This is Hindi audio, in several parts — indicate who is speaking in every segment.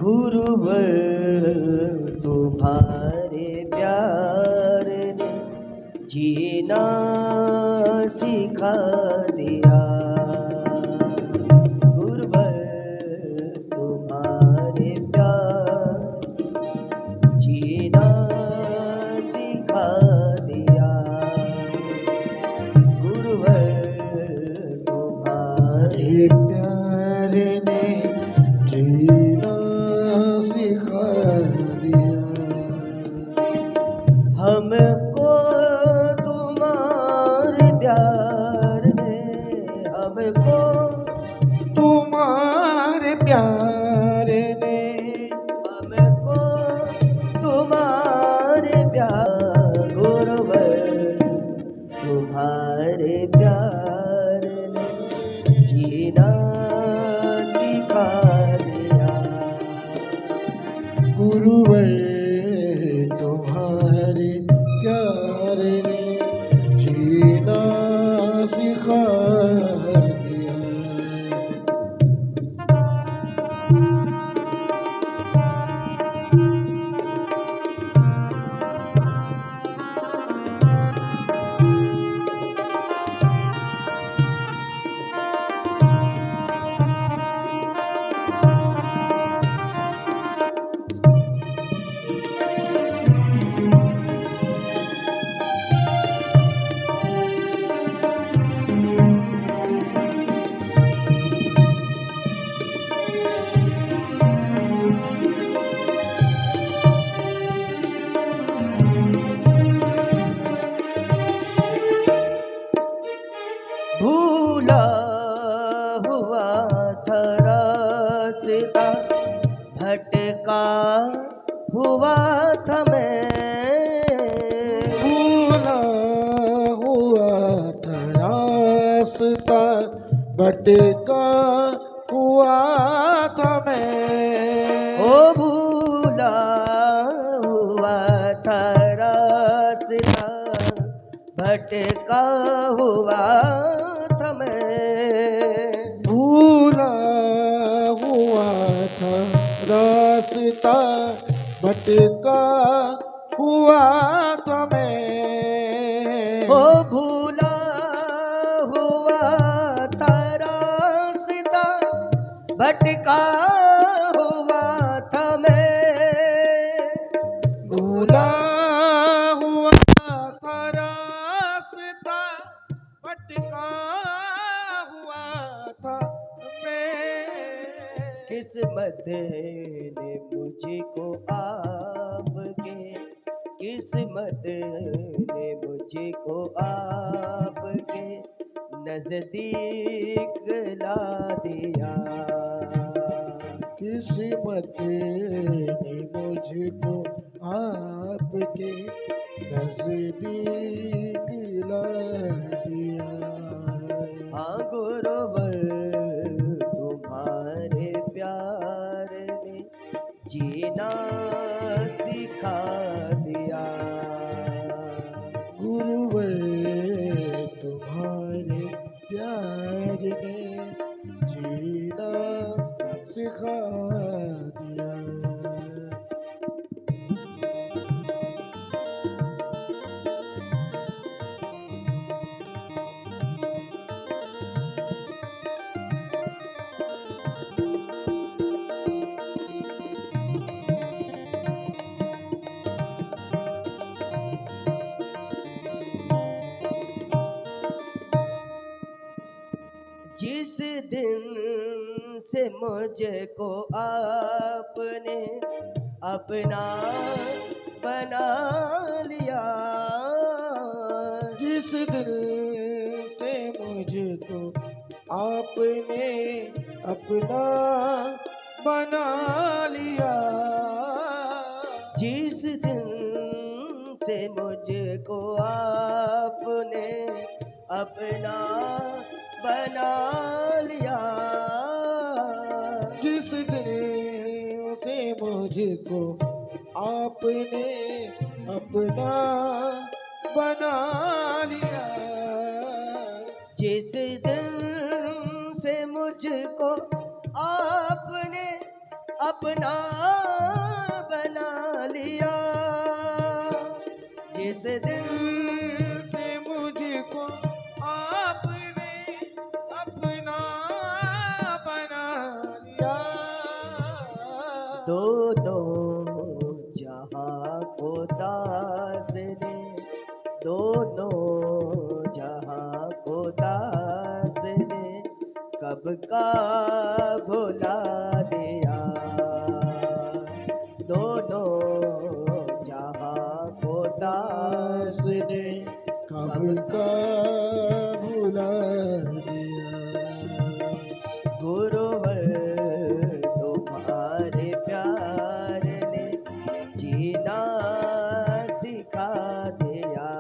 Speaker 1: गुरुवर तुम्हारे प्यार ने जीना सिखा दिया। गुरुवर तुम्हारे प्यार जीना सिखा दिया। गुरुवर तुम्हारे
Speaker 2: प्यार ने जीना सिखा दिया।
Speaker 1: हमको तुम्हारे प्यार ने, हमको
Speaker 2: तुम्हारे प्यार ने,
Speaker 1: हमको तुम्हारे प्यार। गुरुवर तुम्हारे प्यार ने जीना सिखा दिया।
Speaker 2: गुरुवर तुम्हारे प्यार ने जीना सिखा दिया।
Speaker 1: भूला हुआ था रास्ता, भटका हुआ था मैं।
Speaker 2: भूला हुआ था रास्ता, भटका हुआ था मैं।
Speaker 1: ओ भूला हुआ था रास्ता, भटका हुआ था मैं।
Speaker 2: भूला हुआ था रास्ता, भटका हुआ था मैं।
Speaker 1: ओ भूला हुआ था रास्ता, भटका हुआ था मैं।
Speaker 2: भूला हुआ था रास्ता, भटका हुआ था मैं।
Speaker 1: किस्मत ने मुझको आपके, किस्मत ने मुझको आपके नजदीक ला दिया।
Speaker 2: किस्मत ने मुझको आपके नजदीक ला दिया।
Speaker 1: हाँ गुरुवर तुम्हारे प्यार ने जीना सिखा दिया।
Speaker 2: गुरुवर तुम्हारे प्यार ने जीना सिखा दिया।
Speaker 1: जिस दिन से मुझको आपने अपना बना लिया,
Speaker 2: जिस दिन से मुझको आपने अपना बना लिया।
Speaker 1: जिस दिन से मुझको आपने अपना बना लिया,
Speaker 2: जिस दिन से मुझको आपने अपना बना लिया।
Speaker 1: जिस दिन से मुझको आपने अपना बना लिया। जिस दिन
Speaker 2: से मुझको आपने अपना बना लिया।
Speaker 1: दोनों जहां को दास ने, दोनों जहां को दास ने कब का भुला दिया। दोनों जहां को दास
Speaker 2: ने कब का भुला दिया।
Speaker 1: गुरुवर तुम्हारे प्यार ने जीना सिखा दिया।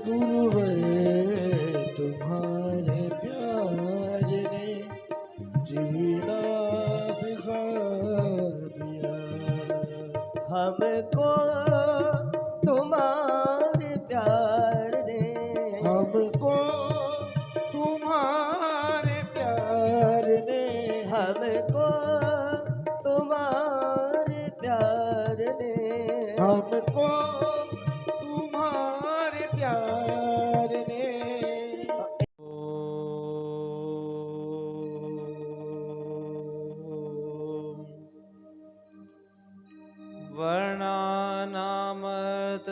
Speaker 2: गुरुवर तुम्हारे प्यार ने जीना सिखा दिया।
Speaker 1: हमको तुम्हारे प्यार ने,
Speaker 2: हमको तुम्हारे प्यार ने,
Speaker 1: हमको तुम्हारे प्यार ने,
Speaker 2: हमको तुम्हारे प्यार ने।
Speaker 3: वर्णानामर्थ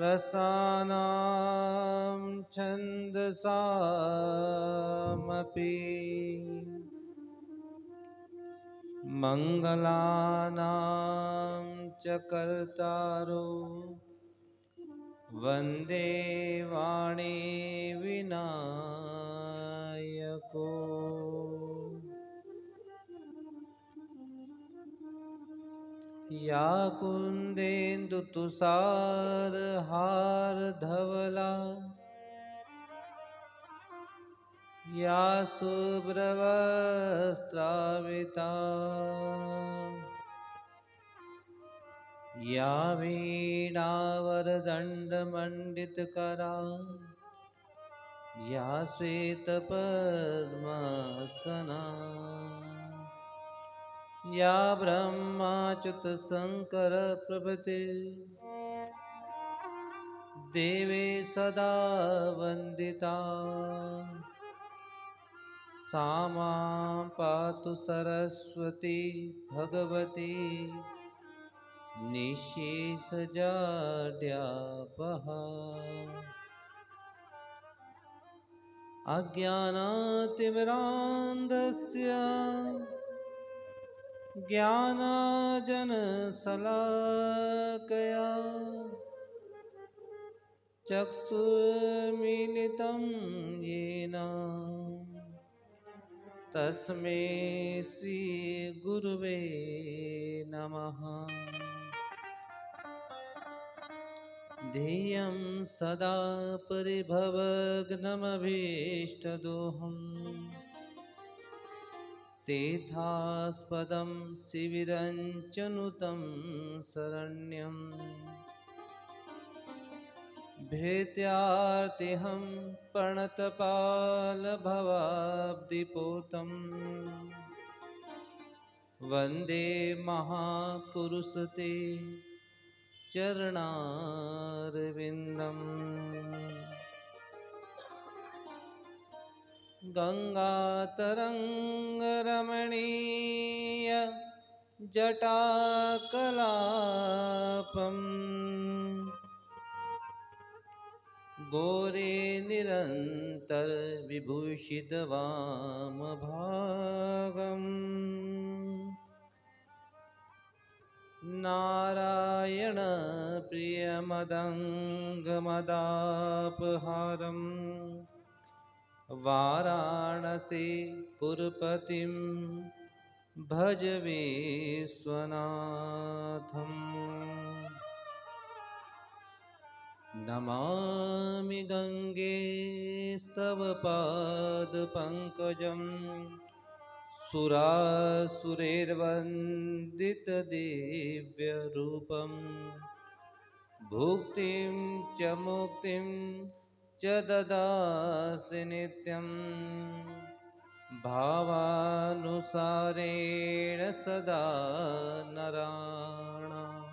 Speaker 3: रसानां छन्दसामपि मङ्गलानां च कर्तारो वन्दे वाणी विनायको। या कुन्देन्दुतुषारहारधवला या शुभ्रवस्त्रावृता या वीणावरदण्डमण्डितकरा या श्वेतपद्मासना या ब्रह्माच्युतशङ्करप्रभृति देवी सदा वन्दिता। सा मां पातु सरस्वती भगवती निःशेषजाड्यापहा। अज्ञानातिमिरान्धस्य ज्ञानाञ्जनशलाकया चक्षुर्मीलितं येन तस्मै श्रीगुरुवे नमः। ध्येयं सदा परिभवग्नमभीष्टदोहम् तीर्थास्पदं शिविरं च नुतं शरण्यम्। भीत्यार्तिहं प्रणतपालभवाब्धिपोतम् वन्दे महापुरुषते चरणारविन्दम्। गङ्गातरङ्गरमणीय जटाकलापम् गौरे निरन्तरविभूषितवामभागम् नारायणप्रियमदङ्गमदापहारम् वाराणसीपुरपतिं भज विश्वनाथम्। नमामि गङ्गे स्तव पादपङ्कजं सुरासुरैर्वन्दितदिव्यरूपं भुक्तिं च मुक्तिं च ददासि नित्यं भावानुसारेण सदा नराणाम्।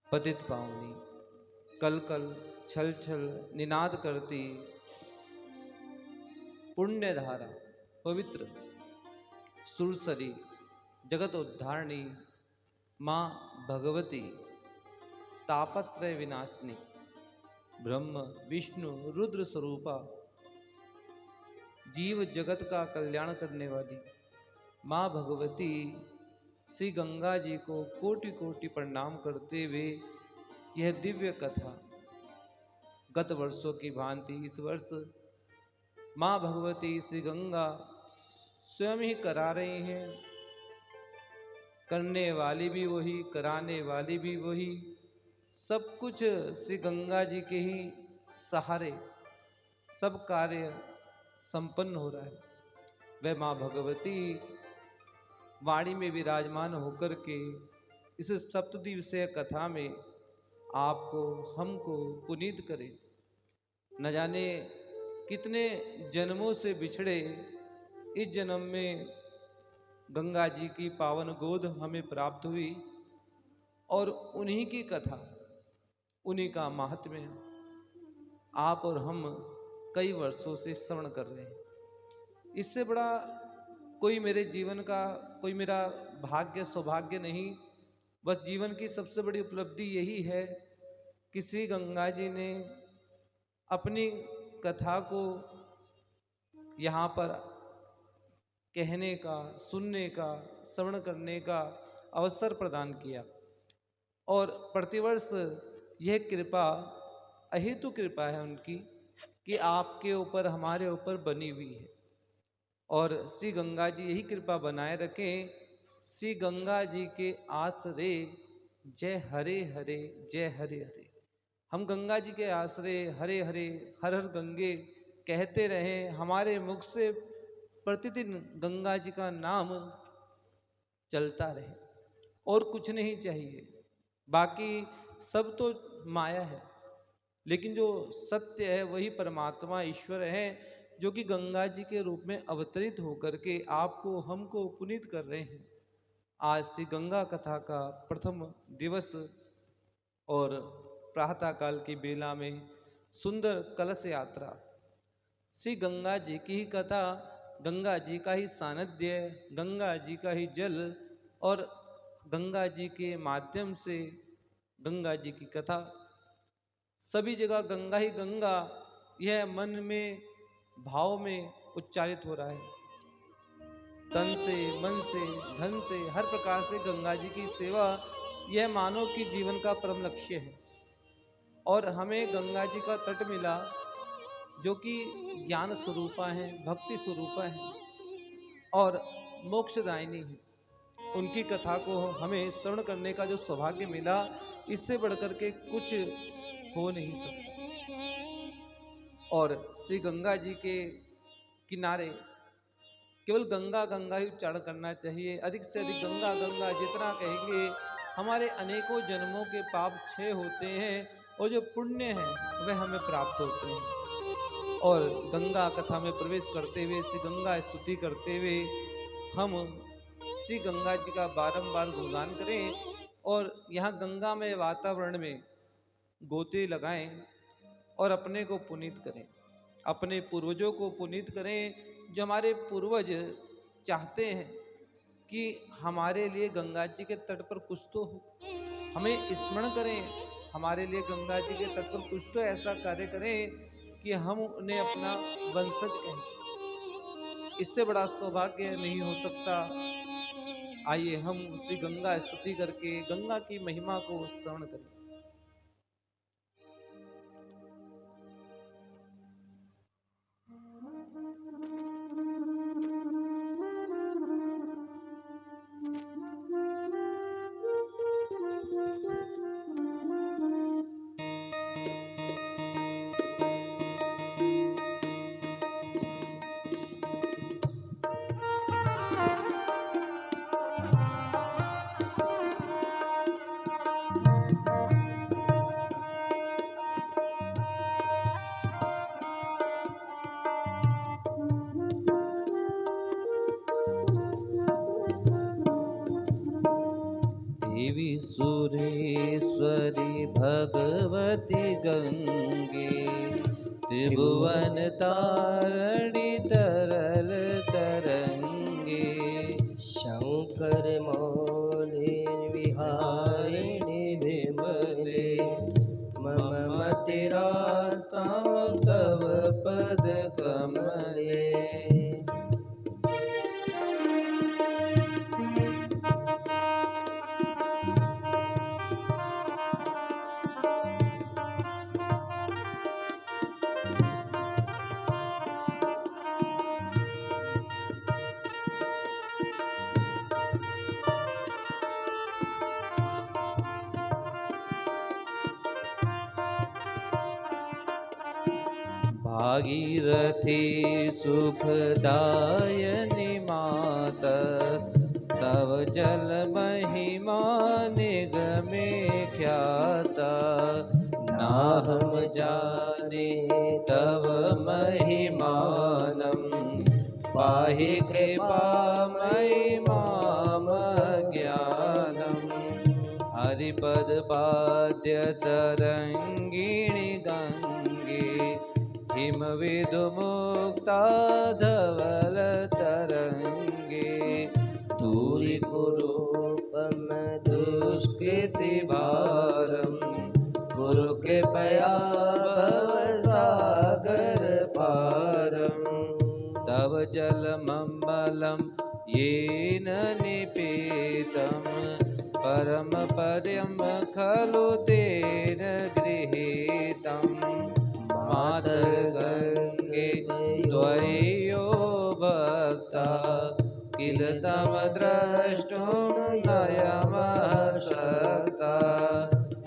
Speaker 3: पतित पावनी कल कल छल छल निनाद करती पुण्य धारा पवित्र सुरसरी जगत उद्धारणी माँ भगवती तापत्रय विनाशिनी ब्रह्म विष्णु रुद्र स्वरूपा जीव जगत का कल्याण करने वाली माँ भगवती श्री गंगा जी को कोटि कोटि प्रणाम करते हुए यह दिव्य कथा गत वर्षों की भांति इस वर्ष माँ भगवती श्री गंगा स्वयं ही करा रही हैं। करने वाली भी वही, कराने वाली भी वही, सब कुछ श्री गंगा जी के ही सहारे सब कार्य संपन्न हो रहा है। वह माँ भगवती वाणी में विराजमान होकर के इस सप्तदिवसीय कथा में आपको हमको पुनीत करे। न जाने कितने जन्मों से बिछड़े इस जन्म में गंगा जी की पावन गोद हमें प्राप्त हुई और उन्हीं की कथा, उन्हीं का महात्म्य आप और हम कई वर्षों से श्रवण कर रहे हैं। इससे बड़ा कोई मेरे जीवन का कोई मेरा भाग्य सौभाग्य नहीं, बस जीवन की सबसे बड़ी उपलब्धि यही है कि श्री गंगा जी ने अपनी कथा को यहाँ पर कहने का, सुनने का, श्रवण करने का अवसर प्रदान किया और प्रतिवर्ष यह कृपा अहेतु कृपा है उनकी कि आपके ऊपर हमारे ऊपर बनी हुई है और श्री गंगा जी यही कृपा बनाए रखें। श्री गंगा जी के आश्रय जय हरे हरे जय हरे हरे। हम गंगा जी के आश्रय हरे हरे हर हर गंगे कहते रहें, हमारे मुख से प्रतिदिन गंगा जी का नाम चलता रहे और कुछ नहीं चाहिए। बाकी सब तो माया है, लेकिन जो सत्य है वही परमात्मा ईश्वर है जो कि गंगा जी के रूप में अवतरित होकर के आपको हमको पुनीत कर रहे हैं। आज श्री गंगा कथा का प्रथम दिवस और प्रातः काल की बेला में सुंदर कलश यात्रा, श्री गंगा जी की ही कथा, गंगा जी का ही सानिध्य, गंगा जी का ही जल और गंगा जी के माध्यम से गंगा जी की कथा, सभी जगह गंगा ही गंगा, यह मन में भाव में उच्चारित हो रहा है। तन से, मन से, धन से, हर प्रकार से गंगा जी की सेवा, यह मानव की जीवन का परम लक्ष्य है। और हमें गंगा जी का तट मिला जो कि ज्ञान स्वरूपा है, भक्ति स्वरूपा है और मोक्षदायिनी है। उनकी कथा को हमें श्रवण करने का जो सौभाग्य मिला, इससे बढ़कर के कुछ हो नहीं सकता। और श्री गंगा जी के किनारे केवल गंगा गंगा ही उच्चारण करना चाहिए। अधिक से अधिक गंगा गंगा जितना कहेंगे हमारे अनेकों जन्मों के पाप क्षय होते हैं और जो पुण्य है वह हमें प्राप्त होते हैं। और गंगा कथा में प्रवेश करते हुए, श्री गंगा स्तुति करते हुए हम श्री गंगा जी का बारंबार गुणगान करें और यहाँ गंगा में वातावरण में गोते लगाएं और अपने को पुनीत करें, अपने पूर्वजों को पुनीत करें। जो हमारे पूर्वज चाहते हैं कि हमारे लिए गंगा जी के तट पर कुछ तो हो, हमें स्मरण करें, हमारे लिए गंगा जी के तट पर कुछ तो ऐसा कार्य करें कि हम उन्हें अपना वंशज कहें। इससे बड़ा सौभाग्य नहीं हो सकता। आइए हम श्री गंगा स्तुति करके गंगा की महिमा को श्रवण करें। सुरेश्वरी भगवती गंगे, त्रिभुवन तारणी तरल तरंगे,
Speaker 1: शंकर मौले विहारिणि विमले, मम मतिरास्तां तव पद कमले।
Speaker 3: भागीरथी सुखदायनि माता, तव जल महिमा निगमे ख्याता, नाहम जाने तव महिमानं, पाहि कृपामयि माम ज्ञानम्। हरिपद पाद्य तरंगिणी गंगे, हिम विदुमुक्ता धवल तरंगे,
Speaker 1: दूरी कुरूपम दुष्कृति भारम, गुरु कृपया भव सागर पारम।
Speaker 3: तव जलमम्मलं येन निपीतं, परम पद्यं खलु तेन गृहीतं। मातर्गंगे त्वय्यो भक्ता, किल तम द्रष्टुं नयमः शक्ता।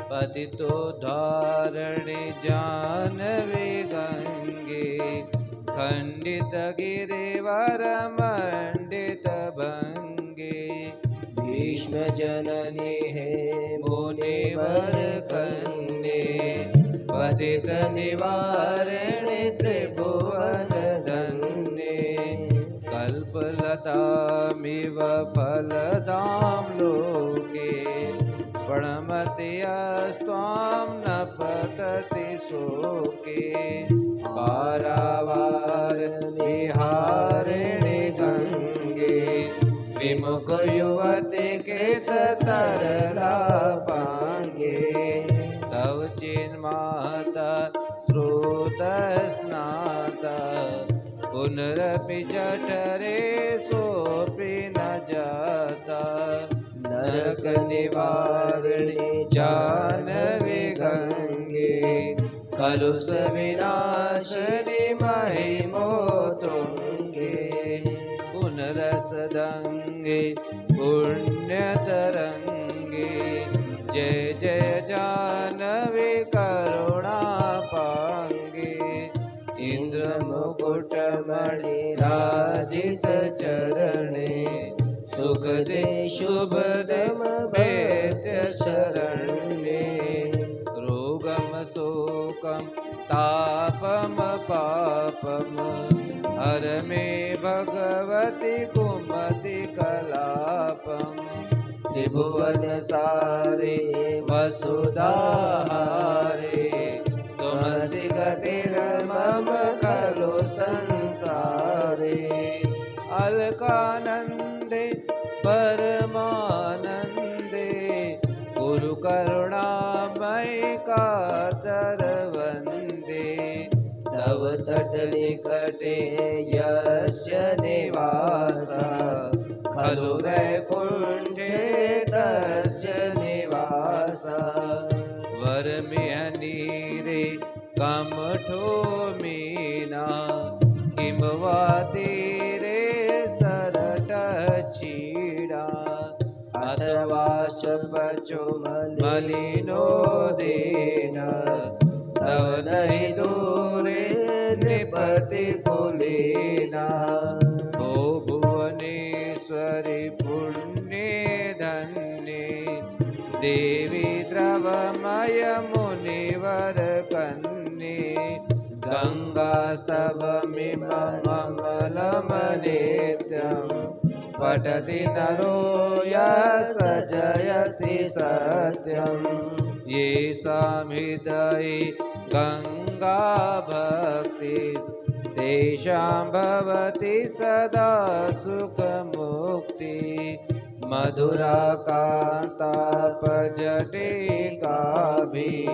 Speaker 3: पतितोद्धारणे जाह्नवी गंगे, खंडित गिरिवर मंडित भंगे,
Speaker 1: भीष्म जननी है मुनिवर कन्ये, पतित निवारिणि त्रिभुवन धन्ये। कल्पलतामिव फलदां लोके, प्रणमत्यस्त्वां न पतति शोके। पारावार विहारिणि गंगे, विमुख युवति के तरला पांगे। तव चिन्माता स्रोत स्नाता, पुनरपि जठरे सोऽपि न जाता। नरक निवारिणि जाह्नवी गंगे, कलुष विनाशिनि महिमोत्तुंगे। पुनरसदंगे पुण्यतरंगे, जय जय जाह्नवी करुणापांगे। इंद्रमुकुटमणि राजित चरणे, सुखदे शुभदम भैत्य शरण्ये। रोगम शोकम तापम पापम, हर मे भगवती कुमति कलापम। त्रिभुवन सारे वसुधाहारे, त्वमसि गतिर्मम खलु संसारे। अलकानंदे परमानंदे, गुरु करुणामयि कातर वंदे। तव तट निकटे यस्य निवासा, खलु वैकुंठे तस्य निवासा। वरमिहनीरे कमठो मीना, किम वा तीरे सरट छीड़ा। अथवा शपचो मलिनो देना, तव नहीं दूरे नृपति कुलीना। ओ भुवनेश्वरी पुण्ये धन्ये, देवी द्रवमय मुनिवर कन्ये। गंगास्तवमिममलम नित्यं, पठति नरो यः स जयति सत्यम् येषां हृदये गङ्गा भक्तिः तेषां भवति सदा सुखमुक्ति मधुराकान्तापजटिकाभिः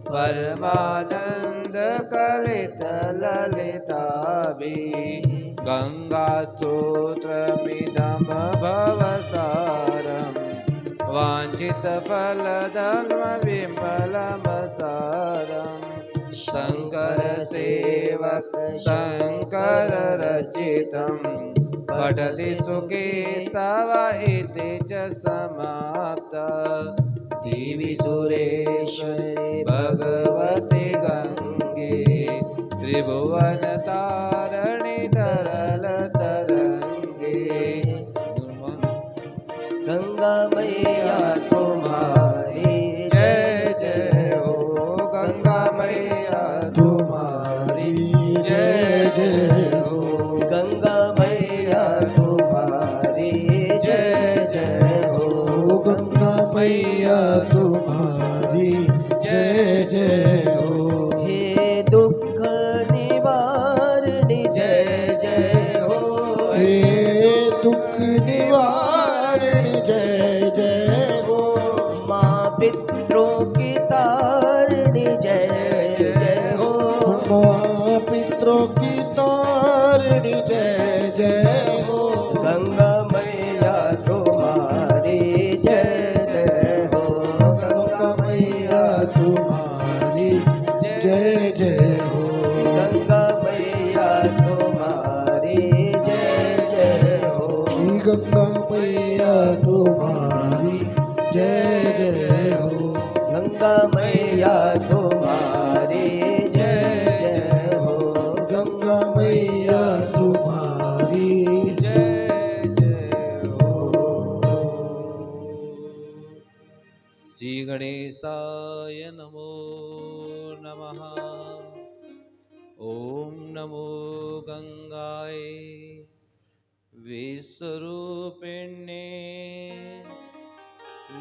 Speaker 1: परमानन्दकलितललिताभिः गङ्गास्तोत्रमिदं भवसारम् वाञ्छितफलधर्मविमलमसारम् शङ्करसेवक शङ्कररचितं पठति सुखी स्तव इति च समाप्ता देवी सुरेश्वरी भगवती गङ्गे त्रिभुवनतारिणि तरलतरङ्गे
Speaker 4: गंगा मैया तुम्हारी
Speaker 1: जय जय हो गंगा मैया तुम्हारी जय जय हो
Speaker 4: गंगा मैया तुम्हारी जय जय हो
Speaker 2: गंगा मैया तुम्हारी जय जय हो
Speaker 4: हे दुख निवारणी जय जय हो
Speaker 2: हे दुख निवारणी जय जय हो
Speaker 4: माँ पितरों की तारणी जय जय हो
Speaker 2: माँ पितरों की तारिणी जय जय हो
Speaker 4: गंगा मैया तुम्हारी जय जय हो
Speaker 2: गंगा मैया तुम्हारी जय जय हो
Speaker 4: गंगा मैया तुम्हारी जय जय हो
Speaker 2: श्री गंगा मैया तुम्हारी जय जय हो
Speaker 4: गंगा मैया तुम्हारी जय जय हो
Speaker 2: गंगा मैया तुम्हारी
Speaker 1: जय जय हो श्री गणेशाय नमो नमः ओम नमो गंगाय विश्वरूपिणे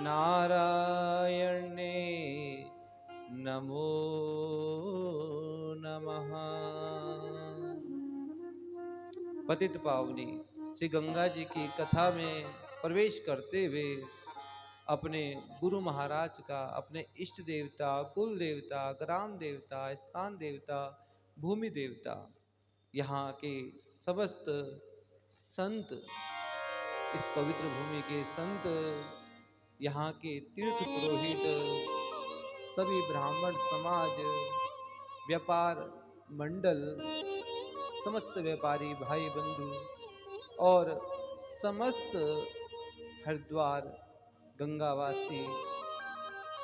Speaker 1: नारायणे नमो नमः। पतित पावनी श्री गंगा जी की कथा में प्रवेश करते हुए अपने गुरु महाराज का, अपने इष्ट देवता, कुल देवता, ग्राम देवता, स्थान देवता, भूमि देवता, यहाँ के समस्त संत, इस पवित्र भूमि के संत, यहाँ के तीर्थ पुरोहित, सभी ब्राह्मण समाज, व्यापार मंडल, समस्त व्यापारी भाई बंधु और समस्त हरिद्वार गंगावासी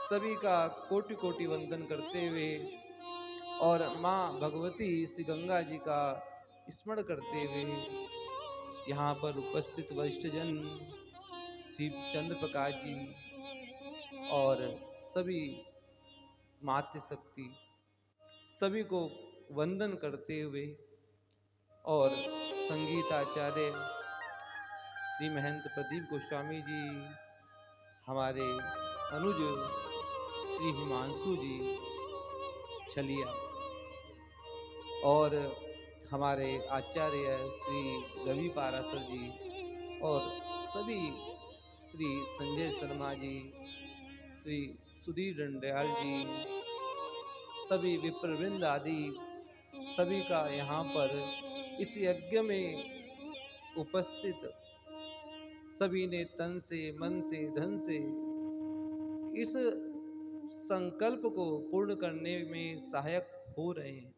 Speaker 1: सभी का कोटि कोटि वंदन करते हुए और माँ भगवती श्री गंगा जी का स्मरण करते हुए यहाँ पर उपस्थित वरिष्ठ जन श्री चंद्र प्रकाश जी और सभी मातृ शक्ति सभी को वंदन करते हुए और संगीताचार्य श्री महंत प्रदीप गोस्वामी जी, हमारे अनुज श्री हिमांशु जी छलिया और हमारे आचार्य श्री रवि पारासर जी और सभी श्री संजय शर्मा जी, श्री सुधीर दंडयाल जी, सभी विप्रवृंद आदि सभी का यहाँ पर इस यज्ञ में उपस्थित सभी ने तन से, मन से, धन से इस संकल्प को पूर्ण करने में सहायक हो रहे हैं,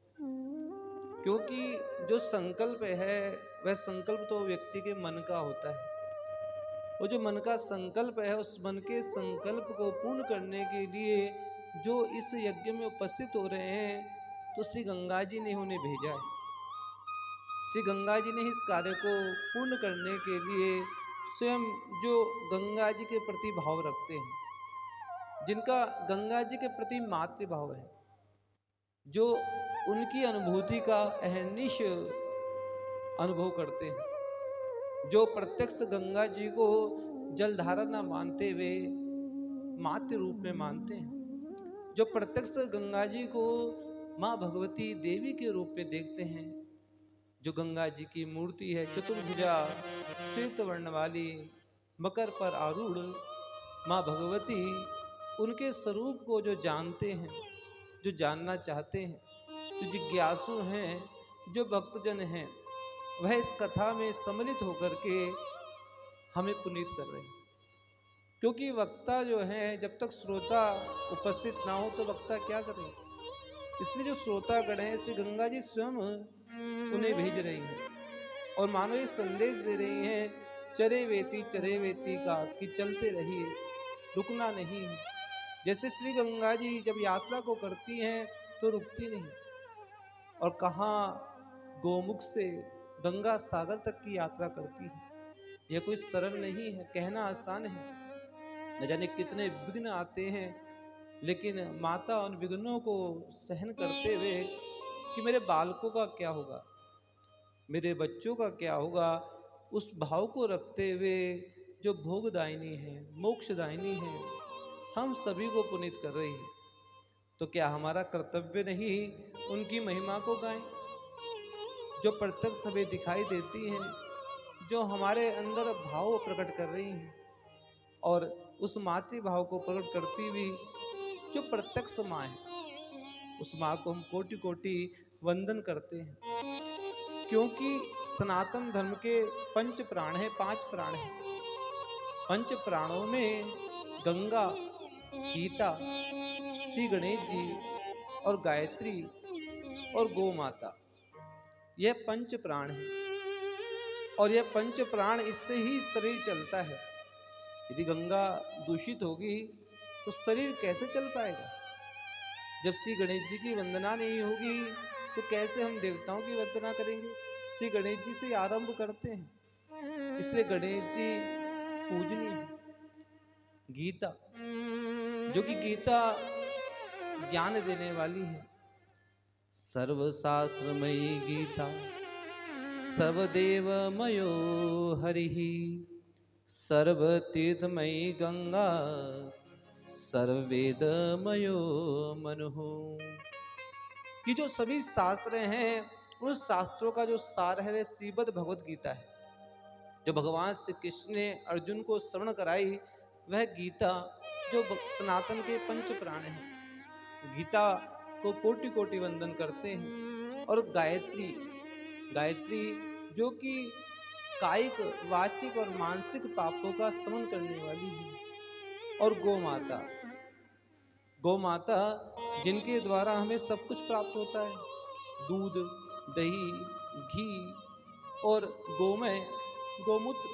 Speaker 1: क्योंकि जो संकल्प है वह संकल्प तो व्यक्ति के मन का होता है। वो जो मन का संकल्प है, उस मन के संकल्प को पूर्ण करने के लिए जो इस यज्ञ में उपस्थित हो रहे हैं, तो श्री गंगा जी ने उन्हें भेजा है। श्री गंगा जी ने इस कार्य को पूर्ण करने के लिए स्वयं जो गंगा जी के प्रति भाव रखते हैं, जिनका गंगा जी के प्रति मातृभाव है, जो उनकी अनुभूति का अहर्निश अनुभव करते हैं, जो प्रत्यक्ष गंगा जी को जलधारा न मानते हुए मातृ रूप में मानते हैं, जो प्रत्यक्ष गंगा जी को माँ भगवती देवी के रूप में देखते हैं, जो गंगा जी की मूर्ति है चतुर्भुजा श्वेत वर्ण वाली, मकर पर आरूढ़ माँ भगवती, उनके स्वरूप को जो जानते हैं, जो जानना चाहते हैं, जो जिज्ञासु हैं, जो भक्तजन हैं, वह इस कथा में सम्मिलित होकर के हमें पुनीत कर रहे हैं। क्योंकि वक्ता जो है, जब तक श्रोता उपस्थित ना हो तो वक्ता क्या करे। इसलिए जो श्रोतागण है, श्री गंगा जी स्वयं उन्हें भेज रही है और मानो ये संदेश दे रही हैं, चरे वेती का, कि चलते रहिए, रुकना नहीं है। जैसे श्री गंगा जी जब यात्रा को करती हैं तो रुकती नहीं, और कहाँ गोमुख से गंगा सागर तक की यात्रा करती है। यह कोई सरल नहीं है, कहना आसान है, न जाने कितने विघ्न आते हैं, लेकिन माता उन विघ्नों को सहन करते हुए कि मेरे बालकों का क्या होगा, मेरे बच्चों का क्या होगा, उस भाव को रखते हुए जो भोगदायिनी है, मोक्षदायिनी है, हम सभी को पुनीत कर रही है। तो क्या हमारा कर्तव्य नहीं उनकी महिमा को गाएं, जो प्रत्यक्ष हमें दिखाई देती हैं, जो हमारे अंदर भाव प्रकट कर रही हैं, और उस मातृभाव को प्रकट करती हुई जो प्रत्यक्ष माँ है, उस माँ को हम कोटि कोटि वंदन करते हैं। क्योंकि सनातन धर्म के पंच प्राण है, 5 प्राण है। पंच प्राणों में गंगा, गीता, श्री गणेश जी और गायत्री और गौ माता, यह पंच प्राण है। और यह पंच प्राण, इससे ही शरीर चलता है। यदि गंगा दूषित होगी तो शरीर कैसे चल पाएगा। जब श्री गणेश जी की वंदना नहीं होगी तो कैसे हम देवताओं की वंदना करेंगे। श्री गणेश जी से आरंभ करते हैं, इसलिए गणेश जी पूजनीय है। गीता, जो कि गीता ज्ञान देने वाली है, सर्वशास्त्रमयी गीता, सर्वदेवमयो हरिः, सर्वतीर्थमयी गंगा, सर्ववेदमयो मनुः। कि जो सभी शास्त्र हैं, उन शास्त्रों का जो सार है वह श्रीमद् भगवत गीता है। जो भगवान श्री कृष्ण ने अर्जुन को श्रवण कराई, वह गीता जो सनातन के पंच प्राण है। गीता को कोटि कोटि वंदन करते हैं। और गायत्री, गायत्री जो कि कायिक, वाचिक और मानसिक पापों का शमन करने वाली है। और गौ माता, गौ माता जिनके द्वारा हमें सब कुछ प्राप्त होता है, दूध, दही, घी और गोमय, गोमूत्र,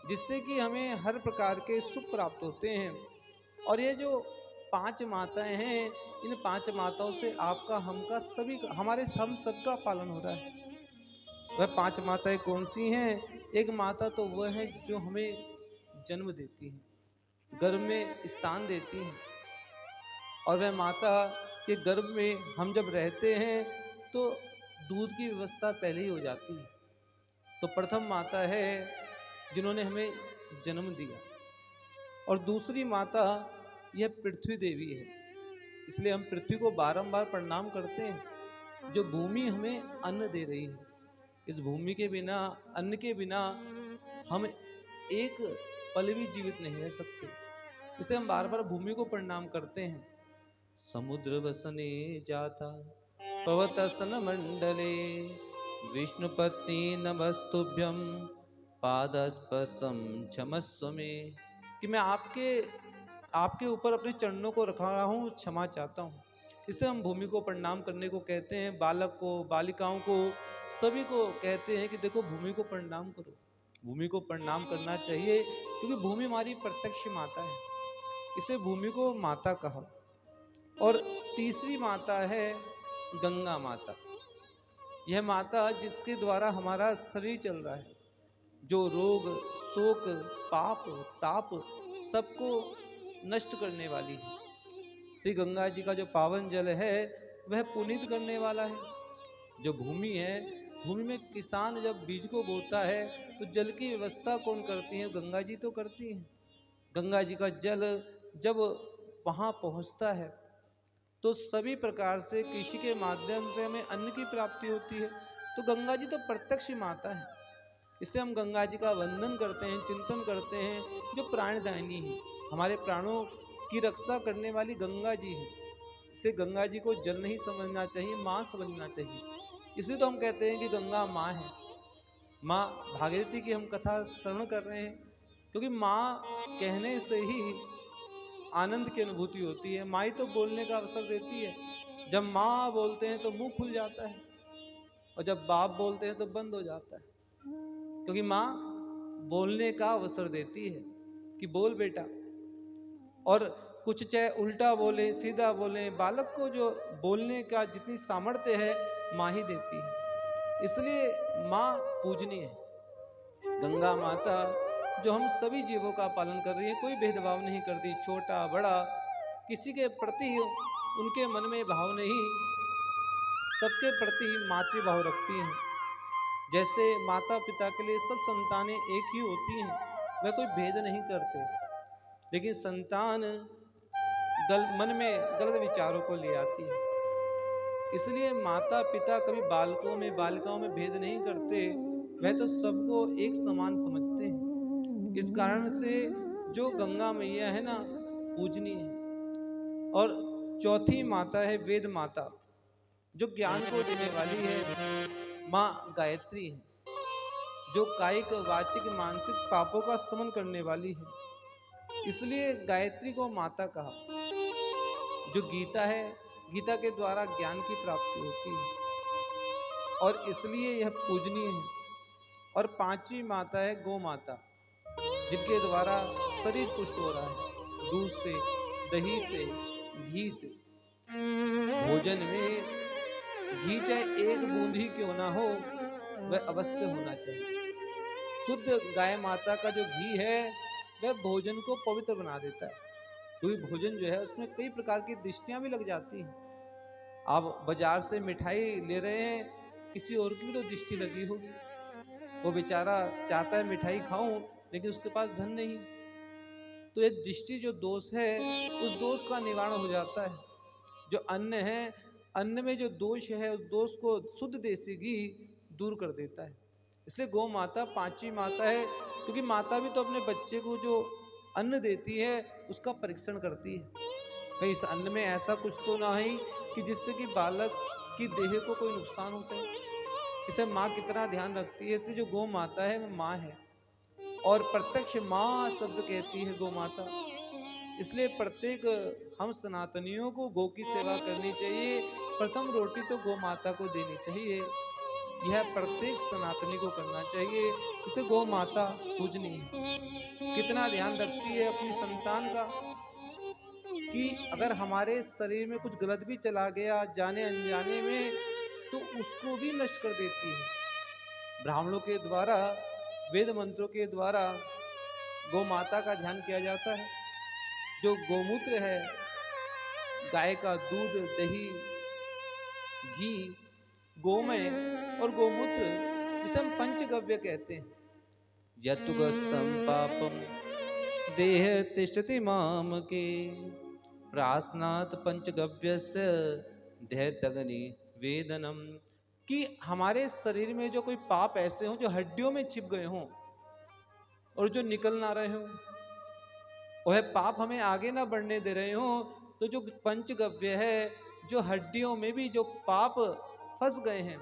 Speaker 1: जिससे कि हमें हर प्रकार के सुख प्राप्त होते हैं। और ये जो 5 माताएं हैं, इन 5 माताओं से आपका, हमका, सभी का, हमारे हम सबका पालन हो रहा है। वह 5 माताएं कौन सी हैं? एक माता तो वह है जो हमें जन्म देती है, गर्भ में स्थान देती है। और वह माता के गर्भ में हम जब रहते हैं तो दूध की व्यवस्था पहले ही हो जाती है। तो प्रथम माता है जिन्होंने हमें जन्म दिया। और दूसरी माता यह पृथ्वी देवी है, इसलिए हम पृथ्वी को बारंबार प्रणाम करते हैं, जो भूमि हमें अन्न दे रही है। इस भूमि के बिना, अन्न के बिना हम एक पल भी जीवित नहीं रह सकते, इसलिए हम बार बार भूमि को प्रणाम करते हैं। समुद्र वसने जाता पवतसन मंडले, विष्णुपत्नी नमस्तुभ्यं पादस्पर्शम क्षमस्व में। कि मैं आपके ऊपर अपने चरणों को रखा रहा हूँ, क्षमा चाहता हूँ। इसे हम भूमि को प्रणाम करने को कहते हैं। बालक को, बालिकाओं को, सभी को कहते हैं कि देखो भूमि को प्रणाम करो। भूमि को प्रणाम करना चाहिए क्योंकि भूमि हमारी प्रत्यक्ष माता है, इसे भूमि को माता कहा। और तीसरी माता है गंगा माता। यह माता जिसके द्वारा हमारा शरीर चल रहा है, जो रोग, शोक, पाप, ताप सबको नष्ट करने वाली है। श्री गंगा जी का जो पावन जल है वह पुनीत करने वाला है। जो भूमि है
Speaker 3: भूमि में किसान जब बीज को बोता है तो जल की व्यवस्था कौन करती है? गंगा जी तो करती हैं। गंगा जी का जल जब वहाँ पहुँचता है तो सभी प्रकार से कृषि के माध्यम से हमें अन्न की प्राप्ति होती है। तो गंगा जी तो प्रत्यक्ष माता है। इससे हम गंगा जी का वंदन करते हैं, चिंतन करते हैं, जो प्राणदायिनी है, हमारे प्राणों की रक्षा करने वाली गंगा जी है। इसलिए गंगा जी को जल नहीं समझना चाहिए, माँ समझना चाहिए। इसलिए तो हम कहते हैं कि गंगा माँ है। माँ भागीरथी की हम कथा श्रवण कर रहे हैं, क्योंकि माँ कहने से ही आनंद की अनुभूति होती है। माँ ही तो बोलने का अवसर देती है। जब माँ बोलते हैं तो मुंह खुल जाता है, और जब बाप बोलते हैं तो बंद हो जाता है, क्योंकि माँ बोलने का अवसर देती है कि बोल बेटा। और कुछ चाहे उल्टा बोले सीधा बोले, बालक को जो बोलने का जितनी सामर्थ्य है माँ ही देती है। इसलिए माँ पूजनीय है। गंगा माता जो हम सभी जीवों का पालन कर रही है, कोई भेदभाव नहीं करती, छोटा बड़ा किसी के प्रति उनके मन में भाव नहीं, सबके प्रति मातृभाव रखती हैं। जैसे माता पिता के लिए सब संतानें एक ही होती हैं, वह कोई भेद नहीं करते। लेकिन संतान मन में गलत विचारों को ले आती है। इसलिए माता पिता कभी बालकों में बालिकाओं में भेद नहीं करते, वह तो सबको एक समान समझते हैं। इस कारण से जो गंगा मैया है ना, पूजनीय है। और चौथी माता है वेद माता, जो ज्ञान को देने वाली है। माँ गायत्री है, जो कायिक वाचिक मानसिक पापों का शमन करने वाली है। इसलिए गायत्री को माता कहा। जो गीता है, गीता के द्वारा ज्ञान की प्राप्ति होती है, और इसलिए यह पूजनीय है। और पांचवी माता है गौ माता, जिनके द्वारा शरीर पुष्ट हो रहा है, दूध से, दही से, घी से। भोजन में घी चाहे एक बूंद ही क्यों ना हो, वह अवश्य होना चाहिए। शुद्ध गाय माता का जो घी है वह भोजन को पवित्र बना देता है। क्योंकि भोजन जो है उसमें कई प्रकार की दृष्टियां भी लग जाती हैं। आप बाजार से मिठाई ले रहे हैं, किसी और की भी तो दृष्टि लगी होगी। वो बेचारा चाहता है मिठाई खाऊं, लेकिन उसके पास धन नहीं। तो ये दृष्टि जो दोष है, उस दोष का निवारण हो जाता है। जो अन्न है, अन्न में जो दोष है उस दोष को शुद्ध देसी घी दूर कर देता है। इसलिए गौ माता पांचवी माता है, क्योंकि माता भी तो अपने बच्चे को जो अन्न देती है उसका परीक्षण करती है। भाई इस अन्न में ऐसा कुछ तो ना है कि जिससे कि बालक की देह को कोई नुकसान हो सके। इसे माँ कितना ध्यान रखती है। इसलिए जो गौ माता है वो माँ है, और प्रत्यक्ष माँ शब्द कहती है गौ माता। इसलिए प्रत्येक हम सनातनियों को गौ की सेवा करनी चाहिए। प्रथम रोटी तो गौ माता को देनी चाहिए, यह प्रत्येक सनातनी को करना चाहिए। इसे गौ माता पूजनी है। कितना ध्यान रखती है अपनी संतान का, कि अगर हमारे शरीर में कुछ गलत भी चला गया जाने अनजाने में, तो उसको भी नष्ट कर देती है। ब्राह्मणों के द्वारा, वेद मंत्रों के द्वारा गौ माता का ध्यान किया जाता है। जो गोमूत्र है, गाय का दूध, दही, घी, गोमय और गोमूत्र, जिसे हम पंचगव्य कहते हैं। यत्तुगस्तम पापम देह तिष्ठति माम के, प्रासनात् पंचगव्यस्य देहदग्नि वेदनम। कि हमारे शरीर में जो कोई पाप ऐसे हों जो हड्डियों में छिप गए हों और जो निकल ना रहे हों, वह पाप हमें आगे ना बढ़ने दे रहे हो, तो जो पंचगव्य है, जो हड्डियों में भी जो पाप फंस गए हैं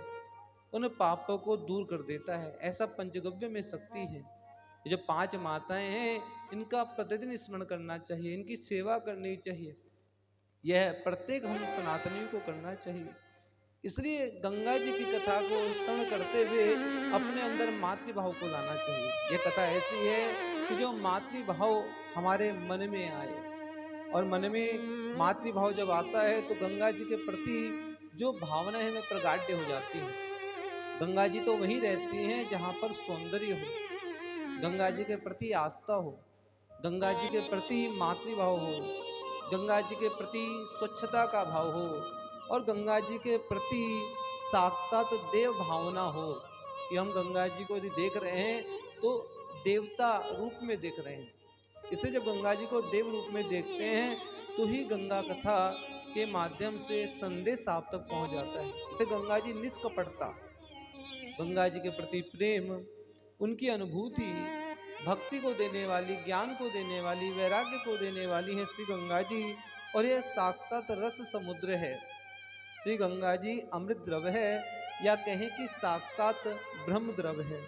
Speaker 3: उन पापों को दूर कर देता है। ऐसा पंचगव्य में शक्ति है। ये जो पांच माताएं हैं, इनका प्रतिदिन स्मरण करना चाहिए, इनकी सेवा करनी चाहिए। यह प्रत्येक हम सनातनी को करना चाहिए। इसलिए गंगा जी की कथा को श्रवण करते हुए अपने अंदर मातृभाव को लाना चाहिए। यह कथा ऐसी है कि जो मातृभाव हमारे मन में आए, और मन में मातृभाव जब आता है तो गंगा जी के प्रति जो भावना है वह प्रगाढ़ हो जाती है। गंगा जी तो वहीं रहती हैं जहाँ पर सौंदर्य हो, गंगा जी के प्रति आस्था हो, गंगा जी के प्रति मातृभाव हो, गंगा जी के प्रति स्वच्छता का भाव हो, और गंगा जी के प्रति
Speaker 1: साक्षात देव भावना हो कि हम गंगा जी को यदि देख रहे हैं तो देवता रूप में देख रहे हैं। इससे जब गंगा जी को देव रूप में देखते हैं तो ही गंगा कथा के माध्यम से संदेश आप तक पहुंच जाता है। इससे गंगा जी निष्कपटता, गंगा जी के प्रति प्रेम, उनकी अनुभूति, भक्ति को देने वाली, ज्ञान को देने वाली, वैराग्य को देने वाली है श्री गंगा जी। और यह साक्षात रस समुद्र है। श्री गंगा जी अमृत द्रव है, या कहें कि साक्षात ब्रह्म द्रव है।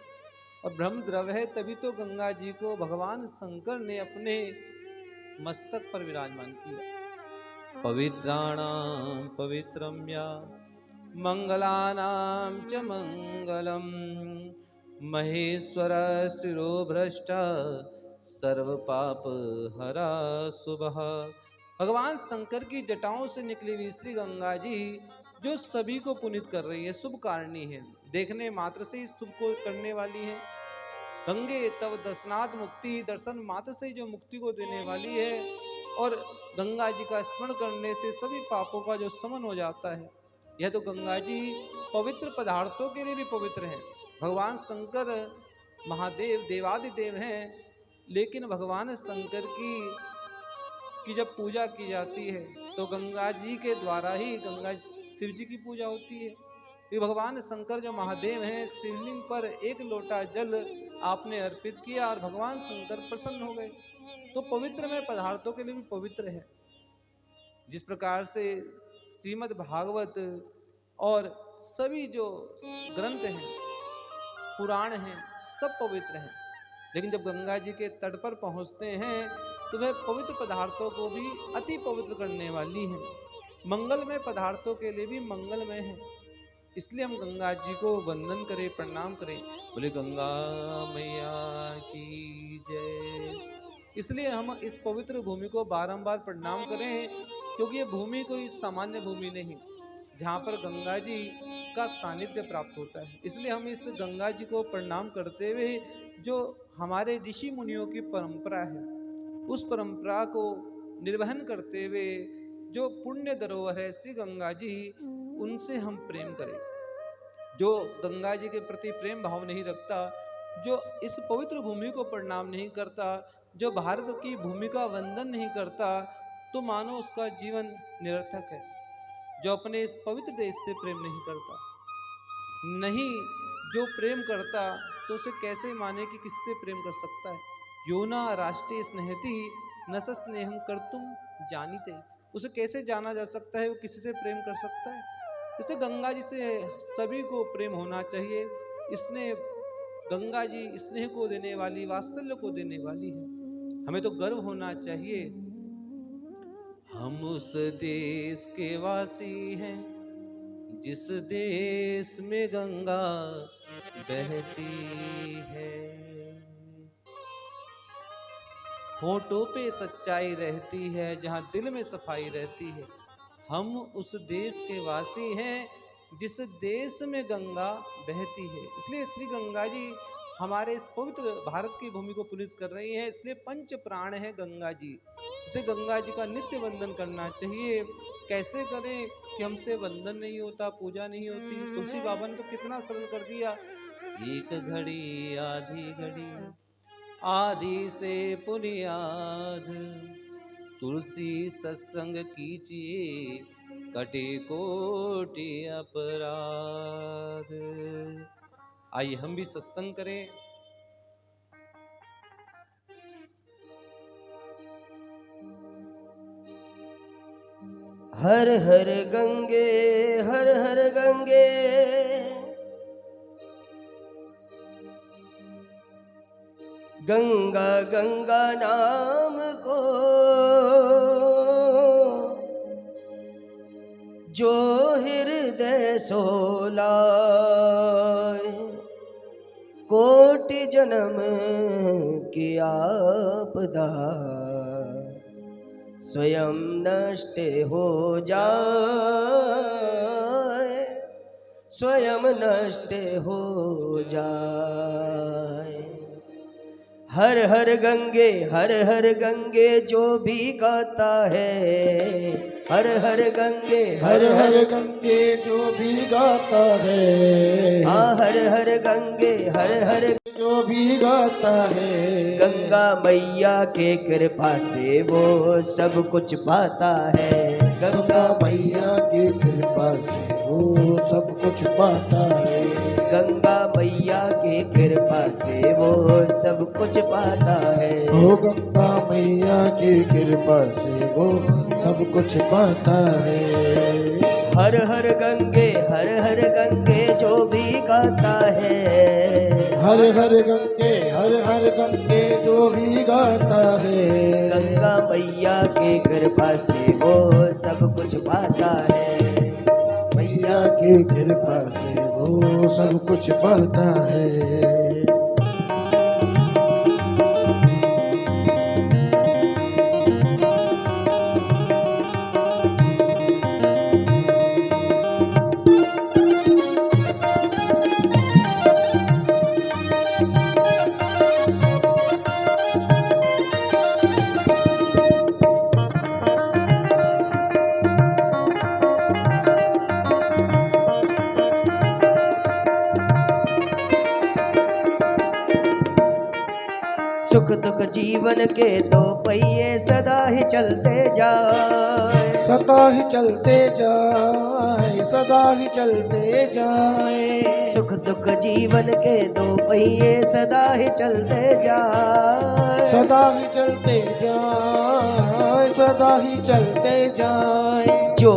Speaker 1: और ब्रह्म द्रव है तभी तो गंगा जी को भगवान शंकर ने अपने मस्तक पर विराजमान किया। पवित्राणाम पवित्रम या मंगलानां च मंगलम, महेश्वर शिरो भ्रष्ट सर्व पाप हरा शुभः। भगवान शंकर की जटाओं से निकली हुई श्री गंगा जी जो सभी को पुनीत कर रही है, शुभ कारिणी है, देखने मात्र से ही शुभ को करने वाली है। गंगे तव दर्शनात् मुक्ति, दर्शन मात्र से जो मुक्ति को देने वाली है। और गंगा जी का स्मरण करने से सभी पापों का जो शमन हो जाता है। यह तो गंगा जी पवित्र पदार्थों के लिए भी पवित्र हैं। भगवान शंकर महादेव देवादिदेव हैं, लेकिन भगवान शंकर की जब पूजा की जाती है तो गंगा जी के द्वारा ही गंगा शिव जी की पूजा होती है। ये भगवान शंकर जो महादेव हैं, शिवलिंग पर एक लोटा जल आपने अर्पित किया और भगवान शंकर प्रसन्न हो गए। तो पवित्र में पदार्थों के लिए भी पवित्र है। जिस प्रकार से श्रीमद् भागवत और सभी जो ग्रंथ हैं, पुराण हैं, सब पवित्र हैं। लेकिन जब गंगा जी के तट पर पहुंचते हैं तो वह पवित्र पदार्थों को भी अति पवित्र करने वाली है। मंगलमय पदार्थों के लिए भी मंगलमय है। इसलिए हम गंगा जी को वंदन करें, प्रणाम करें। बोले गंगा मैया की जय। इसलिए हम इस पवित्र भूमि को बारंबार प्रणाम करें, क्योंकि ये भूमि कोई सामान्य भूमि नहीं, जहाँ पर गंगा जी का सानिध्य प्राप्त होता है। इसलिए हम इस गंगा जी को प्रणाम करते हुए जो हमारे ऋषि मुनियों की परंपरा है, उस परंपरा को निर्वहन करते हुए जो पुण्य धरोहर है श्री गंगा जी, उनसे हम प्रेम करें। जो गंगा जी के प्रति प्रेम भाव नहीं रखता, जो इस पवित्र भूमि को प्रणाम नहीं करता, जो भारत की भूमि का वंदन नहीं करता, तो मानो उसका जीवन निरर्थक है। जो अपने इस पवित्र देश से प्रेम नहीं करता, नहीं जो प्रेम करता, तो उसे कैसे माने कि किससे प्रेम कर सकता है। योना राष्ट्रीय स्नेहति न स्नेहम कर्तुम जानीते। उसे कैसे जाना जा सकता है वो किसी से प्रेम कर सकता है। इसे गंगा जी से सभी को प्रेम होना चाहिए। इसने गंगा जी स्नेह को देने वाली, वात्सल्य को देने वाली है। हमें तो गर्व होना चाहिए, हम उस देश के वासी हैं जिस देश में गंगा बहती है। होठों पे सच्चाई रहती है, जहाँ दिल में सफाई रहती है। हम उस देश के वासी हैं जिस देश में गंगा बहती है। इसलिए श्री गंगा जी हमारे इस पवित्र भारत की भूमि को पुनीत कर रही है। इसलिए पंच प्राण है गंगा जी। इसलिए गंगा जी का नित्य वंदन करना चाहिए। कैसे करें कि हमसे वंदन नहीं होता, पूजा नहीं होती। तुलसी बाबा ने तो कितना सरल कर दिया, एक घड़ी आधी घड़ी, आदि से पुनियाद, तुलसी सत्संग कीजिए, कटे कोटि अपराध। आइए हम भी सत्संग करें।
Speaker 4: हर हर गंगे, हर हर गंगे, गंगा गंगा नाम को जो हृदय सोलाए, कोटि जन्म की आपदा स्वयं नष्ट हो जाए, स्वयं नष्ट हो जाए। हर हर गंगे जो भी गाता है, हर हर गंगे
Speaker 2: हर हर गंगे जो भी गाता है,
Speaker 4: हाँ हर गंगे हर
Speaker 2: जो भी गाता है,
Speaker 4: गंगा मैया के कृपा से वो सब कुछ पाता है।
Speaker 2: गंगा मैया की कृपा से वो सब कुछ पाता है,
Speaker 4: गंगा मैया की कृपा से वो सब कुछ पाता है।
Speaker 2: ओ गंगा मैया की कृपा से वो सब कुछ पाता है।
Speaker 4: हर हर गंगे जो भी गाता है,
Speaker 2: हर हर गंगे जो भी गाता है,
Speaker 4: गंगा मैया की कृपा से वो सब कुछ पाता है।
Speaker 2: मैया की कृपा से वो सब कुछ पाता है।
Speaker 4: सुख दुख जीवन के दो पहिए सदा ही चलते जाए,
Speaker 2: सदा ही चलते जाए, सदा ही चलते जाए,
Speaker 4: सुख दुख जीवन के दो पहिए सदा ही चलते जाए,
Speaker 2: सदा ही चलते जाए, सदा ही चलते जाए।
Speaker 4: जो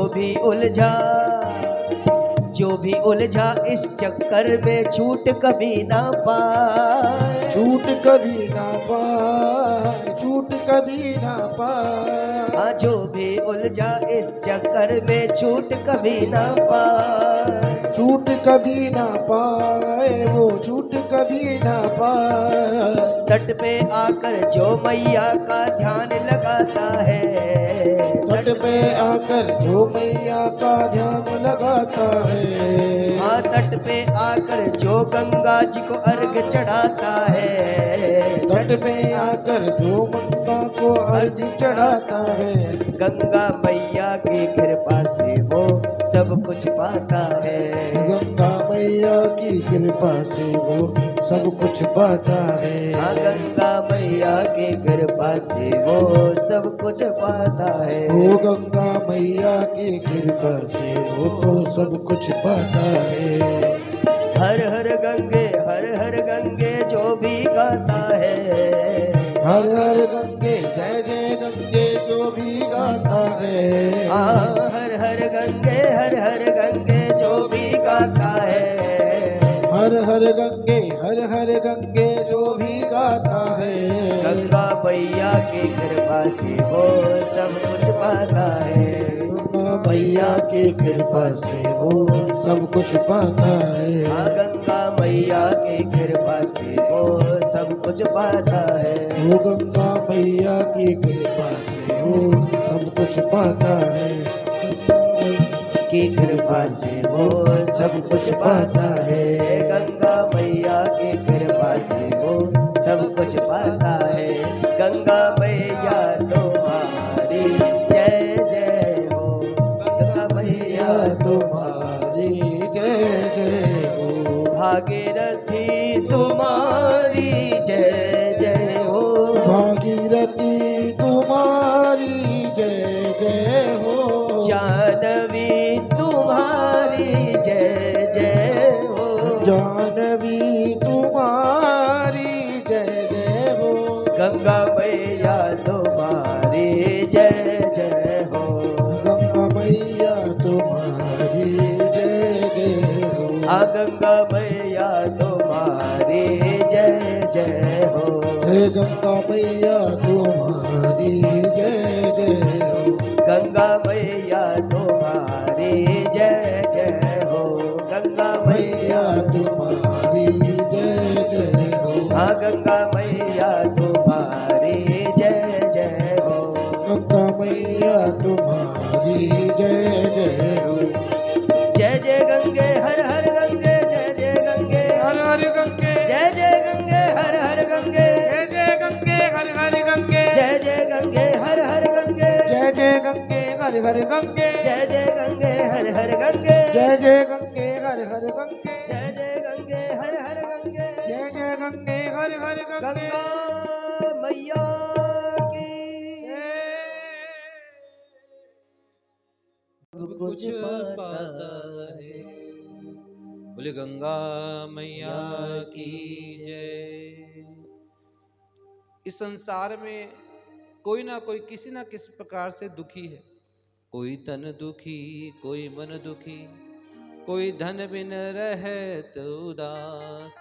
Speaker 4: भी उलझा इस चक्कर में छूट कभी ना पाए,
Speaker 2: छूट कभी ना पाए, छूट कभी ना पाए।
Speaker 4: जो भी उलझा इस चक्कर में छूट कभी ना पाए,
Speaker 2: छूट कभी ना पाए, वो छूट कभी ना पाए।
Speaker 4: तट पे आकर जो मैया का ध्यान लगाता है,
Speaker 2: तट पे आकर जो मैया का ध्यान लगाता है,
Speaker 4: हाँ तट पे आकर जो गंगा जी को अर्घ चढ़ाता है,
Speaker 2: तट पे आकर जो गंगा को अर्घ चढ़ाता है,
Speaker 4: गंगा मैया की कृपा से वो सब कुछ पाता है।
Speaker 2: गंगा मैया की कृपा से वो सब कुछ पाता है।
Speaker 4: हाँ गंगा मैया की कृपा से वो सब कुछ पाता है।
Speaker 2: ओ गंगा मैया की कृपा से वो तो सब कुछ पाता है।
Speaker 4: हर हर गंगे जो भी गाता है,
Speaker 2: हर हर गंगे जय जय गंगे जो भी गाता है,
Speaker 4: हर हर गंगे जो भी गाता है,
Speaker 2: हर हर गंगे जो भी गाता है,
Speaker 4: गंगा मैया की कृपा से वो सब कुछ पाता है।
Speaker 2: गंगा मैया की कृपा से वो सब कुछ पाता है।
Speaker 4: हाँ गंगा मैया की कृपा से वो सब कुछ पाता है।
Speaker 2: वो गंगा मैया की कृपा से वो सब कुछ पाता है।
Speaker 4: की कृपा से वो सब कुछ पाता है। गंगा मैया की कृपा से वो सब कुछ पाता है। गंगा मैया तुम्हारी जय जय हो, गंगा मैया
Speaker 2: तुम्हारी जय जय हो,
Speaker 4: भागीरथी तुम्हारी जय जय हो,
Speaker 2: भागीरथी तुम्हारी जय जय हो,
Speaker 4: जानवी तुम्हारी जय जय हो,
Speaker 2: जानवी तुम्हारी जय जय हो,
Speaker 4: गंगा मैया तुम्हारी जय जय हो,
Speaker 2: गंगा मैया तुम्हारी जय जय हो,
Speaker 4: गंगा मैया तुम्हारी जय जय हो,
Speaker 2: हे गंगा मैया तुम्हारी जय जय हो,
Speaker 4: गंगा मैया तुम्हारी जय जय हो, गंगा मैया
Speaker 2: मैया तुम्हारी जय जय हो,
Speaker 4: गंगा मैया तुम्हारी जय जय हो,
Speaker 2: गंगा मैया तुम्हारी जय जय हो,
Speaker 4: जय जय गंगे हर हर गंगे, जय जय गंगे
Speaker 2: हर हर गंगे
Speaker 4: जय जय गंगे हर हर गंगे,
Speaker 2: जय जय हर गंगे,
Speaker 4: जय जय गंगे हर हर गंगे,
Speaker 2: जय जय गंगे हर हर गंगे,
Speaker 4: जय जय गंगे हर हर गंगे,
Speaker 2: जय जय गंगे हर हर गंगे।
Speaker 4: गंगा मैया की
Speaker 1: सब कुछ पाता है। बोले गंगा मैया की जय। इस संसार में कोई ना कोई किसी ना किसी प्रकार से दुखी है। कोई तन दुखी, कोई मन दुखी, कोई धन बिन रहत उदास,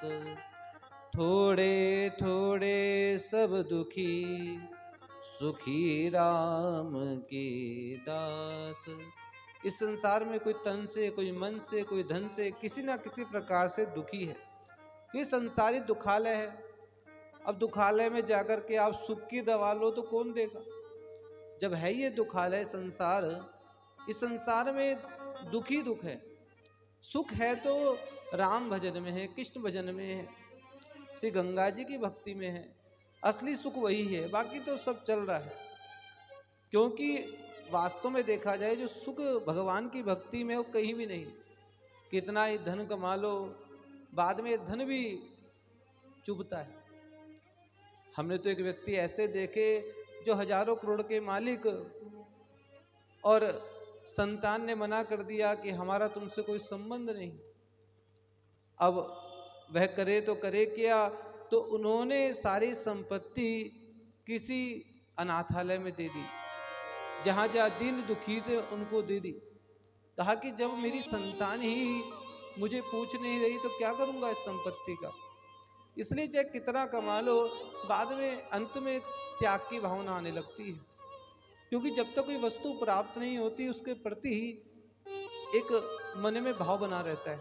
Speaker 1: थोड़े थोड़े सब दुखी, सुखी राम के दास। इस संसार में कोई तन से, कोई मन से, कोई धन से, किसी ना किसी प्रकार से दुखी है। ये संसारी दुखालय है। अब दुखालय में जाकर के आप सुख की दवा लो तो कौन देगा? जब है ये दुखालय संसार, इस संसार में दुख ही दुख है। सुख है तो राम भजन में है, कृष्ण भजन में है, श्री गंगा जी की भक्ति में है। असली सुख वही है, बाकी तो सब चल रहा है। क्योंकि वास्तव में देखा जाए जो सुख भगवान की भक्ति में वो कहीं भी नहीं। कितना ही धन कमा लो, बाद में धन भी चुभता है। हमने तो एक व्यक्ति ऐसे देखे जो हजारों करोड़ के मालिक, और संतान ने मना कर दिया कि हमारा तुमसे कोई संबंध नहीं। अब वह करे तो करे क्या? तो उन्होंने सारी संपत्ति किसी अनाथालय में दे दी, जहां जहां दीन दुखी थे उनको दे दी। कहा कि जब मेरी संतान ही मुझे पूछ नहीं रही तो क्या करूंगा इस संपत्ति का। इसलिए चाहे कितना कमा लो, बाद में अंत में त्याग की भावना आने लगती है। क्योंकि जब तक कोई वस्तु प्राप्त नहीं होती उसके प्रति एक मन में भाव बना रहता है।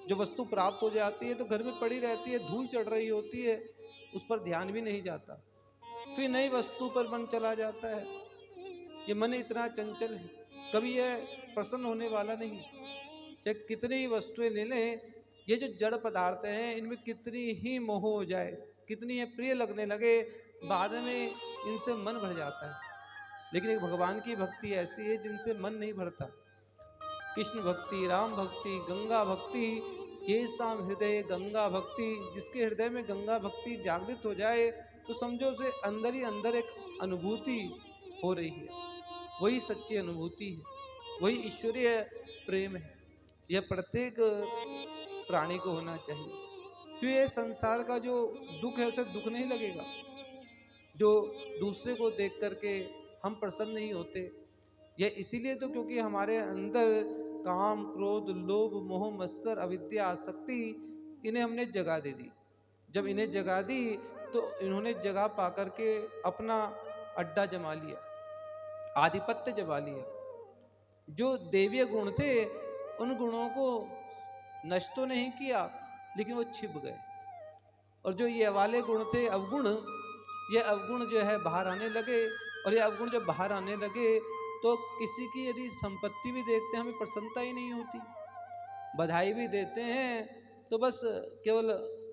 Speaker 1: जो वस्तु प्राप्त हो जाती है तो घर में पड़ी रहती है, धूल चढ़ रही होती है, उस पर ध्यान भी नहीं जाता। फिर नई वस्तु पर मन चला जाता है। ये मन इतना चंचल है, कभी यह प्रसन्न होने वाला नहीं। चाहे कितनी ही वस्तुएं ले लें, ये जो जड़ पदार्थ हैं इनमें कितनी ही मोह हो जाए, कितनी है प्रिय लगने लगे, बाद में इनसे मन भर जाता है। लेकिन एक भगवान की भक्ति ऐसी है जिनसे मन नहीं भरता। कृष्ण भक्ति, राम भक्ति, गंगा भक्ति, ये साम हृदय गंगा भक्ति। जिसके हृदय में गंगा भक्ति जागृत हो जाए तो समझो से अंदर ही अंदर एक अनुभूति हो रही है। वही सच्ची अनुभूति है, वही ईश्वरीय प्रेम है। यह प्रत्येक प्राणी को होना चाहिए। फिर ये संसार का जो दुख है उसे दुख नहीं लगेगा। जो दूसरे को देख करके हम प्रसन्न नहीं होते, यह इसीलिए तो क्योंकि हमारे अंदर काम, क्रोध, लोभ, मोह, मत्सर, अविद्या, आसक्ति, इन्हें हमने जगह दे दी। जब इन्हें जगह दी तो इन्होंने जगह पा करके अपना अड्डा जमा लिया, आधिपत्य जमा लिया। जो देवीय गुण थे उन गुणों को नष्ट तो नहीं किया, लेकिन वो छिप गए। और जो ये वाले गुण थे अवगुण, ये अवगुण जो है बाहर आने लगे। और ये अवगुण जब बाहर आने लगे तो किसी की यदि संपत्ति भी देखते हैं हमें प्रसन्नता ही नहीं होती। बधाई भी देते हैं तो बस केवल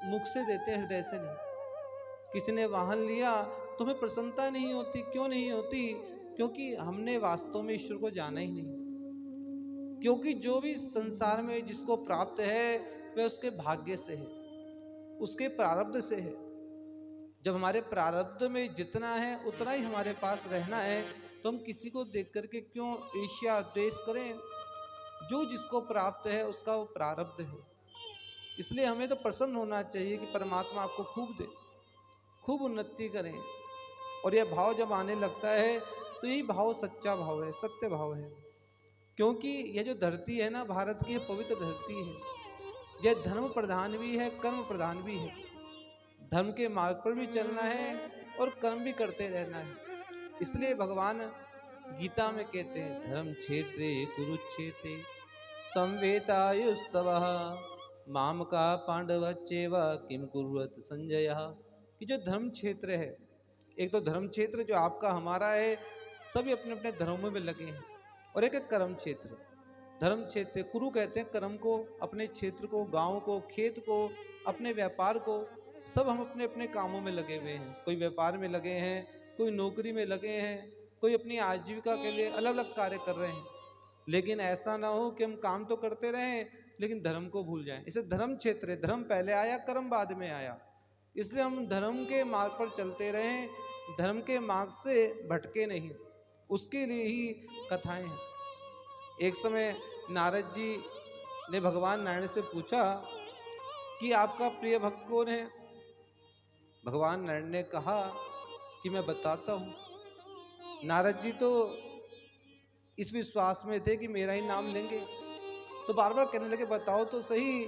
Speaker 1: मुख से देते हैं, हृदय से नहीं। किसी ने वाहन लिया तो हमें प्रसन्नता नहीं होती। क्यों नहीं होती? क्योंकि हमने वास्तव में ईश्वर को जाना ही नहीं। क्योंकि जो भी संसार में जिसको प्राप्त है वह उसके भाग्य से है, उसके प्रारब्ध से है। जब हमारे प्रारब्ध में जितना है उतना ही हमारे पास रहना है, तो हम किसी को देख करके क्यों ईर्ष्या द्वेष करें? जो जिसको प्राप्त है उसका वो प्रारब्ध है। इसलिए हमें तो प्रसन्न होना चाहिए कि परमात्मा आपको खूब दे, खूब उन्नति करें। और यह भाव जब आने लगता है तो यही भाव सच्चा भाव है, सत्य भाव है। क्योंकि यह जो धरती है ना भारत की, पवित्र धरती है। यह धर्म प्रधान भी है, कर्म प्रधान भी है। धर्म के मार्ग पर भी चलना है और कर्म भी करते रहना है। इसलिए भगवान गीता में कहते हैं, धर्म क्षेत्रे कुरुक्षेत्रे संवेतायुस्तवः माम का पांडवच्चैव किम कुर्वत संजय। कि जो धर्म क्षेत्र है, एक तो धर्म क्षेत्र जो आपका हमारा है, सभी अपने अपने धर्मों में लगे हैं। और एक है कर्म क्षेत्र। धर्म क्षेत्र कुरु कहते हैं कर्म को, अपने क्षेत्र को, गांव को, खेत को, अपने व्यापार को, सब हम अपने अपने कामों में लगे हुए हैं। कोई व्यापार में लगे हैं, कोई नौकरी में लगे हैं,
Speaker 3: कोई अपनी आजीविका के लिए अलग अलग कार्य कर रहे हैं, लेकिन ऐसा ना हो कि हम काम तो करते रहें लेकिन धर्म को भूल जाएं। इसे धर्म क्षेत्र है, धर्म पहले आया, कर्म बाद में आया। इसलिए हम धर्म के मार्ग पर चलते रहें, धर्म के मार्ग से भटके नहीं, उसके लिए ही कथाएं हैं। एक समय नारद जी ने भगवान नारायण से पूछा कि आपका प्रिय भक्त कौन है। भगवान नारायण ने कहा कि मैं बताता हूं। नारद जी तो इस विश्वास में थे कि मेरा ही नाम लेंगे, तो बार बार कहने लगे बताओ तो सही।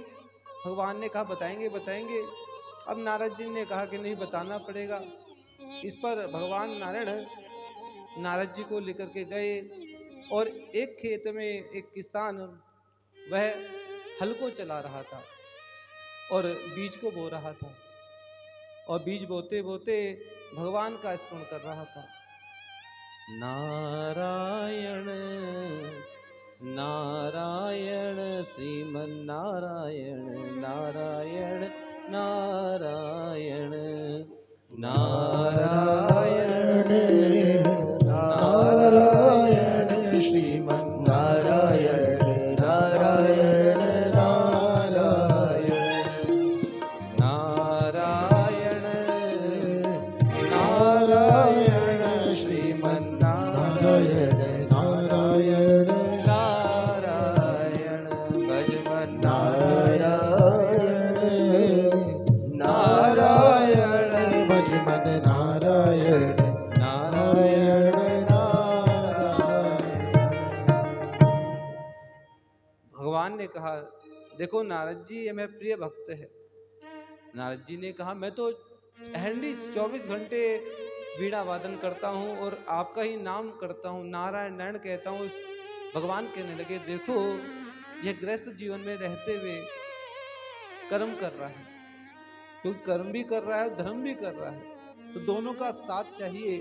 Speaker 3: भगवान ने कहा बताएंगे बताएंगे। अब नारद जी ने कहा कि नहीं, बताना पड़ेगा। इस पर भगवान नारायण नारद जी को लेकर के गए और एक खेत में एक किसान वह हल को चला रहा था और बीज को बो रहा था, और बीज बोते बोते भगवान का स्मरण कर रहा था। नारायण नारायण श्रीमन नारायण नारायण नारायण नारायण
Speaker 2: नारायण श्रीमन नारायण नारायण नारायण
Speaker 3: नारायण
Speaker 2: नारायण श्रीमन नारायण नारायण
Speaker 3: नारायण भजमन
Speaker 2: नारायण नारायण भजमन नारायण नारायण
Speaker 3: भगवान ने कहा देखो नारद जी, ये मेरा प्रिय भक्त है। नारद जी ने कहा मैं तो अहरनी 24 घंटे वीणा वादन करता हूँ और आपका ही नाम करता हूँ, नारायण नारायण कहता हूँ। भगवान कहने लगे देखो यह गृहस्थ जीवन में रहते हुए कर्म कर रहा है, क्योंकि कर्म भी कर रहा है धर्म भी कर रहा है, तो दोनों का साथ चाहिए।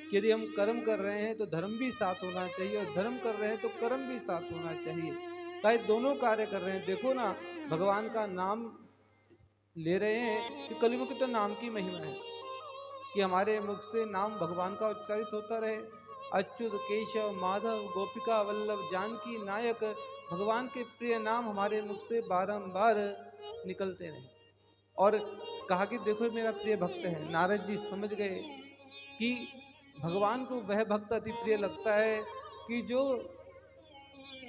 Speaker 3: कि यदि हम कर्म कर रहे हैं तो धर्म भी साथ होना चाहिए, और धर्म कर रहे हैं तो कर्म भी साथ होना चाहिए। चाहे दोनों कार्य कर रहे हैं। देखो ना, भगवान का नाम ले रहे हैं कि कलियुग की तो नाम की महिमा है कि हमारे मुख से नाम भगवान का उच्चारित होता रहे। अच्युत केशव माधव गोपिका वल्लभ जानकी नायक, भगवान के प्रिय नाम हमारे मुख से बारंबार निकलते रहे। और कहा कि देखो मेरा प्रिय भक्त है। नारद जी समझ गए कि भगवान को वह भक्त अति प्रिय लगता है कि जो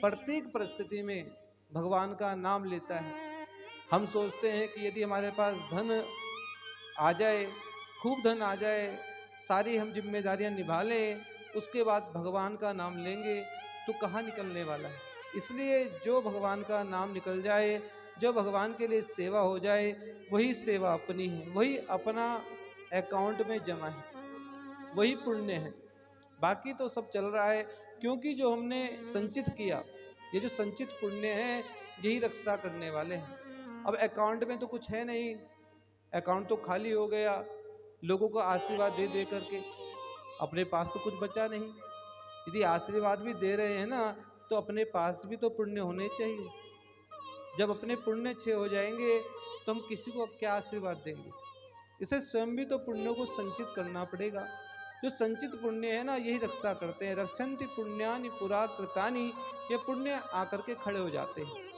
Speaker 3: प्रत्येक परिस्थिति में भगवान का नाम लेता है। हम सोचते हैं कि यदि हमारे पास धन आ जाए, खूब धन आ जाए, सारी हम जिम्मेदारियां निभा लें, उसके बाद भगवान का नाम लेंगे तो कहाँ निकलने वाला है। इसलिए जो भगवान का नाम निकल जाए, जो भगवान के लिए सेवा हो जाए, वही सेवा अपनी है, वही अपना अकाउंट में जमा है, वही पुण्य है। बाकी तो सब चल रहा है, क्योंकि जो हमने संचित किया, ये जो संचित पुण्य है यही रक्षा करने वाले हैं। अब अकाउंट में तो कुछ है नहीं, अकाउंट तो खाली हो गया लोगों को आशीर्वाद दे दे करके, अपने पास तो कुछ बचा नहीं। यदि आशीर्वाद भी दे रहे हैं ना, तो अपने पास भी तो पुण्य होने चाहिए। जब अपने पुण्य क्षय हो जाएंगे तो हम किसी को क्या आशीर्वाद देंगे। इसे स्वयं भी तो पुण्यों को संचित करना पड़ेगा। जो संचित पुण्य है ना, यही रक्षा करते हैं। रक्षन्ति पुण्यानि पुरा कृतानि, ये पुण्य आकर के खड़े हो जाते हैं।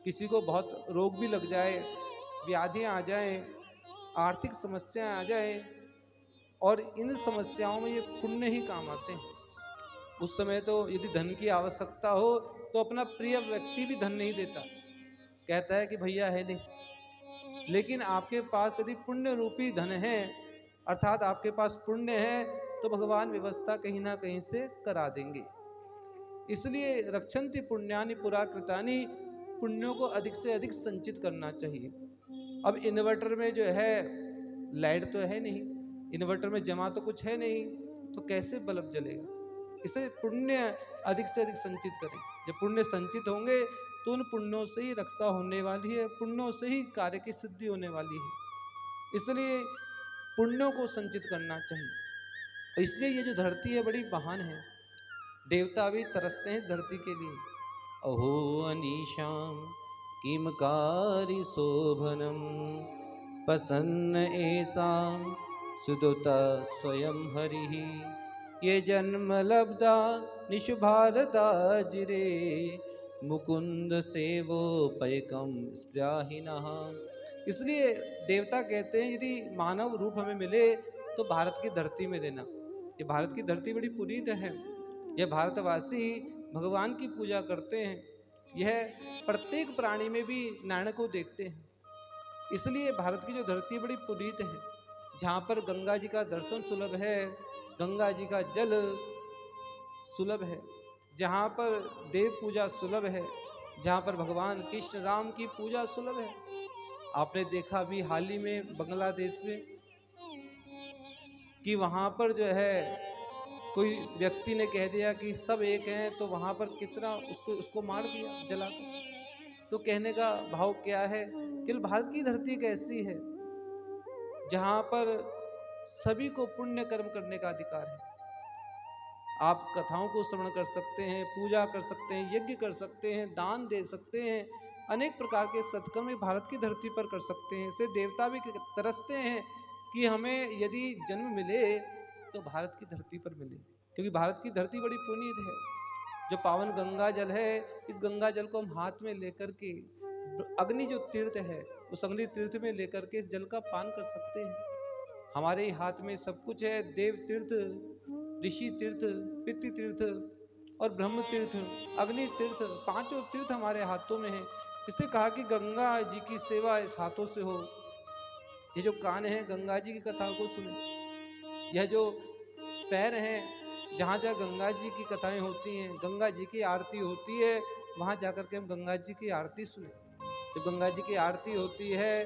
Speaker 3: किसी को बहुत रोग भी लग जाए, व्याधियां आ जाए, आर्थिक समस्याएं आ जाए, और इन समस्याओं में ये पुण्य ही काम आते हैं। उस समय तो यदि धन की आवश्यकता हो तो अपना प्रिय व्यक्ति भी धन नहीं देता, कहता है कि भैया है नहीं। लेकिन आपके पास यदि पुण्य रूपी धन है, अर्थात आपके पास पुण्य है, तो भगवान व्यवस्था कहीं ना कहीं से करा देंगे। इसलिए रक्षन्ति पुण्यानि पुरा कृतानि, पुण्यों को अधिक से अधिक संचित करना चाहिए। अब इन्वर्टर में जो है लाइट तो है नहीं, इन्वर्टर में जमा तो कुछ है नहीं, तो कैसे बल्ब जलेगा। इसे पुण्य अधिक से अधिक संचित करें। जब पुण्य संचित होंगे तो उन पुण्यों से ही रक्षा होने वाली है, पुण्यों से ही कार्य की सिद्धि होने वाली है। इसलिए पुण्यों को संचित करना चाहिए। इसलिए ये जो धरती है बड़ी महान है, देवता भी तरसते हैं इस धरती के लिए। अहो अनीशाम किमकारी शोभनम, प्रसन्न ऐसाम सुदुता स्वयं हरि,
Speaker 1: ये जन्म लब्धा निशु भारता जिरे मुकुंद सेवो पैकम स्प्राहिनः। इसलिए देवता कहते हैं यदि मानव रूप हमें मिले तो भारत की धरती में देना। ये भारत की धरती बड़ी पुनीत है। यह भारतवासी भगवान की पूजा करते हैं। यह प्रत्येक प्राणी में भी नारायण को देखते हैं। इसलिए भारत की जो धरती बड़ी पुनीत है, जहाँ पर गंगा जी का दर्शन सुलभ है, गंगा जी का जल सुलभ है, जहाँ पर देव पूजा सुलभ है, जहाँ पर भगवान कृष्ण राम की पूजा सुलभ है। आपने देखा भी हाल ही में बांग्लादेश में कि वहाँ पर जो है कोई व्यक्ति ने कह दिया कि सब एक हैं, तो वहाँ पर कितना उसको मार दिया जलाकर। तो कहने का भाव क्या है कि भारत की धरती कैसी है जहाँ पर सभी को पुण्य कर्म करने का अधिकार है। आप कथाओं को श्रवण कर सकते हैं, पूजा कर सकते हैं, यज्ञ कर सकते हैं, दान दे सकते हैं, अनेक प्रकार के सत्कर्म भारत की धरती पर कर सकते हैं। इससे देवता भी तरसते हैं कि हमें यदि जन्म मिले तो भारत की धरती पर मिले, क्योंकि भारत की धरती बड़ी पुनीत है। जो पावन गंगा जल है, इस गंगा जल को हम हाथ में लेकर के अग्नि जो तीर्थ है उस अग्नि तीर्थ में लेकर के इस जल का पान कर सकते हैं। हमारे हाथ में सब कुछ है, देव तीर्थ, ऋषि तीर्थ, पितृ तीर्थ और ब्रह्म तीर्थ, अग्नि तीर्थ, पांचों तीर्थ हमारे हाथों में है। इससे कहा कि गंगा जी की सेवा इस हाथों से हो। ये जो कान है गंगा जी की कथाओं को सुने, यह जो पैर हैं जहाँ जहाँ गंगा जी की कथाएं होती हैं, गंगा जी की आरती होती है, वहाँ जाकर के हम गंगा जी की आरती सुने। जब गंगा जी की आरती होती है,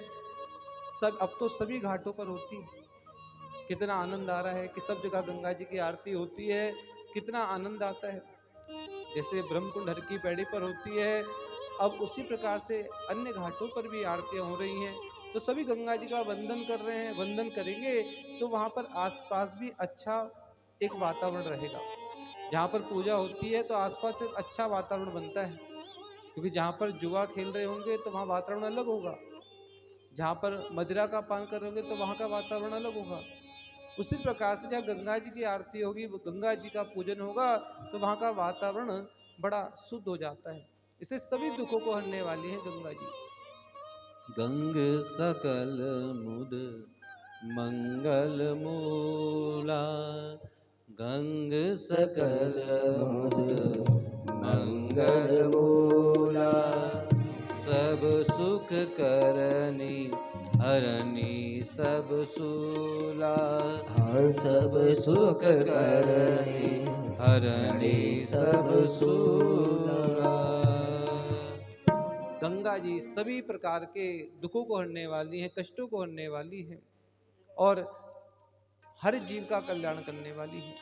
Speaker 1: सब अब तो सभी घाटों पर होती है, कितना आनंद आ रहा है कि सब जगह गंगा जी की आरती होती है, कितना आनंद आता है। जैसे ब्रह्मकुंड हर की पैड़ी पर होती है, अब उसी प्रकार से अन्य घाटों पर भी आरतियां हो रही हैं। तो सभी गंगा जी का वंदन कर रहे हैं, वंदन करेंगे तो वहाँ पर आसपास भी अच्छा एक वातावरण रहेगा। जहाँ पर पूजा होती है तो आसपास एक अच्छा वातावरण बनता है, क्योंकि जहाँ पर जुआ खेल रहे होंगे तो वहाँ वातावरण अलग होगा, जहाँ पर मदिरा का पान कर रहे होंगे तो वहाँ का वातावरण अलग होगा। उसी प्रकार से जहाँ गंगा जी की आरती होगी, गंगा जी का पूजन होगा, तो वहाँ का वातावरण बड़ा शुद्ध हो जाता है। इसे सभी दुखों को हरने वाली है गंगा जी। गंग सकल मुद मंगल मूला, गंग सकल मुद मंगल मूला, सब सुख करनी हरनी सब सूला।
Speaker 4: हाँ सब सुख करनी
Speaker 1: हरणी सब सूला। गंगा जी सभी प्रकार के दुखों को हरने वाली हैं, कष्टों को हरने वाली हैं और हर जीव का कल्याण करने वाली है।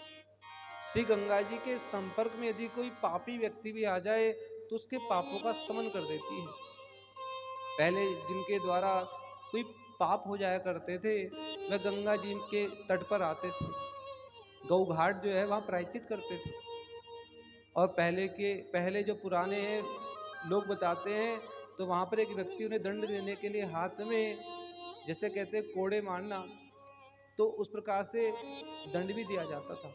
Speaker 1: श्री गंगा जी के संपर्क में यदि कोई पापी व्यक्ति भी आ जाए तो उसके पापों का शमन कर देती है। पहले जिनके द्वारा कोई पाप हो जाया करते थे वह गंगा जी के तट पर आते थे, गौ घाट जो है वहाँ प्रायश्चित करते थे। और पहले जो पुराने लोग बताते हैं तो वहाँ पर एक व्यक्ति उन्हें दंड देने के लिए हाथ में जैसे कहते हैं कोड़े मारना, तो उस प्रकार से दंड भी दिया जाता था,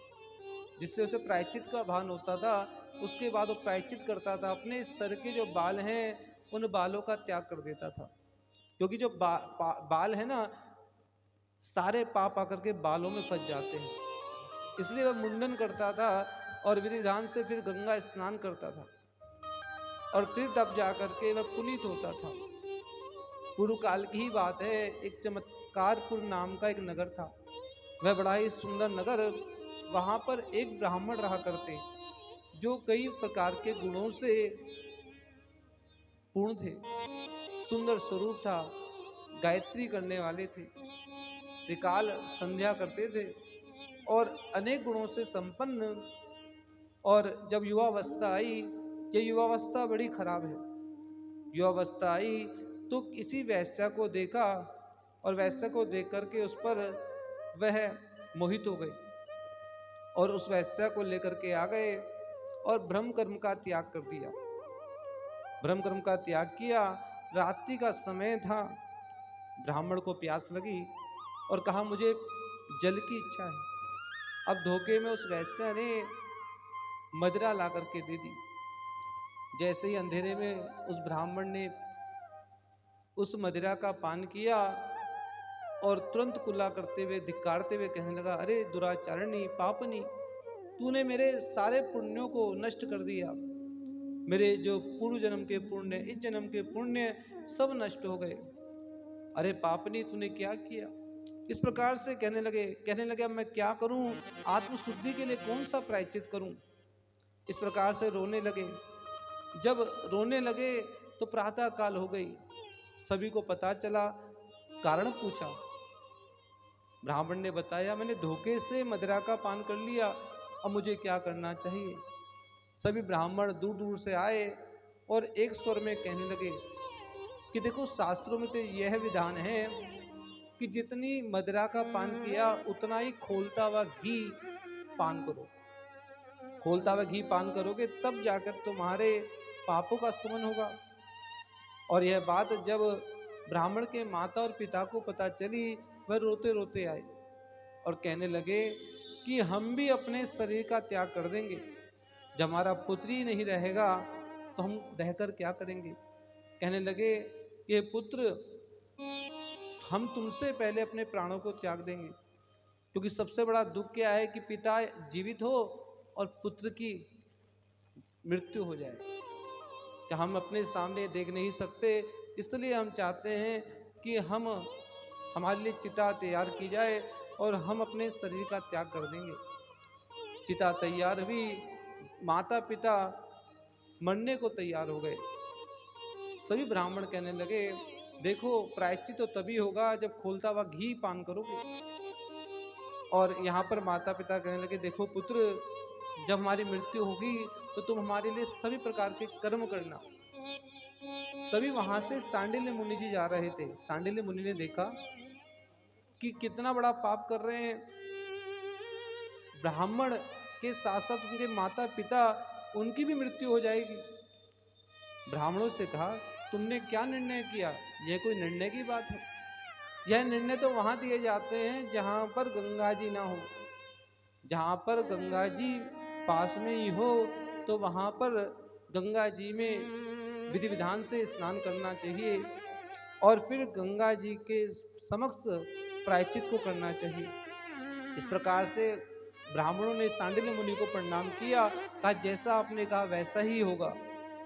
Speaker 1: जिससे उसे प्रायश्चित का भान होता था। उसके बाद वो प्रायश्चित करता था, अपने सर के जो बाल हैं उन बालों का त्याग कर देता था, क्योंकि जो बाल है ना, सारे पाप आकर के बालों में फंस जाते हैं। इसलिए वह मुंडन करता था और विधि विधान से फिर गंगा स्नान करता था और फिर तब जाकर के वह पुनीत होता था। पूर्व काल की ही बात है, एक चमत्कारपुर नाम का एक नगर था, वह बड़ा ही सुंदर नगर। वहां पर एक ब्राह्मण रहा करते जो कई प्रकार के गुणों से पूर्ण थे, सुंदर स्वरूप था, गायत्री करने वाले थे, त्रिकाल संध्या करते थे और अनेक गुणों से संपन्न। और जब युवावस्था आई, ये युवावस्था बड़ी खराब है, युवावस्था आई तो किसी वैश्या को देखा और वैश्या को देख करके उस पर वह मोहित हो गई और उस वैश्या को लेकर के आ गए और ब्रह्म कर्म का त्याग कर दिया। ब्रह्म कर्म का त्याग किया, रात्रि का समय था, ब्राह्मण को प्यास लगी और कहा मुझे जल की इच्छा है।
Speaker 3: अब धोखे में उस वैश्या ने मदिरा ला करके दे दी। जैसे ही अंधेरे में उस ब्राह्मण ने उस मदिरा का पान किया और तुरंत कुल्ला करते हुए धिक्कारते हुए कहने लगा, अरे दुराचारणी पापनी, तूने मेरे सारे पुण्यों को नष्ट कर दिया। मेरे जो पूर्व जन्म के पुण्य, इस जन्म के पुण्य सब नष्ट हो गए। अरे पापनी, तूने क्या किया? इस प्रकार से कहने लगे अब मैं क्या करूं? आत्मशुद्धि के लिए कौन सा प्रायश्चित करूं? इस प्रकार से रोने लगे। जब रोने लगे तो प्रातः काल हो गई। सभी को पता चला, कारण पूछा। ब्राह्मण ने बताया, मैंने धोखे से मदिरा का पान कर लिया, अब मुझे क्या करना चाहिए? सभी ब्राह्मण दूर दूर से आए और एक स्वर में कहने लगे कि देखो, शास्त्रों में तो यह विधान है कि जितनी मदिरा का पान किया उतना ही खोलता हुआ घी पान करो। खोलता हुआ घी पान करोगे तब जाकर तुम्हारे पापों का शमन होगा। और यह बात जब ब्राह्मण के माता और पिता को पता चली, वह रोते रोते आए और कहने लगे कि हम भी अपने शरीर का त्याग कर देंगे। जब हमारा पुत्र ही नहीं रहेगा तो हम रहकर क्या करेंगे? कहने लगे कि पुत्र, हम तुमसे पहले अपने प्राणों को त्याग देंगे, क्योंकि सबसे बड़ा दुख क्या है कि पिता जीवित हो और पुत्र की मृत्यु हो जाए, कि हम अपने सामने देख नहीं सकते। इसलिए हम चाहते हैं कि हमारे लिए चिता तैयार की जाए और हम अपने शरीर का त्याग कर देंगे। चिता तैयार हुई, माता पिता मरने को तैयार हो गए। सभी ब्राह्मण कहने लगे, देखो, प्रायश्चित तो तभी होगा जब खोलता हुआ घी पान करोगे। और यहाँ पर माता पिता कहने लगे, देखो पुत्र, जब हमारी मृत्यु होगी तो तुम हमारे लिए सभी प्रकार के कर्म करना। तभी वहां से सांडिल्य मुनि जी जा रहे थे। सांडिल्य मुनि ने देखा कि कितना बड़ा पाप कर रहे हैं। ब्राह्मण के साथ साथ उनके माता पिता, उनकी भी मृत्यु हो जाएगी। ब्राह्मणों से कहा, तुमने क्या निर्णय किया? यह कोई निर्णय की बात है? यह निर्णय तो वहां दिए जाते हैं जहां पर गंगा जी ना हो। जहां पर गंगा जी पास में ही हो तो वहां पर गंगा जी में विधि विधान से स्नान करना चाहिए और फिर गंगा जी के समक्ष प्रायश्चित को करना चाहिए। इस प्रकार से ब्राह्मणों ने सांडिल्य मुनि को प्रणाम किया, कहा जैसा आपने कहा वैसा ही होगा।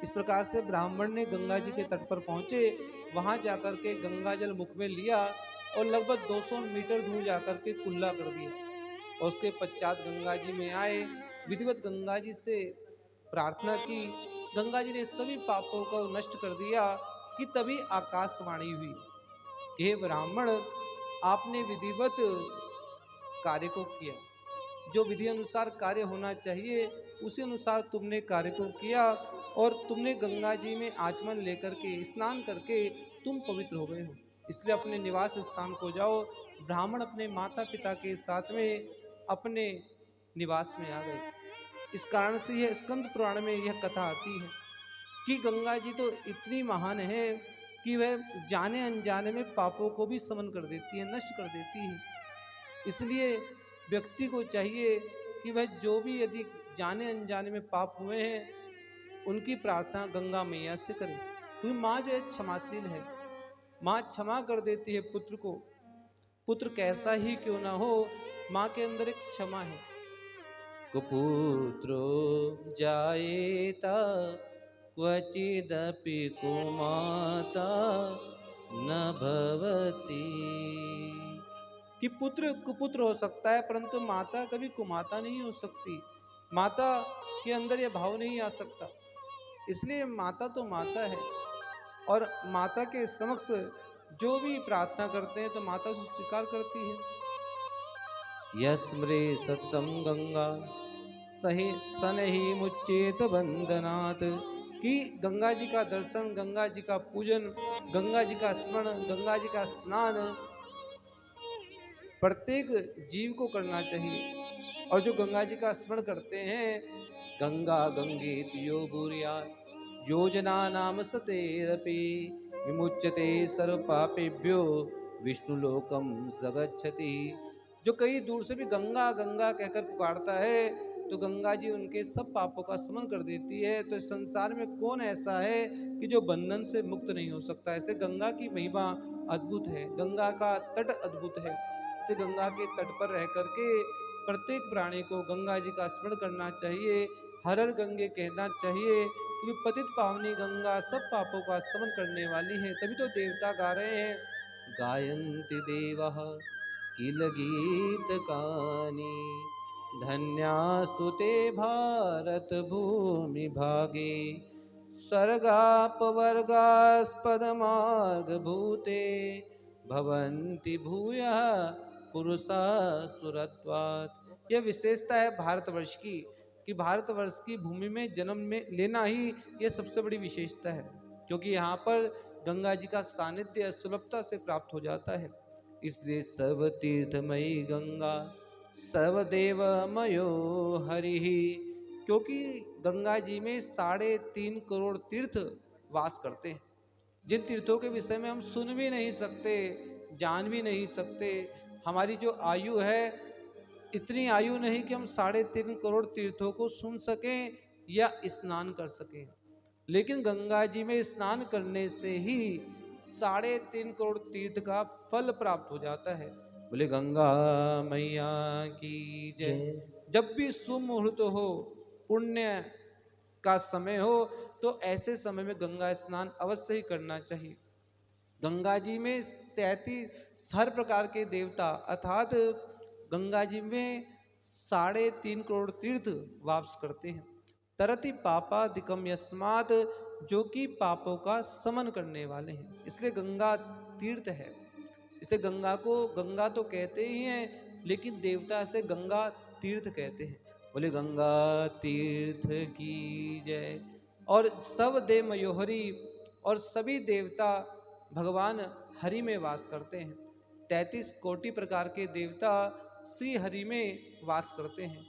Speaker 3: इस प्रकार से ब्राह्मण ने गंगा जी के तट पर पहुंचे। वहां जाकर के गंगा जल मुख में लिया और लगभग 200 मीटर दूर जाकर के कुल्ला कर दिया। और उसके पश्चात गंगा जी में आए, विधिवत गंगा जी से प्रार्थना की। गंगा जी ने सभी पापों को नष्ट कर दिया कि तभी आकाशवाणी हुई, हे ब्राह्मण, आपने विधिवत कार्य को किया। जो विधि अनुसार कार्य होना चाहिए उसी अनुसार तुमने कार्य को किया और तुमने गंगा जी में आचमन लेकर के स्नान करके तुम पवित्र हो गए हो। इसलिए अपने निवास स्थान को जाओ। ब्राह्मण अपने माता पिता के साथ में अपने निवास में आ गए। इस कारण से यह स्कंद पुराण में यह कथा आती है कि गंगा जी तो इतनी महान है कि वह जाने अनजाने में पापों को भी समन कर देती है, नष्ट कर देती है। इसलिए व्यक्ति को चाहिए कि वह जो भी यदि जाने अनजाने में पाप हुए हैं उनकी प्रार्थना गंगा मैया से करे। क्योंकि माँ जो है क्षमाशील है, माँ क्षमा कर देती है पुत्र को। पुत्र कैसा ही क्यों ना हो, माँ के अंदर एक क्षमा है। कुपुत्रो जायेता क्वचिदपि कुमाता न भवति। कि पुत्र कुपुत्र हो सकता है परंतु माता कभी कुमाता नहीं हो सकती। माता के अंदर यह भाव नहीं आ सकता। इसलिए माता तो माता है और माता के समक्ष जो भी प्रार्थना करते हैं तो माता उसे स्वीकार करती है। यस्मृ सतम गंगा सही सनहि मुच्चेत बंधनात्। कि गंगा जी का दर्शन, गंगा जी का पूजन, गंगा जी का स्मरण, गंगा जी का स्नान प्रत्येक जीव को करना चाहिए। और जो गंगा जी का स्मरण करते हैं, गंगा गंगेति यो भूर्यात् योजना नाम सतेरपि विमुच्यते सर्व पापेभ्यो विष्णुलोकम स गच्छति। जो कई दूर से भी गंगा गंगा कहकर पुकारता है तो गंगा जी उनके सब पापों का समन कर देती है। तो इस संसार में कौन ऐसा है कि जो बंधन से मुक्त नहीं हो सकता। इसलिए गंगा की महिमा अद्भुत है, गंगा का तट अद्भुत है। इसे गंगा के तट पर रह करके प्रत्येक प्राणी को गंगा जी का स्मरण करना चाहिए, हर हर गंगे कहना चाहिए, क्योंकि पतित पावनी गंगा सब पापों का समन करने वाली है। तभी तो देवता गा रहे हैं, गायन्ति देवः किल गीत कानी, धन्यास्तु ते भारत भूमि भागे, स्वर्गापवर्गास्पदमार्ग भूते, भवन्ति भूयः पुरुषा सुरत्वात्। यह विशेषता है भारतवर्ष की कि भारतवर्ष की भूमि में जन्म में लेना ही यह सबसे बड़ी विशेषता है, क्योंकि यहाँ पर गंगा जी का सानिध्य सुलभता से प्राप्त हो जाता है। इसलिए सर्व तीर्थमयी गंगा सर्वदेवमयो हरि, क्योंकि गंगा जी में 3.5 करोड़ तीर्थ वास करते हैं, जिन तीर्थों के विषय में हम सुन भी नहीं सकते, जान भी नहीं सकते। हमारी जो आयु है इतनी आयु नहीं कि हम 3.5 करोड़ तीर्थों को सुन सकें या स्नान कर सकें, लेकिन गंगा जी में स्नान करने से ही 3.5 करोड़ तीर्थ का फल प्राप्त हो जाता है। बोले गंगा मैया की जय। जब भी सुमुहूर्त हो, पुण्य का समय हो, तो ऐसे समय में गंगा स्नान अवश्य ही करना चाहिए। गंगा जी में 33 हर प्रकार के देवता अर्थात गंगा जी में 3.5 करोड़ तीर्थ वास करते हैं। तरति पापादिकम यस्मात्, जो कि पापों का समन करने वाले हैं, इसलिए गंगा तीर्थ है। इसे गंगा को गंगा तो कहते ही हैं, लेकिन देवता से गंगा तीर्थ कहते हैं। बोले गंगा तीर्थ की जय। और सब देव मयोहरी और सभी देवता भगवान हरि में वास करते हैं। 33 कोटि प्रकार के देवता श्री हरि में वास करते हैं।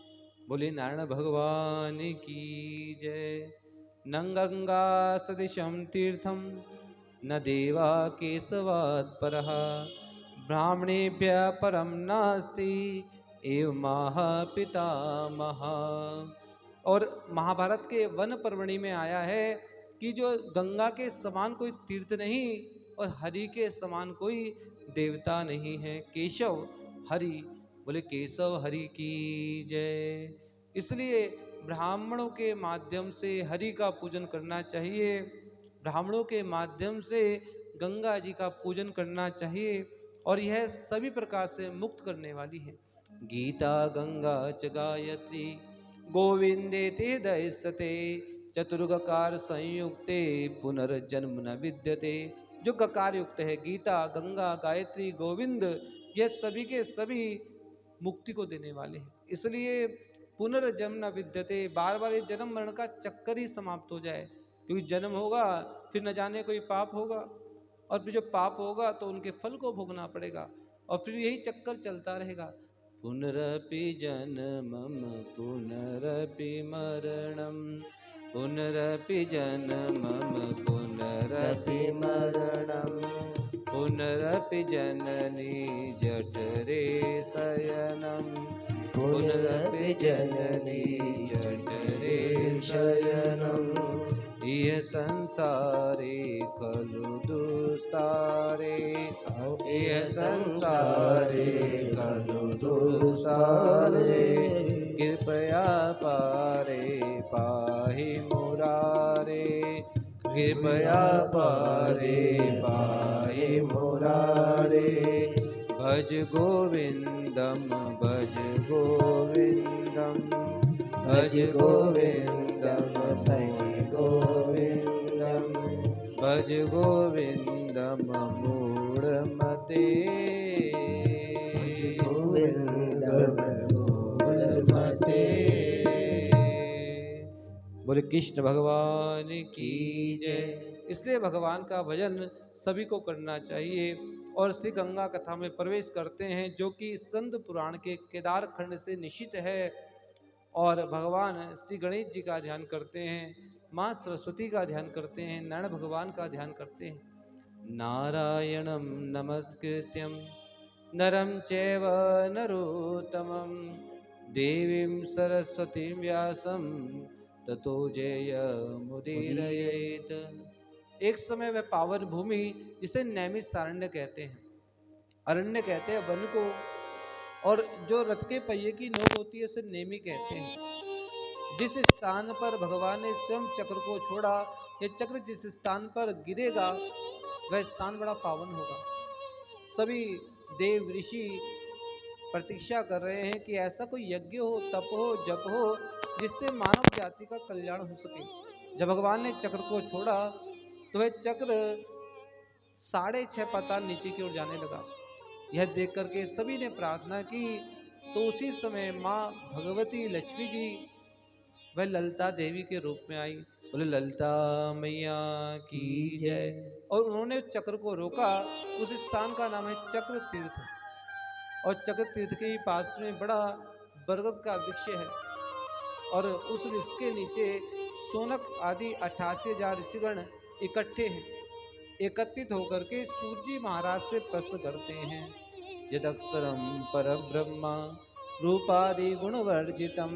Speaker 3: बोले नारायण भगवान की जय। न गंगा सदृशं तीर्थम न देवा केशवात् परः, ब्राह्मणेभ्य परम नास्ति एव माह पितामह। और महाभारत के वन पर्वणि में आया है कि जो गंगा के समान कोई तीर्थ नहीं और हरि के समान कोई देवता नहीं है। केशव हरि, बोले केशव हरि की जय। इसलिए ब्राह्मणों के माध्यम से हरि का पूजन करना चाहिए, ब्राह्मणों के माध्यम से गंगा जी का पूजन करना चाहिए, और यह सभी प्रकार से मुक्त करने वाली है। गीता गंगा च गायत्री गोविंदे ते दयस्तते, चतुर्गकार संयुक्ते पुनर्जन्म न विद्यते। जो गकार युक्त है, गीता गंगा गायत्री गोविंद, ये सभी के सभी मुक्ति को देने वाले हैं। इसलिए पुनर्जन्म न विद्यते, बार बार ये जन्म मरण का चक्कर ही समाप्त हो जाए, क्योंकि जन्म होगा फिर न जाने कोई पाप होगा, और फिर जो पाप होगा तो उनके फल को भोगना पड़ेगा, और फिर यही चक्कर चलता रहेगा। पुनरपि जन्मम पुनरपि मरणम, पुनरपि जन्मम पुनरपि मरणम, पुनरपि जननी जठरे शयनम, पुनरपि जननी जठरे शयनम, इह संसारे खलु दुस्तारे, इह संसारे खलु दुस्तारे, कृपया पारे पाहि मुरारे, कृपया पारे पाहि मुरारे। भज गोविंदम भज गोविंदम, भज गोविंदम भज गोविंदम, भज गोविंदम मूढ़मते, भज गोविंदम मूढ़मते। बोले कृष्ण भगवान की जय। इसलिए भगवान का भजन सभी को करना चाहिए। और श्री गंगा कथा में प्रवेश करते हैं, जो कि स्कंद पुराण के केदार खंड से निश्चित है। और भगवान श्री गणेश जी का ध्यान करते हैं, माँ सरस्वती का ध्यान करते हैं, नारायण भगवान का ध्यान करते हैं। नारायणं नमस्कृत्यं नरं चैव नरोत्तमं देवीं सरस्वतीं व्यासं ततो जयमुदीरयेत्। एक समय वह पावन भूमि जिसे नैमिषारण्य कहते हैं, अरण्य कहते हैं वन को, और जो रथ के पहिए की नोक होती है उसे नेमी कहते हैं। जिस स्थान पर भगवान ने स्वयं चक्र को छोड़ा, ये चक्र जिस स्थान पर गिरेगा वह स्थान बड़ा पावन होगा। सभी देव ऋषि प्रतीक्षा कर रहे हैं कि ऐसा कोई यज्ञ हो, तप हो, जप हो जिससे मानव जाति का कल्याण हो सके। जब भगवान ने चक्र को छोड़ा तो वह चक्र 6.5 पाताल नीचे की ओर जाने लगा। यह देख करके सभी ने प्रार्थना की, तो उसी समय माँ भगवती लक्ष्मी जी वह ललिता देवी के रूप में आई। बोले ललिता मैया की जय। और उन्होंने चक्र को रोका। उस स्थान का नाम है चक्र तीर्थ, और चक्र तीर्थ के ही पास में बड़ा बरगद का वृक्ष है, और उस वृक्ष के नीचे सोनक आदि 88,000 ऋषिगण इकट्ठे हैं। एकत्रित होकर के सूर्य जी महाराज से प्रश्न करते हैं, यदक्षरम परब्रह्म रूपादि गुणवर्जितम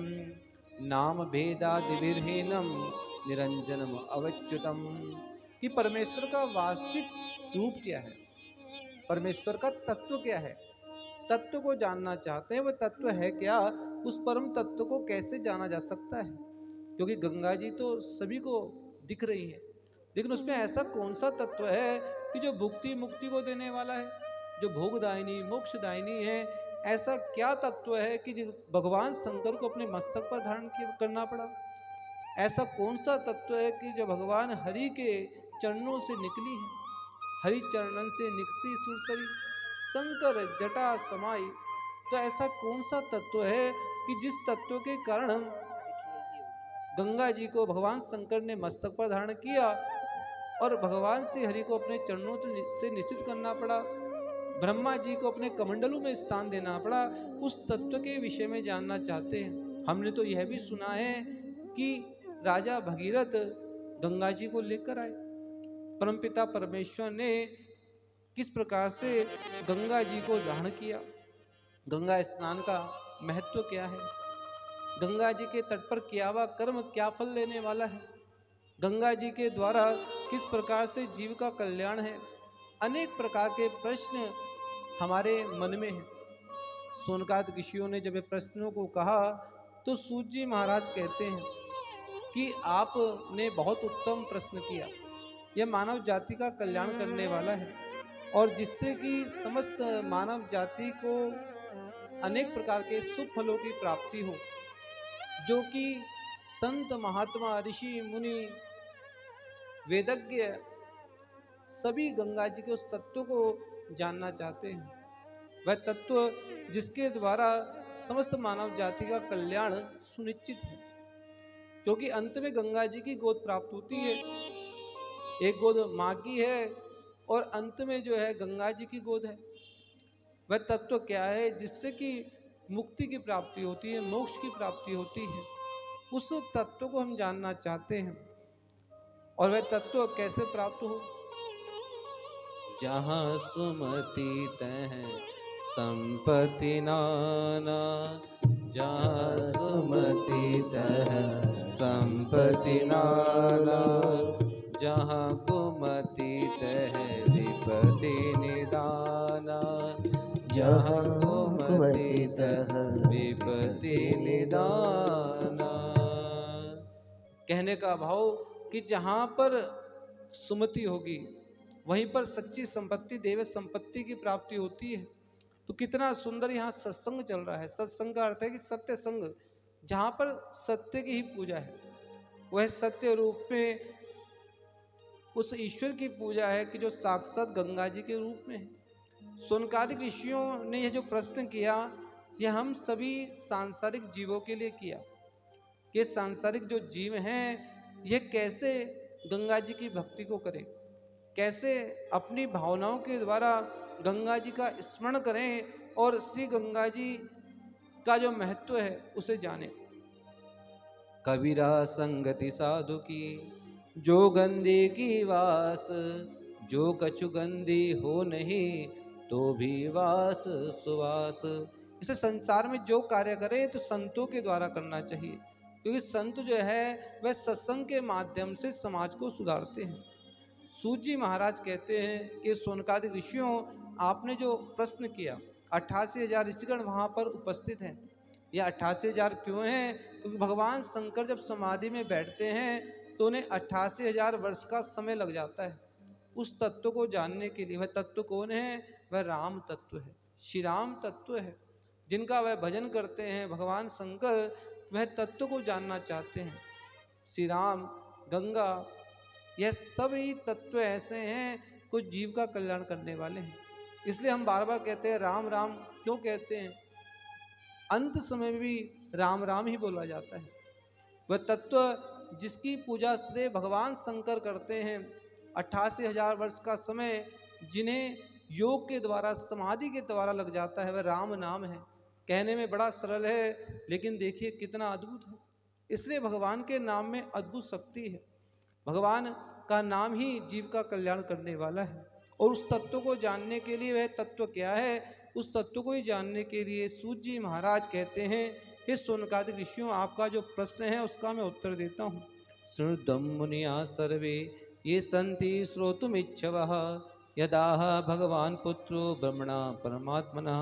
Speaker 3: नाम भेदादिविरहीनम निरंजनम अवच्युतम, कि परमेश्वर का वास्तविक रूप क्या है, परमेश्वर का तत्व क्या है। तत्व को जानना चाहते हैं, वह तत्व है क्या, उस परम तत्व को कैसे जाना जा सकता है। क्योंकि गंगा जी तो सभी को दिख रही है, लेकिन उसमें ऐसा कौन सा तत्व है कि जो भुक्ति मुक्ति को देने वाला है, जो भोगदायिनी मोक्षदायिनी है। ऐसा क्या तत्व है कि भगवान शंकर को अपने मस्तक पर धारण करना पड़ा। ऐसा कौन सा तत्व है कि जो भगवान हरि के चरणों से निकली है, हरि चरणन से निकसी सुरसरी शंकर जटा समाई। तो ऐसा कौन सा तत्व है कि जिस तत्व के कारण गंगा जी को भगवान शंकर ने मस्तक पर धारण किया और भगवान श्री हरि को अपने चरणों से निश्चित करना पड़ा, ब्रह्मा जी को अपने कमंडलों में स्थान देना पड़ा। उस तत्व के विषय में जानना चाहते हैं। हमने तो यह भी सुना है कि राजा भगीरथ गंगा जी को लेकर आए। परमपिता परमेश्वर ने किस प्रकार से गंगा जी को धारण किया, गंगा स्नान का महत्व क्या है, गंगा जी के तट पर किया हुआ कर्म क्या फल देने वाला है, गंगा जी के द्वारा किस प्रकार से जीव का कल्याण है। अनेक प्रकार के प्रश्न हमारे मन में हैं। सोनकाद ऋषियों ने जब प्रश्नों को कहा तो सूत जी महाराज कहते हैं कि आपने बहुत उत्तम प्रश्न किया। यह मानव जाति का कल्याण करने वाला है, और जिससे कि समस्त मानव जाति को अनेक प्रकार के शुभ फलों की प्राप्ति हो, जो कि संत महात्मा ऋषि मुनि वेदज्ञ सभी गंगा जी के उस तत्व को जानना चाहते हैं। वह तत्व जिसके द्वारा समस्त मानव जाति का कल्याण सुनिश्चित है। क्योंकि अंत में गंगा जी की गोद प्राप्त होती है। एक गोद माँ की है और अंत में जो है गंगा जी की गोद है। वह तत्व क्या है जिससे कि मुक्ति की प्राप्ति होती है, मोक्ष की प्राप्ति होती है। उस तत्व को हम जानना चाहते हैं। और वह तत्व कैसे प्राप्त हो। जहाँ सुमति तह संपत्ति नाना, जहाँ सुमति तह संपत्ति नाना, जहाँ कुमति तह विपत्ति निदाना, जहाँ कुमति तह विपत्ति निदाना। कहने का भाव कि जहाँ पर सुमति होगी वहीं पर सच्ची संपत्ति देव संपत्ति की प्राप्ति होती है। तो कितना सुंदर यहाँ सत्संग चल रहा है। सत्संग का अर्थ है कि सत्य संग, जहाँ पर सत्य की ही पूजा है, वह सत्य रूप में उस ईश्वर की पूजा है कि जो साक्षात गंगा जी के रूप में है। सोनकादिक ऋषियों ने यह जो प्रश्न किया, यह हम सभी सांसारिक जीवों के लिए किया कि सांसारिक जो जीव हैं यह कैसे गंगा जी की भक्ति को करें, कैसे अपनी भावनाओं के द्वारा गंगा जी का स्मरण करें और श्री गंगा जी का जो महत्व है उसे जानें। कबीरा संगति साधु की जो गंदी की वास, जो कछु गंदी हो नहीं
Speaker 1: तो भी वास सुवास। इसे संसार में जो कार्य करे तो संतों के द्वारा करना चाहिए, क्योंकि संत जो है वह सत्संग के माध्यम से समाज को सुधारते हैं। सूत जी महाराज कहते हैं कि सोनकादि ऋषियों, आपने जो प्रश्न किया, 88,000 ऋषिगण वहाँ पर उपस्थित हैं। यह 88,000 क्यों हैं? क्योंकि भगवान शंकर जब समाधि में बैठते हैं तो उन्हें 88,000 वर्ष का समय लग जाता है उस तत्व को जानने के लिए। वह तत्व कौन है? वह राम तत्व है, श्री राम तत्व है, जिनका वह भजन करते हैं भगवान शंकर, वह तत्व को जानना चाहते हैं। श्री राम, गंगा, यह सभी तत्व ऐसे हैं कुछ जीव का कल्याण करने वाले हैं। इसलिए हम बार बार कहते हैं राम राम। क्यों कहते हैं? अंत समय में भी राम राम ही बोला जाता है। वह तत्व जिसकी पूजा श्रेय भगवान शंकर करते हैं, 88,000 वर्ष का समय जिन्हें योग के द्वारा, समाधि के द्वारा लग जाता है, वह राम नाम है। कहने में बड़ा सरल है, लेकिन देखिए कितना अद्भुत है। इसलिए भगवान के नाम में अद्भुत शक्ति है। भगवान का नाम ही जीव का कल्याण करने वाला है। और उस तत्व को जानने के लिए, वह तत्व क्या है, उस तत्व को ही जानने के लिए सूत जी महाराज कहते हैं, हे सोनकादि ऋषियों, आपका जो प्रश्न है उसका मैं उत्तर देता हूँ। शृणुतं मुनिया सर्वे ये सन्ति श्रोतुमिच्छवः, यदाह भगवान पुत्रो ब्रह्मणा परमात्मनः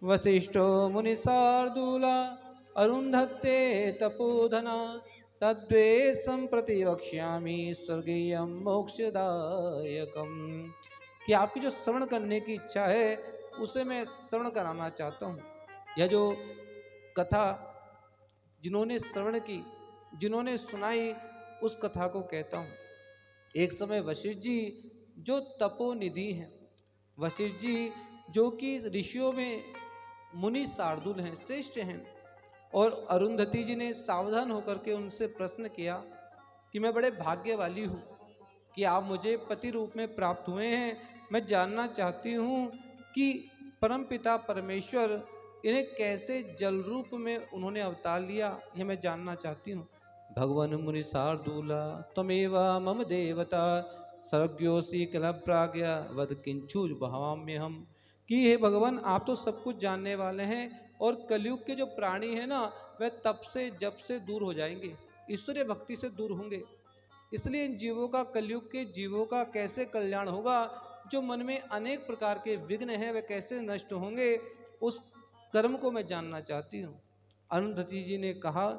Speaker 1: वसिष्ठो मुनिशार्दूला अरुन्धत्ते तपोधना तद्वे संप्रति वक्ष्यामि स्वर्गीयं मोक्षदायकम्। कि आपकी जो श्रवण करने की इच्छा है उसे मैं श्रवण कराना चाहता हूँ। यह जो कथा जिन्होंने श्रवण की, जिन्होंने सुनाई, उस कथा को कहता हूँ। एक समय वशिष्ठ जी जो तपोनिधि हैं, वशिष्ठ जी जो कि ऋषियों में मुनि शार्दुल हैं, श्रेष्ठ हैं, और अरुंधति जी ने सावधान होकर के उनसे प्रश्न किया कि मैं बड़े भाग्य वाली हूँ कि आप मुझे पति रूप में प्राप्त हुए हैं। मैं जानना चाहती हूँ कि परमपिता परमेश्वर इन्हें कैसे जल रूप में उन्होंने अवतार लिया, यह मैं जानना चाहती हूँ। भगवान मुनि शार्दूला त्वमेव मम देवता सर्वज्ञोऽसि किल प्राज्ञा वद किंचु भवाम्य हम। कि हे भगवान, आप तो सब कुछ जानने वाले हैं, और कलयुग के जो प्राणी हैं ना, वह तप से जप से दूर हो जाएंगे, ईश्वरीय भक्ति से दूर होंगे। इसलिए इन जीवों का, कलयुग के जीवों का कैसे कल्याण होगा, जो मन में अनेक प्रकार के विघ्न हैं वे कैसे नष्ट होंगे, उस कर्म को मैं जानना चाहती हूँ। अरुंधति जी ने कहा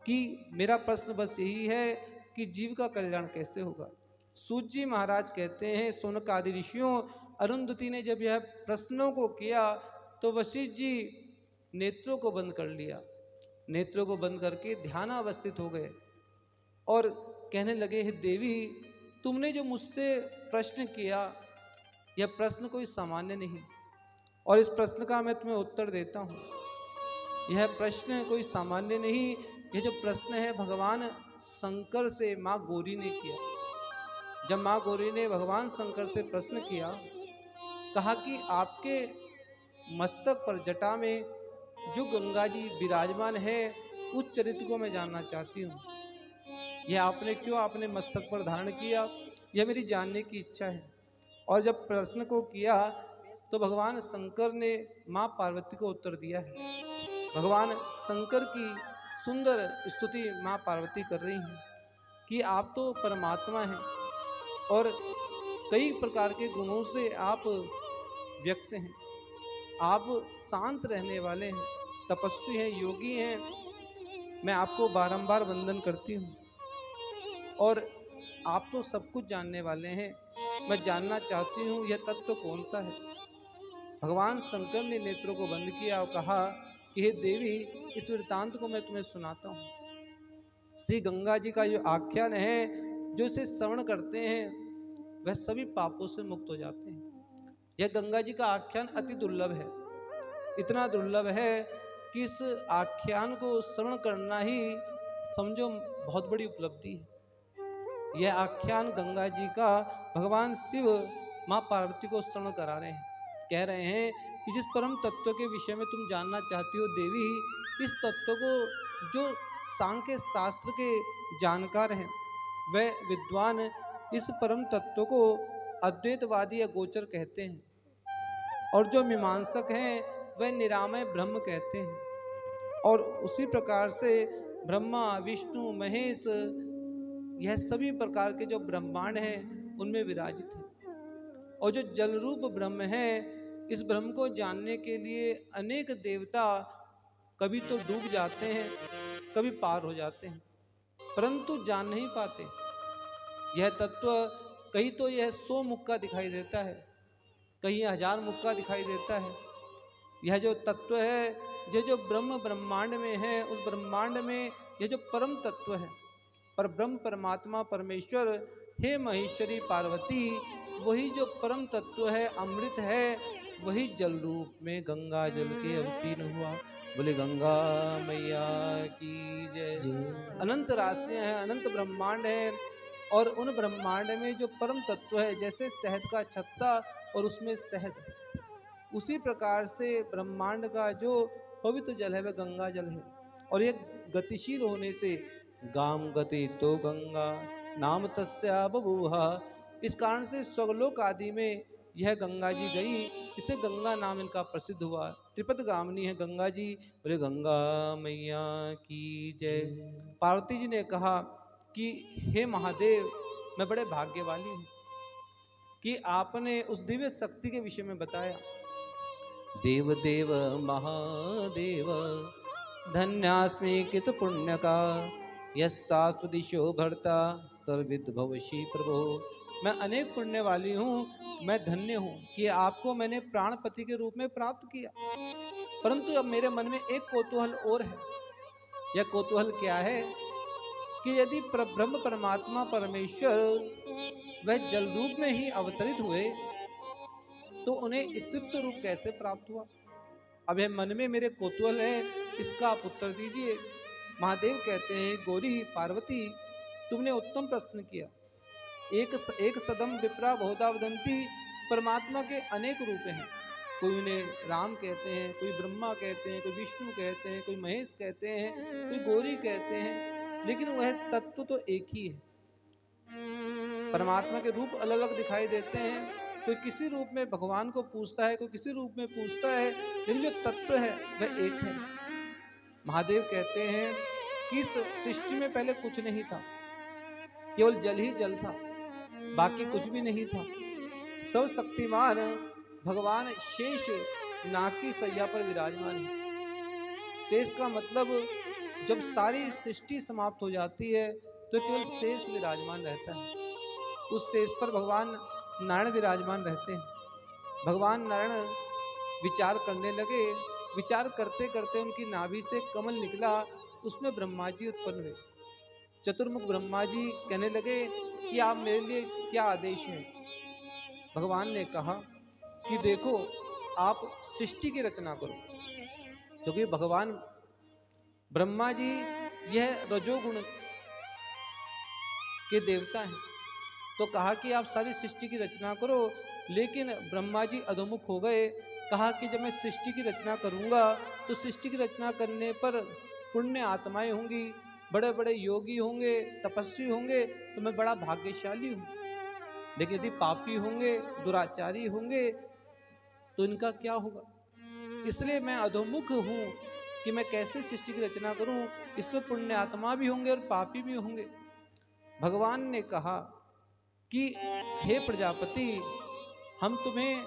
Speaker 1: कि मेरा प्रश्न बस यही है कि जीव का कल्याण कैसे होगा। सूत जी महाराज कहते हैं, सोनकादि ऋषियों, अरुंधति ने जब यह प्रश्नों को किया तो वशिष्ठ जी नेत्रों को बंद कर लिया, नेत्रों को बंद करके ध्यान अवस्थित हो गए और कहने लगे, हे देवी, तुमने जो मुझसे प्रश्न किया, यह प्रश्न कोई सामान्य नहीं, और इस प्रश्न का मैं तुम्हें उत्तर देता हूँ। यह प्रश्न कोई सामान्य नहीं, यह जो प्रश्न है भगवान शंकर से माँ गौरी ने किया। जब माँ गौरी ने भगवान शंकर से प्रश्न किया, कहा कि आपके मस्तक पर, जटा में जो गंगा जी विराजमान है, उस चरित्र को मैं जानना चाहती हूँ। यह आपने क्यों आपने मस्तक पर धारण किया, यह मेरी जानने की इच्छा है। और जब प्रश्न को किया तो भगवान शंकर ने माँ पार्वती को उत्तर दिया है। भगवान शंकर की सुंदर स्तुति माँ पार्वती कर रही हैं कि आप तो परमात्मा हैं और कई प्रकार के गुणों से आप व्यक्त हैं। आप शांत रहने वाले हैं, तपस्वी हैं, योगी हैं। मैं आपको बारंबार वंदन करती हूँ और आप तो सब कुछ जानने वाले हैं। मैं जानना चाहती हूँ यह तत्व कौन सा है। भगवान शंकर ने नेत्रों को बंद किया और कहा कि हे देवी, इस वृत्तांत को मैं तुम्हें सुनाता हूँ। श्री गंगा जी का जो आख्यान है, जो इसे श्रवण करते हैं वह सभी पापों से मुक्त हो जाते हैं। यह गंगा जी का आख्यान अति दुर्लभ है, इतना दुर्लभ है कि इस आख्यान को श्रवण करना ही समझो बहुत बड़ी उपलब्धि है। यह आख्यान गंगा जी का भगवान शिव माँ पार्वती को श्रवण करा रहे हैं। कह रहे हैं कि जिस परम तत्व के विषय में तुम जानना चाहती हो देवी, इस तत्व को जो सांख्य शास्त्र के जानकार हैं, वह विद्वान इस परम तत्व को अद्वैतवादी या गोचर कहते हैं।
Speaker 3: और जो मीमांसक हैं वह निरामय ब्रह्म कहते हैं। और उसी प्रकार से ब्रह्मा, विष्णु, महेश, यह सभी प्रकार के जो ब्रह्मांड हैं उनमें विराजित हैं। और जो जल रूप ब्रह्म है, इस ब्रह्म को जानने के लिए अनेक देवता कभी तो डूब जाते हैं, कभी पार हो जाते हैं, परंतु जान नहीं पाते यह तत्व। कहीं तो यह 100 मुख का दिखाई देता है, कहीं 1000 मुख का दिखाई देता है। यह जो तत्व है, यह जो ब्रह्म ब्रह्मांड में है, उस ब्रह्मांड में यह जो परम तत्व है, पर ब्रह्म परमात्मा परमेश्वर, हे महेश्वरी पार्वती, वही जो परम तत्व है, अमृत है, वही जल रूप में गंगा जल के अवतीर्ण हुआ। बोले गंगा मैया की जय। अनंत राशियां हैं, अनंत ब्रह्मांड है, और उन ब्रह्मांड में जो परम तत्व है, जैसे शहद का छत्ता और उसमें शहद, उसी प्रकार से ब्रह्मांड का जो पवित्र जल है वह गंगा जल है। और ये गतिशील होने से गाम गति तो गंगा नाम तस्या बभूहा, इस कारण से स्वगलोक आदि में यह गंगा जी गई, इससे गंगा नाम इनका प्रसिद्ध हुआ। त्रिपद गामिनी है गंगा जी। बोले गंगा मैया की जय। पार्वती जी ने कहा कि हे महादेव, मैं बड़े भाग्यवाली हूँ कि आपने उस दिव्य शक्ति के विषय में बताया। देव देव महादेव, धन्यास्मि कित पुण्य का, यस्सास्वदिशो भर्ता सर्विद भवशी प्रभो। मैं अनेक पुण्य वाली हूँ, मैं धन्य हूँ कि आपको मैंने प्राणपति के रूप में प्राप्त किया। परंतु अब मेरे मन में एक कौतूहल और है। यह कौतूहल क्या है कि यदि ब्रह्म परमात्मा परमेश्वर वह जल रूप में ही अवतरित हुए, तो उन्हें स्त्रीत्व रूप कैसे प्राप्त हुआ? अब यह मन में मेरे कौतूहल है, इसका आप उत्तर दीजिए। महादेव कहते हैं, गौरी पार्वती, तुमने उत्तम प्रश्न किया। एक सदम विप्रा बहुधा वदंती, परमात्मा के अनेक रूप हैं। कोई उन्हें राम कहते हैं, कोई ब्रह्मा कहते हैं, कोई विष्णु कहते हैं, कोई महेश कहते हैं, कोई गौरी कहते हैं, लेकिन वह तत्व तो एक ही है। परमात्मा के रूप अलग अलग दिखाई देते हैं, कोई किसी रूप में भगवान को पूछता है, कोई किसी रूप में पूछता है, लेकिन जो तत्व है वह एक है। महादेव कहते हैं कि इस सृष्टि में पहले कुछ नहीं था, केवल जल ही जल था, बाकी कुछ भी नहीं था। सर्वशक्तिमान भगवान शेष नाग की सैया पर विराजमान है। शेष का मतलब जब सारी सृष्टि समाप्त हो जाती है तो केवल शेष विराजमान रहता है। उस शेष पर भगवान नारायण विराजमान रहते हैं। भगवान नारायण विचार करने लगे, विचार करते करते उनकी नाभि से कमल निकला, उसमें ब्रह्मा जी उत्पन्न हुए। चतुर्मुख ब्रह्मा जी कहने लगे कि आप मेरे लिए क्या आदेश है? भगवान ने कहा कि देखो, आप सृष्टि की रचना करो, क्योंकि भगवान ब्रह्मा जी यह रजोगुण के देवता हैं। तो कहा कि आप सारी सृष्टि की रचना करो, लेकिन ब्रह्मा जी अधोमुख हो गए। कहा कि जब मैं सृष्टि की रचना करूंगा तो सृष्टि की रचना करने पर पुण्य आत्माएं होंगी, बड़े बड़े योगी होंगे, तपस्वी होंगे, तो मैं बड़ा भाग्यशाली हूँ। लेकिन यदि पापी होंगे, दुराचारी होंगे, तो इनका क्या होगा? इसलिए मैं अधोमुख हूँ कि मैं कैसे सृष्टि की रचना करूं। इसमें पुण्य आत्मा भी होंगे और पापी भी होंगे। भगवान ने कहा कि हे प्रजापति, हम तुम्हें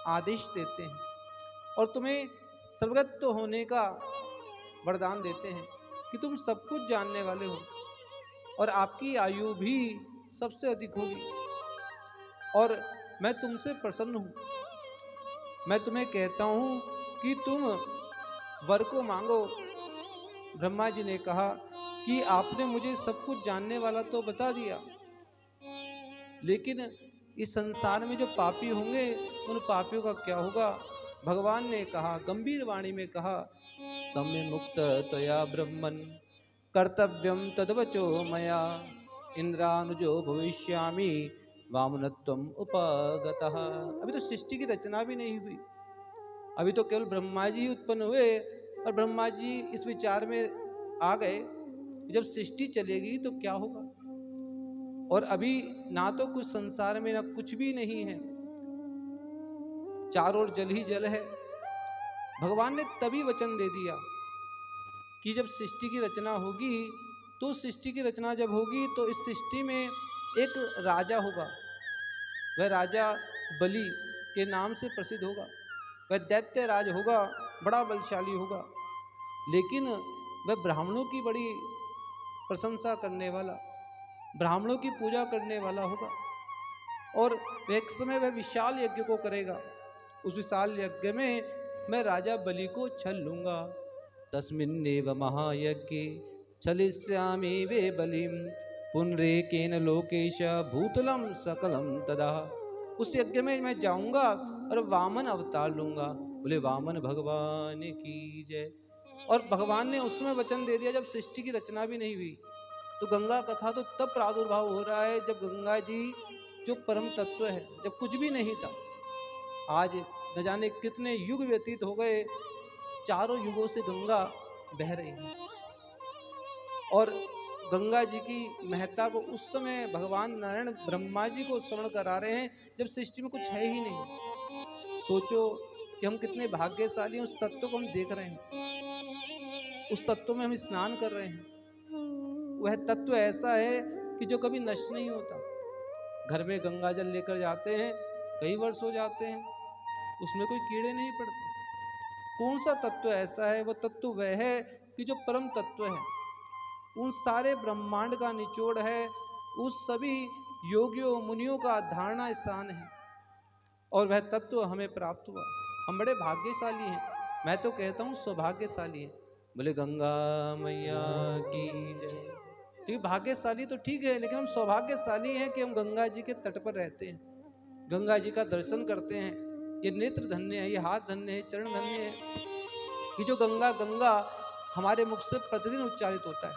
Speaker 3: आदेश देते हैं और तुम्हें सर्वज्ञ होने का वरदान देते हैं कि तुम सब कुछ जानने वाले हो और आपकी आयु भी सबसे अधिक होगी, और मैं तुमसे प्रसन्न हूँ। मैं तुम्हें कहता हूँ कि तुम वर को मांगो। ब्रह्मा जी ने कहा कि आपने मुझे सब कुछ जानने वाला तो बता दिया, लेकिन इस संसार में जो पापी होंगे उन पापियों का क्या होगा? भगवान ने कहा, गंभीर वाणी में कहा, सम्य मुक्त त्वया ब्रह्मन् कर्तव्यम तद्वचो मया इंद्रानुजो भविष्यामि वामनत्वम उपागतः। अभी तो सृष्टि की रचना भी नहीं हुई, अभी तो केवल ब्रह्मा जी उत्पन्न हुए, और ब्रह्मा जी इस विचार में आ गए, जब सृष्टि चलेगी तो क्या होगा। और अभी ना तो कुछ संसार में ना कुछ भी नहीं है। चारों ओर जल ही जल है। भगवान ने तभी वचन दे दिया कि जब सृष्टि की रचना होगी, तो सृष्टि की रचना जब होगी तो इस सृष्टि में एक राजा होगा। वह राजा बलि के नाम से प्रसिद्ध होगा। वह दैत्य राज होगा, बड़ा बलशाली होगा, लेकिन वह ब्राह्मणों की बड़ी प्रशंसा करने वाला, ब्राह्मणों की पूजा करने वाला होगा। और एक समय वह विशाल यज्ञ को करेगा। उस विशाल यज्ञ में मैं राजा बलि को छल लूंगा। तस्मिन्नेव महायज्ञे छलिष्यामि वे बलिम पुनरेकेन लोकेश भूतलम सकलम तदा। उस यज्ञ में मैं जाऊंगा और वामन अवतार लूंगा। बोले वामन भगवान की जय। और भगवान ने उस समय वचन दे दिया जब सृष्टि की रचना भी नहीं हुई। तो गंगा कथा तो तब प्रादुर्भाव हो रहा है जब गंगा जी जो परम तत्व है, जब कुछ भी नहीं था। आज न जाने कितने युग व्यतीत हो गए, चारों युगों से गंगा बह रही है। और गंगा जी की महत्ता को उस समय भगवान नारायण ब्रह्मा जी को स्मरण करा रहे हैं जब सृष्टि में कुछ है ही नहीं। सोचो कि हम कितने भाग्यशाली हैं, उस तत्व को हम देख रहे हैं, उस तत्व में हम स्नान कर रहे हैं। वह तत्व ऐसा है कि जो कभी नष्ट नहीं होता। घर में गंगा जल लेकर जाते हैं, कई वर्ष हो जाते हैं, उसमें कोई कीड़े नहीं पड़ते। कौन सा तत्व ऐसा है? वह तत्व वह है कि जो परम तत्व है, उन सारे ब्रह्मांड का निचोड़ है, उस सभी योगियों मुनियों का धारणा स्थान है, और वह तत्व हमें प्राप्त हुआ। हम बड़े भाग्यशाली हैं, मैं तो कहता हूँ सौभाग्यशाली हैं। बोले गंगा मैया की जय। क्योंकि भाग्यशाली तो ठीक है, लेकिन हम सौभाग्यशाली हैं कि हम गंगा जी के तट पर रहते हैं, गंगा जी का दर्शन करते हैं। ये नेत्र धन्य है, ये हाथ धन्य है, चरण धन्य है कि जो गंगा गंगा हमारे मुख से प्रतिदिन उच्चारित होता है।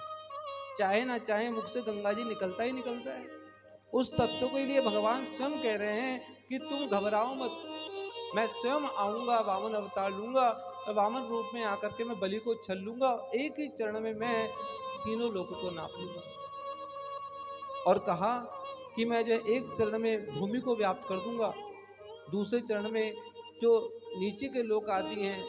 Speaker 3: चाहे ना चाहे मुख से गंगा जी निकलता ही निकलता है। उस तत्व के लिए भगवान स्वयं कह रहे हैं कि तुम घबराओ मत, मैं स्वयं आऊंगा, वामन अवतार लूंगा और वामन रूप में आकर के मैं बलि को छल लूंगा। एक ही चरण में मैं तीनों लोगों को नाप लूंगा। और कहा कि मैं जो एक चरण में भूमि को व्याप्त कर दूंगा, दूसरे चरण में जो नीचे के लोक आदि हैं,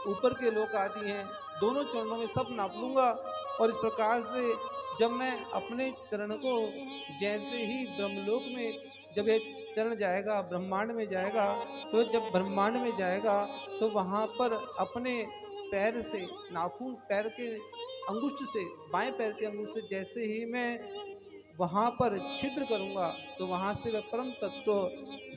Speaker 3: ऊपर के लोक आदि हैं, दोनों चरणों में सब नाप लूंगा। और इस प्रकार से जब मैं अपने चरण को, जैसे ही ब्रह्मलोक में जब ये चरण जाएगा, ब्रह्मांड में जाएगा, तो जब ब्रह्मांड में जाएगा तो वहाँ पर अपने पैर से, नाखून पैर के अंगुष्ठ से, बाएं पैर के अंगुष्ठ से जैसे ही मैं वहाँ पर छिद्र करूँगा, तो वहाँ से वह परम तत्व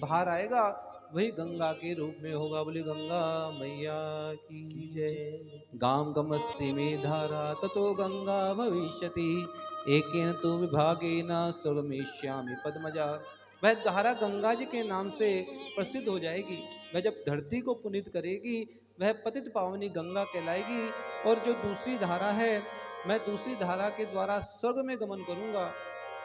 Speaker 3: बाहर आएगा, वही गंगा के रूप में होगा। बोले गंगा मैया की जय। गाम गमस्ति में धारा ततो गंगा भविष्यति एकेन तो विभागेन स्वर्गमेष्यामि पद्मजा। वह धारा गंगा जी के नाम से प्रसिद्ध हो जाएगी। वह जब धरती को पुनीत करेगी, वह पतित पावनी गंगा कहलाएगी। और जो दूसरी धारा है, मैं दूसरी धारा के द्वारा स्वर्ग में गमन करूँगा,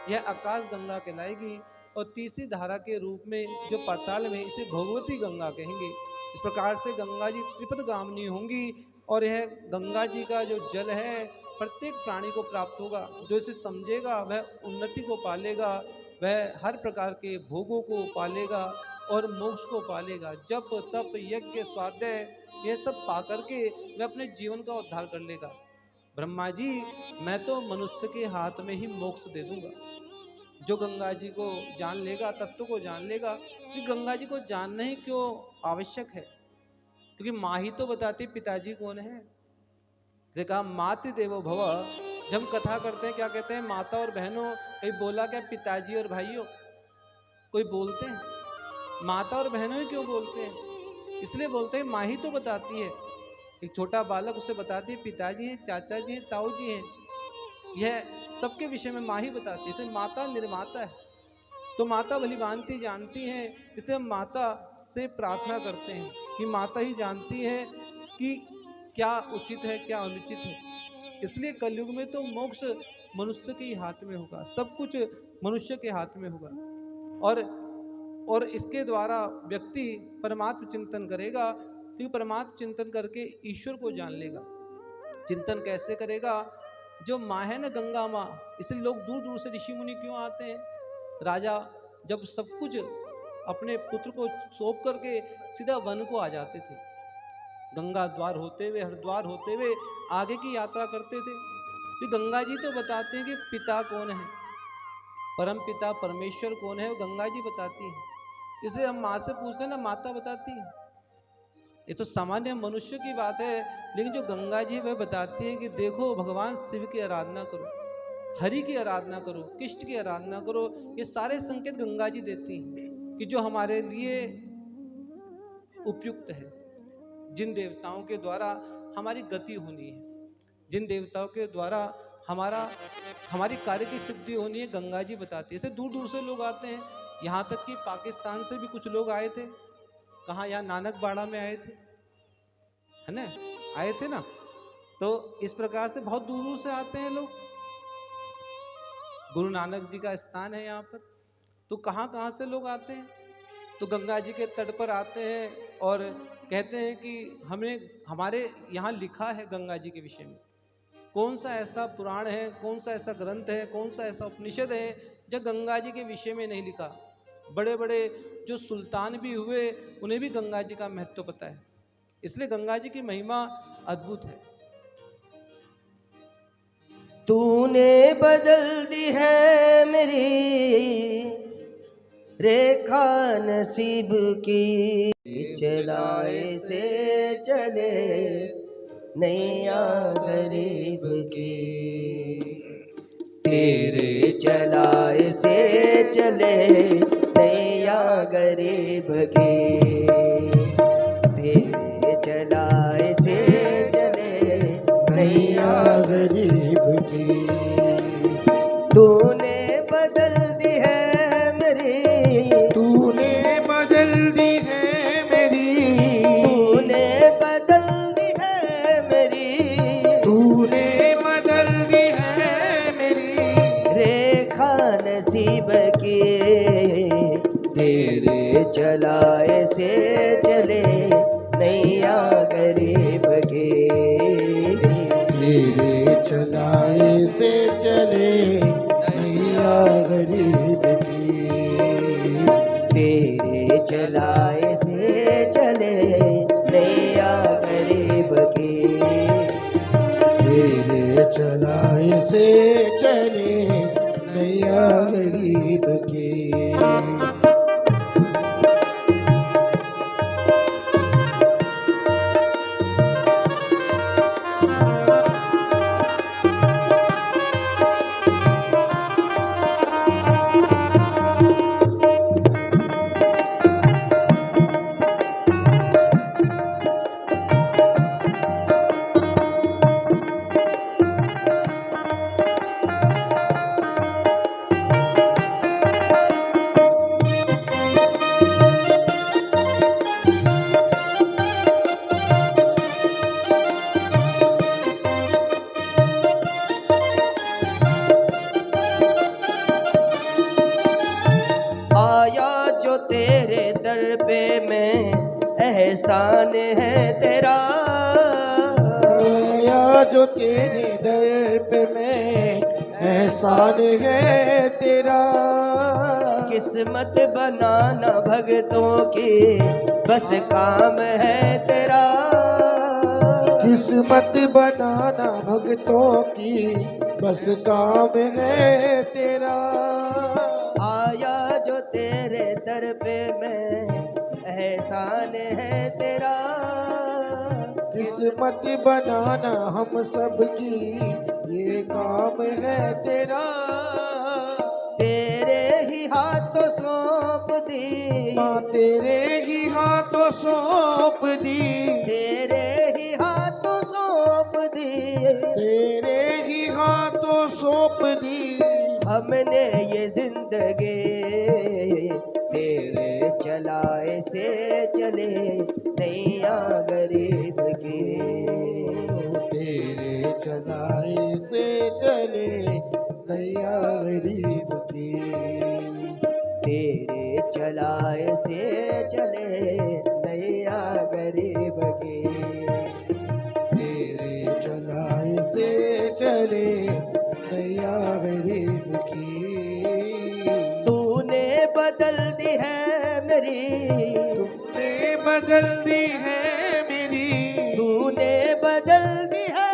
Speaker 3: यह आकाश गंगा कहलाएगी। और तीसरी धारा के रूप में जो पाताल में, इसे भगवती गंगा कहेंगे। इस प्रकार से गंगा जी त्रिपद गामिनी होंगी। और यह गंगा जी का जो जल है प्रत्येक प्राणी को प्राप्त होगा। जो इसे समझेगा वह उन्नति को पालेगा, वह हर प्रकार के भोगों को पालेगा और मोक्ष को पालेगा। जप तप यज्ञ स्वाध्याय यह सब पा करके वह अपने जीवन का उद्धार कर लेगा। ब्रह्मा जी, मैं तो मनुष्य के हाथ में ही मोक्ष दे दूंगा। जो गंगा जी को जान लेगा, तत्व को जान लेगा। कि गंगा जी को जानना ही क्यों आवश्यक है? क्योंकि माँ ही तो बताती पिताजी कौन है। देखा मातृ देवो भव। जब हम कथा करते हैं क्या कहते हैं? माता और बहनों। कहीं बोला क्या पिताजी और भाइयों? कोई बोलते हैं? माता और बहनों ही क्यों बोलते हैं? इसलिए बोलते हैं माँ ही तो बताती है। एक छोटा बालक उसे बताती है पिताजी हैं, चाचा जी हैं, ताऊ जी हैं। यह सबके विषय में माँ ही बताती है। इसलिए माता निर्माता है। तो माता भली भांति जानती हैं, इसलिए हम माता से प्रार्थना करते हैं कि माता ही जानती है कि क्या उचित है, क्या अनुचित है। इसलिए कलयुग में तो मोक्ष मनुष्य के हाथ में होगा, सब कुछ मनुष्य के हाथ में होगा। और इसके द्वारा व्यक्ति परमात्म चिंतन करेगा, क्योंकि परमात्म चिंतन करके ईश्वर को जान लेगा। चिंतन कैसे करेगा? जो माँ है ना, गंगा माँ, इसलिए लोग दूर दूर से ऋषि मुनि क्यों आते हैं? राजा जब सब कुछ अपने पुत्र को सौंप करके सीधा वन को आ जाते थे। गंगा द्वार होते हुए, हरिद्वार होते हुए आगे की यात्रा करते थे। फिर गंगा जी तो बताते हैं कि पिता कौन है, परम पिता परमेश्वर कौन है, वो गंगा जी बताती है। इसलिए हम माँ से पूछते हैं ना, माता बताती है। ये तो सामान्य मनुष्य की बात है, लेकिन जो गंगा जी वह बताती है कि देखो भगवान शिव की आराधना करो, हरि की आराधना करो, कृष्ण की आराधना करो। ये सारे संकेत गंगा जी देती हैं कि जो हमारे लिए उपयुक्त है, जिन देवताओं के द्वारा हमारी गति होनी है, जिन देवताओं के द्वारा हमारी कार्य की सिद्धि होनी है, गंगा जी बताती है। इससे दूर दूर से लोग आते हैं, यहाँ तक कि पाकिस्तान से भी कुछ लोग आए थे। कहाँ? यहाँ नानक बाड़ा में आए थे, है ना, आए थे ना। तो इस प्रकार से बहुत दूर दूर से आते हैं लोग। गुरु नानक जी का स्थान है यहाँ पर, तो कहाँ कहाँ से लोग आते हैं। तो गंगा जी के तट पर आते हैं और कहते हैं कि हमारे यहाँ लिखा है गंगा जी के विषय में। कौन सा ऐसा पुराण है, कौन सा ऐसा ग्रंथ है, कौन सा ऐसा उपनिषद है जो गंगा जी के विषय में नहीं लिखा। बड़े बड़े जो सुल्तान भी हुए, उन्हें भी गंगा जी का महत्व पता है। इसलिए गंगा जी की महिमा अद्भुत है।
Speaker 4: तूने बदल दी है मेरी रेखा नसीब की, चलाए से चले नैया गरीब की। तेरे चलाए से चले नैया गरीब की, तेरे चलाए से चले नैया
Speaker 2: गरीब की।
Speaker 4: तूने बदल दी है मेरी,
Speaker 2: तूने बदल दी है मेरी,
Speaker 4: तूने बदल दी है मेरी,
Speaker 2: तूने बदल दी है मेरी
Speaker 4: रेखा नसीब की। तेरे चलाए से चले नैया गरीब की,
Speaker 2: तेरे चलाए से चले नैया गरीब की।
Speaker 4: तेरे चलाए से चले नैया गरीब की।
Speaker 2: तेरे चलाए से चले नैया गरीब की।
Speaker 4: आया जो तेरे दर पे मैं, एहसान है तेरा।
Speaker 2: आया जो तेरे दर पे मैं, एहसान है तेरा।
Speaker 4: किस्मत बनाना भगतों की बस काम है तेरा।
Speaker 2: किस्मत बनाना भक्तों की बस काम है तेरा।
Speaker 4: आया जो तेरे दर पे मैं, एहसान है तेरा।
Speaker 2: किस्मत बनाना हम सब की ये काम है तेरा।
Speaker 4: तेरे ही हाथों सौंप दी,
Speaker 2: माँ तेरे ही हाथों सौंप दी,
Speaker 4: तेरे ही हाथों सौंप दी।
Speaker 2: तेरे ही हाथों सौंप दी।
Speaker 4: हमने ये जिंदगी तेरे चलाए से चले नैया गरीब की।
Speaker 2: तेरे चलाए से चले नैया गरीब की।
Speaker 4: तेरे चलाए से चले नैया गरीब की।
Speaker 2: तेरे चलाए से चले नैया गरीब की। तूने बदल दी है मेरी,
Speaker 4: तूने बदल दी है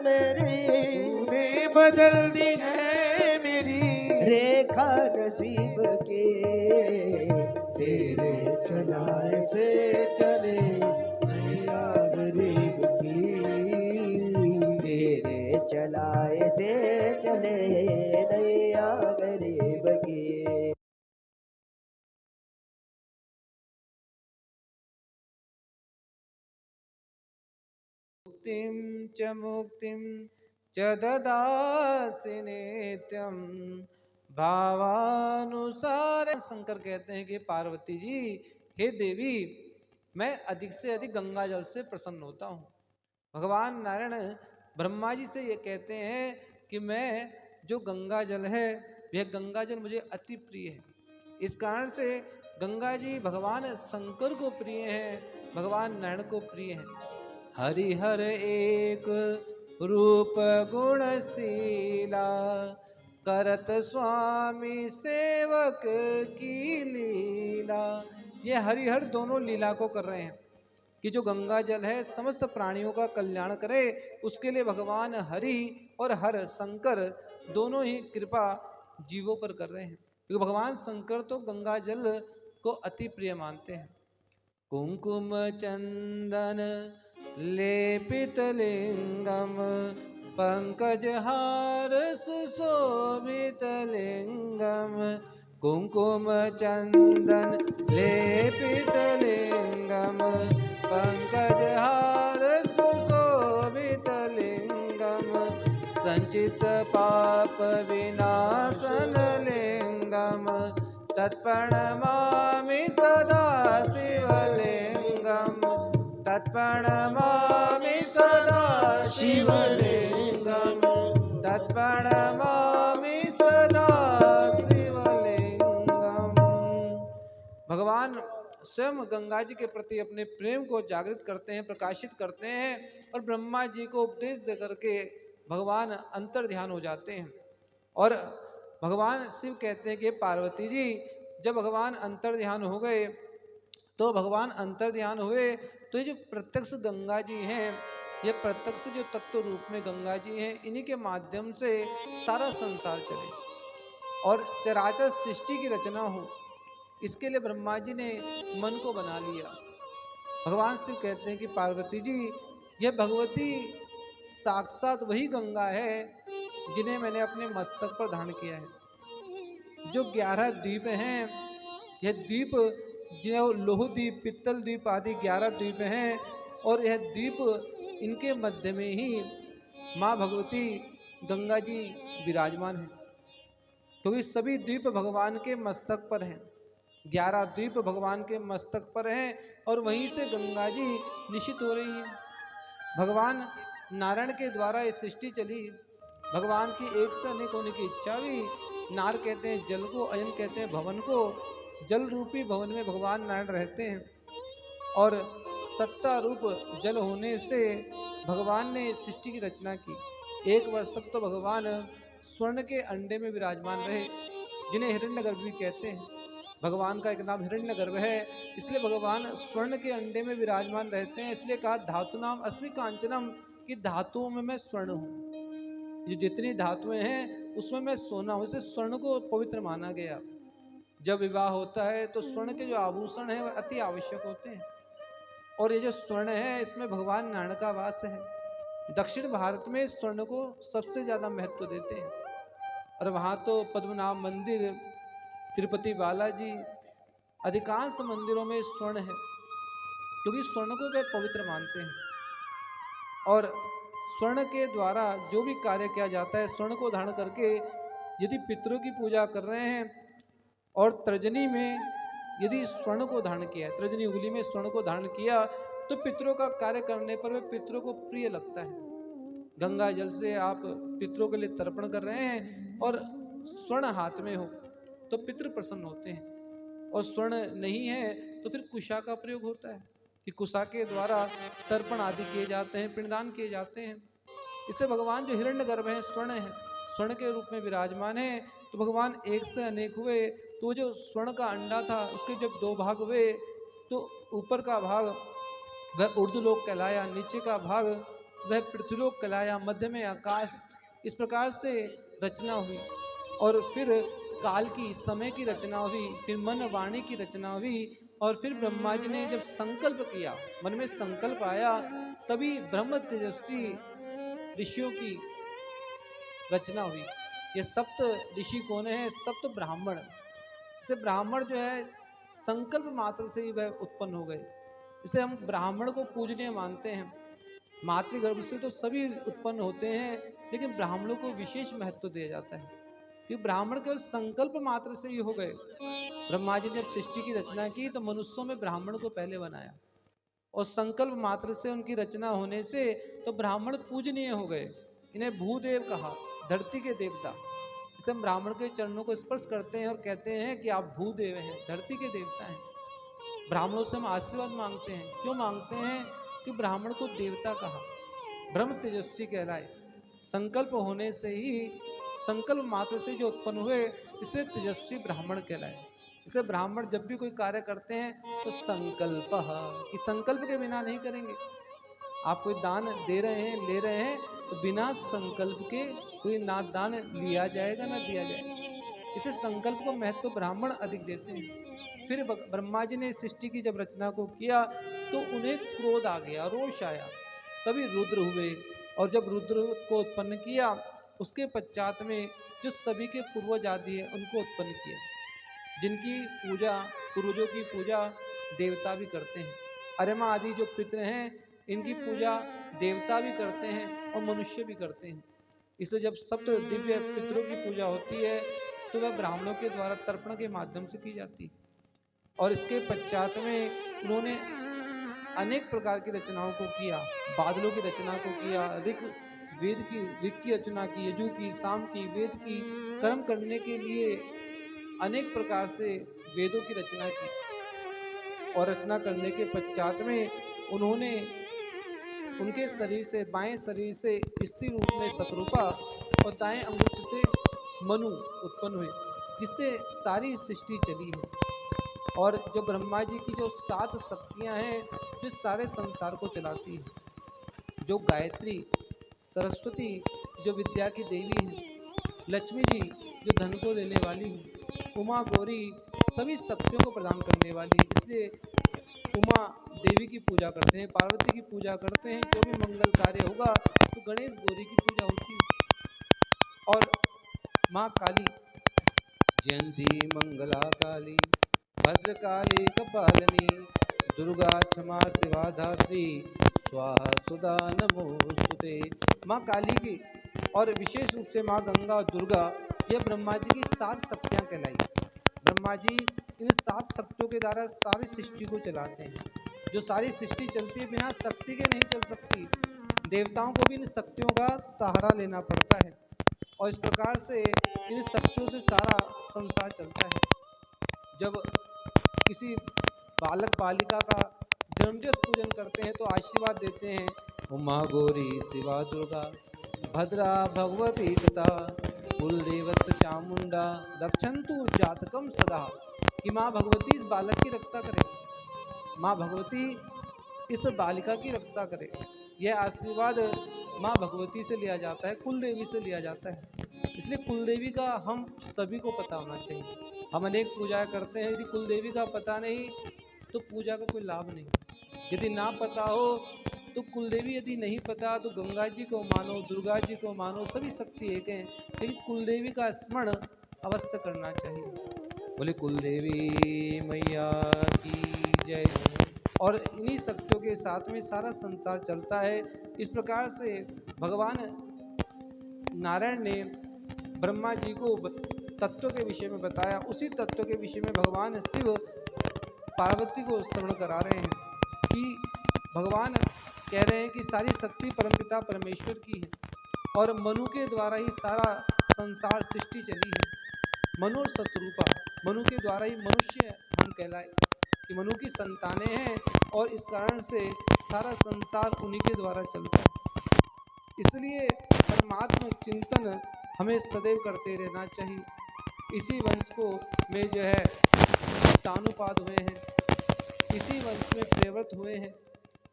Speaker 4: मेरी,
Speaker 2: तूने बदल दी है मेरी
Speaker 4: रेखा नसीब के,
Speaker 2: तेरे चलाए से चले नैया गरीब की,
Speaker 4: तेरे चलाए से चले नैया गरीब की।
Speaker 3: मुक्तिं च मुक्तिं च ददासि नित्यं भावानुसार। शंकर कहते हैं कि पार्वती जी, हे देवी, मैं अधिक से अधिक गंगा जल से प्रसन्न होता हूँ। भगवान नारायण ब्रह्मा जी से ये कहते हैं कि मैं जो गंगा जल है, यह गंगा जल मुझे अति प्रिय है। इस कारण से गंगा जी भगवान शंकर को प्रिय हैं, भगवान नारायण को प्रिय हैं। हरिहर एक रूप गुणशीला, करत स्वामी सेवक की लीला। ये हरिहर दोनों लीला को कर रहे हैं कि जो गंगा जल है समस्त प्राणियों का कल्याण करे, उसके लिए भगवान हरि और हर शंकर दोनों ही कृपा जीवों पर कर रहे हैं। क्योंकि भगवान शंकर तो गंगा जल को अति प्रिय मानते हैं। कुंकुम चंदन लेपित लिंगम, पंकजहार सुशोभित लिंगम। कुंकुम चंदन लेपित लिंगम, पंकजहार सुशोभित लिंगम। संचित पाप विनाशन लिंगम, तत्प्रणमामि सदा शिवलिंगम, तत्प्रणमामि सदा शिवलिंगम, तत्प्रणमामि सदा शिवलिंगम। भगवान स्वयं गंगा जी के प्रति अपने प्रेम को जागृत करते हैं, प्रकाशित करते हैं, और ब्रह्मा जी को उपदेश दे करके भगवान अंतर ध्यान हो जाते हैं। और भगवान शिव कहते हैं कि पार्वती जी, जब भगवान अंतर ध्यान हो गए, तो भगवान अंतर ध्यान हुए तो ये जो प्रत्यक्ष गंगा जी हैं, ये प्रत्यक्ष जो तत्व रूप में गंगा जी हैं, इन्हीं के माध्यम से सारा संसार चले और चराचर सृष्टि की रचना हो। इसके लिए ब्रह्मा जी ने मन को बना लिया। भगवान शिव कहते हैं कि पार्वती जी, यह भगवती साक्षात वही गंगा है जिन्हें मैंने अपने मस्तक पर धारण किया है। जो 11 द्वीप हैं, यह द्वीप जो लोह द्वीप, पित्तल द्वीप आदि 11 द्वीप हैं, और यह द्वीप, इनके मध्य में ही माँ भगवती गंगा जी विराजमान हैं। क्योंकि सभी द्वीप भगवान के मस्तक पर हैं, 11 द्वीप भगवान के मस्तक पर हैं, और वहीं से गंगा जी निश्चित हो रही हैं। भगवान नारायण के द्वारा ये सृष्टि चली। भगवान की एक से अनेक होने की इच्छा हुई। नार कहते हैं जल को, अयन कहते हैं भवन को। जल रूपी भवन में भगवान नारायण रहते हैं, और सत्ता रूप जल होने से भगवान ने सृष्टि की रचना की। 1 वर्ष तक तो भगवान स्वर्ण के अंडे में विराजमान रहे, जिन्हें हिरण्यगर्भ भी कहते हैं। भगवान का एक नाम हिरण्यगर्भ है, इसलिए भगवान स्वर्ण के अंडे में विराजमान रहते हैं। इसलिए कहा धातु नाम अस्मि कांचनम, कि धातुओं में मैं स्वर्ण हूँ। ये जितनी धातुएं हैं उसमें मैं सोना हूँ, इसे स्वर्ण को पवित्र माना गया। जब विवाह होता है तो स्वर्ण के जो आभूषण हैं वह अति आवश्यक होते हैं, और ये जो स्वर्ण है इसमें भगवान नारायण का वास है। दक्षिण भारत में स्वर्ण को सबसे ज्यादा महत्व देते हैं, और वहाँ तो पद्मनाभ मंदिर, तिरुपति बालाजी, अधिकांश मंदिरों में स्वर्ण है, क्योंकि स्वर्ण को वे पवित्र मानते हैं। और स्वर्ण के द्वारा जो भी कार्य किया जाता है, स्वर्ण को धारण करके यदि पितरों की पूजा कर रहे हैं, और तर्जनी में यदि स्वर्ण को धारण किया, तर्जनी उंगली में स्वर्ण को धारण किया, तो पितरों का कार्य करने पर वे पितरों को प्रिय लगता है। गंगा जल से आप पितरों के लिए तर्पण कर रहे हैं और स्वर्ण हाथ में हो तो पितृ प्रसन्न होते हैं, और स्वर्ण नहीं है तो फिर कुशा का प्रयोग होता है कि कुशा के द्वारा तर्पण आदि किए जाते हैं, पिंडदान किए जाते हैं। इससे भगवान जो हिरण्यगर्भ है स्वर्ण है, स्वर्ण के रूप में विराजमान है। तो भगवान एक से अनेक हुए तो जो स्वर्ण का अंडा था उसके जब दो भाग हुए तो ऊपर का भाग वह उर्दुलोक कहलाया, नीचे का भाग वह पृथ्वीलोक कहलाया, मध्य में आकाश। इस प्रकार से रचना हुई और फिर काल की समय की रचना हुई, फिर मन वाणी की रचना हुई और फिर ब्रह्मा जी ने जब संकल्प किया, मन में संकल्प आया, तभी ब्रह्म तेजस्वी ऋषियों की रचना हुई। ये सप्त ऋषि कौन है? सप्त ब्राह्मण। इसे ब्राह्मण जो है संकल्प मात्र से ही वह उत्पन्न हो गए। इसे हम ब्राह्मण को पूजनीय मानते हैं। मातृगर्भ से तो सभी उत्पन्न होते हैं, लेकिन ब्राह्मणों को विशेष महत्व दिया जाता है क्योंकि ब्राह्मण केवल संकल्प मात्र से ही हो गए। ब्रह्मा जी ने जब सृष्टि की रचना की तो मनुष्यों में ब्राह्मण को पहले बनाया और संकल्प मात्र से उनकी रचना होने से तो ब्राह्मण पूजनीय हो गए। इन्हें भूदेव कहा, धरती के देवता। इसे हम ब्राह्मण के चरणों को स्पर्श करते हैं और कहते हैं कि आप भूदेव हैं, धरती के देवता हैं। ब्राह्मणों से हम आशीर्वाद मांगते हैं। क्यों मांगते हैं? कि ब्राह्मण को देवता कहा, ब्रह्म तेजस्वी कहलाए। संकल्प होने से ही, संकल्प मात्र से जो उत्पन्न हुए, इसे तेजस्वी ब्राह्मण कहलाए। इसे ब्राह्मण जब भी कोई कार्य करते हैं तो संकल्प, कि संकल्प के बिना नहीं करेंगे। आप कोई दान दे रहे हैं, ले रहे हैं, तो बिना संकल्प के कोई ना दान लिया जाएगा ना दिया जाएगा। इसे संकल्प को महत्व ब्राह्मण अधिक देते हैं। फिर ब्रह्मा जी ने सृष्टि की जब रचना को किया तो उन्हें क्रोध आ गया, रोष आया, तभी रुद्र हुए और जब रुद्र को उत्पन्न किया उसके पश्चात में जो सभी के पूर्वज आदि है उनको उत्पन्न किया, जिनकी पूजा, पूर्वजों की पूजा देवता भी करते हैं। अरमा आदि जो पितृ हैं इनकी पूजा देवता भी करते हैं और मनुष्य भी करते हैं। इसे जब सप्त दिव्य पितरों की पूजा होती है तो वह ब्राह्मणों के द्वारा तर्पण के माध्यम से की जाती है। और इसके पश्चात में उन्होंने अनेक प्रकार की रचनाओं को किया, बादलों की रचना को किया, ऋग की रचना की, यजु की, साम की, वेद की, कर्म करने के लिए अनेक प्रकार से वेदों की रचना की। और रचना करने के पश्चात में उन्होंने उनके शरीर से, बाएं शरीर से स्त्री रूप में शतरूपा और दाएं अंगुष्ठ से मनु उत्पन्न हुए, जिससे सारी सृष्टि चली है। और जो ब्रह्मा जी की जो 7 शक्तियां हैं जो सारे संसार को चलाती है, जो गायत्री, सरस्वती जो विद्या की देवी हैं, लक्ष्मी जी जो धन को देने वाली है, उमा गौरी सभी शक्तियों को प्रदान करने वाली, इसलिए उमा देवी की पूजा करते हैं, पार्वती की पूजा करते हैं। जो भी मंगल कार्य होगा तो गणेश गौरी की पूजा होती है। और माँ काली,
Speaker 1: जयंती मंगला काली भद्रकाली कपालिनी दुर्गा क्षमा शिवा धात्री स्वाहा सुधा नमोस्तुते।
Speaker 3: माँ काली की और विशेष रूप से माँ गंगा और दुर्गा, यह ब्रह्मा जी की 7 शक्तियाँ कहलाई। ब्रह्मा जी इन 7 शक्तियों के द्वारा सारी सृष्टि को चलाते हैं। जो सारी सृष्टि चलती है बिना शक्ति के नहीं चल सकती। देवताओं को भी इन शक्तियों का सहारा लेना पड़ता है और इस प्रकार से इन शक्तियों से सारा संसार चलता है। जब किसी बालक बालिका का जन्मदिवस पूजन करते हैं तो आशीर्वाद देते हैं,
Speaker 1: उमा गौरी शिवा दुर्गा भद्रा भगवती तथा कुलदेवत चामुंडा
Speaker 3: रक्षन्तु जातकम सदा, कि माँ भगवती इस बालक की रक्षा करे, माँ भगवती इस बालिका की रक्षा करे। यह आशीर्वाद माँ भगवती से लिया जाता है, कुल देवी से लिया जाता है। इसलिए कुल देवी का हम सभी को पता होना चाहिए। हम अनेक पूजा करते हैं, यदि कुल देवी का पता नहीं तो पूजा का कोई लाभ नहीं। यदि ना पता हो तो कुल देवी, यदि नहीं पता तो गंगा जी को मानो, दुर्गा जी को मानो, सभी शक्ति एक हैं, लेकिन कुल देवी का स्मरण अवश्य करना चाहिए।
Speaker 1: बोले कुलदेवी मैया की जय।
Speaker 3: और इन्हीं शक्तियों के साथ में सारा संसार चलता है। इस प्रकार से भगवान नारायण ने ब्रह्मा जी को तत्व के विषय में बताया, उसी तत्व के विषय में भगवान शिव पार्वती को श्रवण करा रहे हैं कि भगवान कह रहे हैं कि सारी शक्ति परमपिता परमेश्वर की है और मनु के द्वारा ही सारा संसार सृष्टि चली है। मनु और शतरूपा, मनु के द्वारा ही मनुष्य हम कहलाए कि मनु की संतानें हैं और इस कारण से सारा संसार उन्हीं के द्वारा चलता है। इसलिए परमात्मा चिंतन हमें सदैव करते रहना चाहिए। इसी वंश को में जो है तानुपाद हुए हैं, इसी वंश में प्रेव्रत हुए हैं,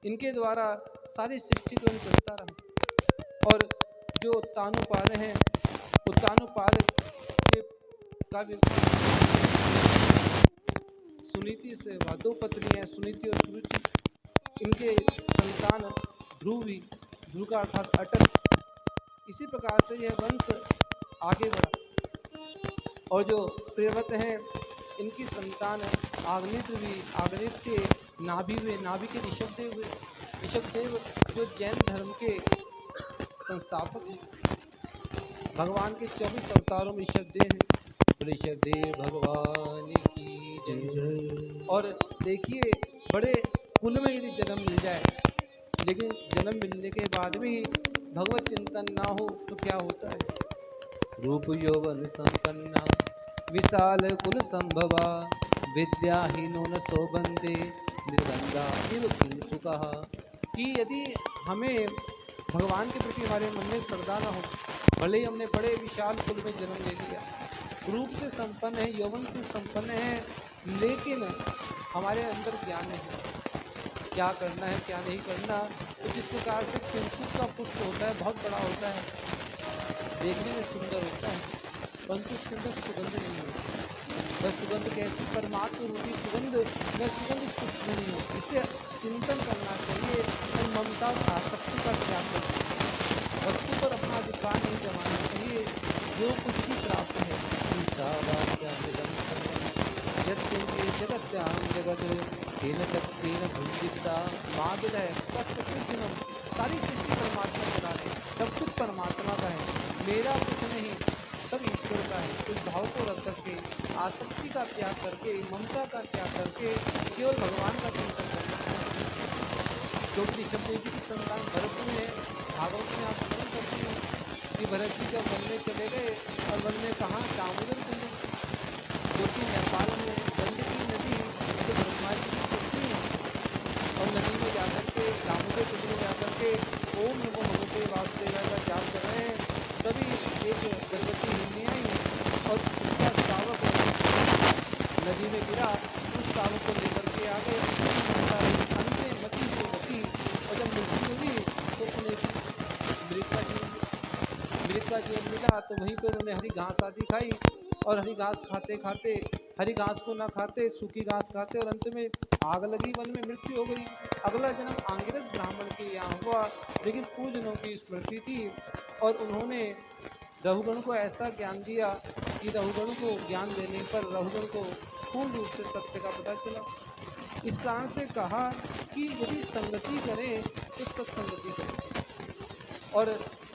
Speaker 3: इनके द्वारा सारी सृष्टि क्रम चलता रहा। और जो तानुपाद हैं वो तानुपाद के काव्य सुनीति से दो पत्नी है, सुनीति और सुरुचि। इनके संतान ध्रुवी, ध्रुव का अर्थात अटल। इसी प्रकार से यह वंश आगे बढ़ा। और जो प्रेमत हैं इनकी संतान आग्नेत्र भी, आग्नेत्र के नाभि हुए, नाभि के ऋषभदेव हुए। ऋषभदेव जो जैन धर्म के संस्थापक हैं, भगवान के 24 अवतारों में ऋषभदेव हैं। ऋषभदेव भगवान की जय। और देखिए, बड़े कुल में यदि जन्म मिल जाए, लेकिन जन्म मिलने के बाद भी भगवत चिंतन ना हो तो क्या होता है? रूप यौवन संपन्ना विशाल कुल संभवा विद्याहीनो न शोभन्ते निर्गंगा इव किंतु कहा। कि यदि हमें भगवान के प्रति हमारे मन में श्रद्धा न हो, भले ही हमने बड़े विशाल कुल में जन्म ले लिया, रूप से संपन्न है, यौवन से संपन्न है, लेकिन हमारे अंदर ज्ञान नहीं, क्या करना है क्या नहीं करना, तो जिस प्रकार से किंतु का पुष्प होता है, बहुत बड़ा होता है, देखने में सुंदर होता है, परंतु उसके अंदर सुगंध नहीं होती। वह सुगंध कैसी? परमात्मा रूपी सुगंध, वह सुगंध उस पुष्प में नहीं होती। इसलिए चिंतन करना चाहिए और ममता और आसक्ति का त्याग करना चाहिए। वस्तु पर अपना अधिकार नहीं जमाना चाहिए। जो कुछ भी प्राप्त है, जगत्याम जगत तेन तत्तेन भुंजिता मादद है, सारी सृष्टि परमात्मा चला रहे, सब कुछ परमात्मा का है, मेरा कुछ नहीं, सब ईश्वर का है। इस भाव को रख करके, आसक्ति का त्याग करके, ममता का त्याग करके केवल भगवान का चिंतन करना चाहिए। क्योंकि ऋषभदेव जी की संतान भरत में है। भागवत में आप स्मरण करते हैं कि भरत जी जब वन में चले गए, और वन में कहाँ? दामोदर कुंड, जो कि नेपाल में गंडकी नदी, जो ब्रह्मा जी की पत्नी है, और नदी में जाकर के, दामोदर कुंड में जाकर के ओम नमो भगवते वासुदेवाय का जाप कर रहे हैं। तभी एक गर्भवती हिरनी आई है और उसका शावक नदी में गिरा, उस शावक को लेकर के आ गए। अंत में मती से गति, और जब मृत्यु हुई तो उन्हें मृत का जीवन मृत का जीवन मिला। तो वहीं पर उन्होंने हरी घास आदि खाई, और हरी घास खाते खाते, हरी घास को ना खाते सूखी घास खाते, और अंत में आग लगी, वन में मृत्यु हो गई। अगला जन्म आंगिरस ब्राह्मण के यहाँ हुआ, लेकिन पूजनों की स्मृति थी, और उन्होंने रहुगण को ऐसा ज्ञान दिया कि रहुगण को ज्ञान देने पर रहुगण को पूर्ण रूप से सत्य का पता चला। इस कारण से कहा कि यदि संगति करें तो सत्संगति करें। और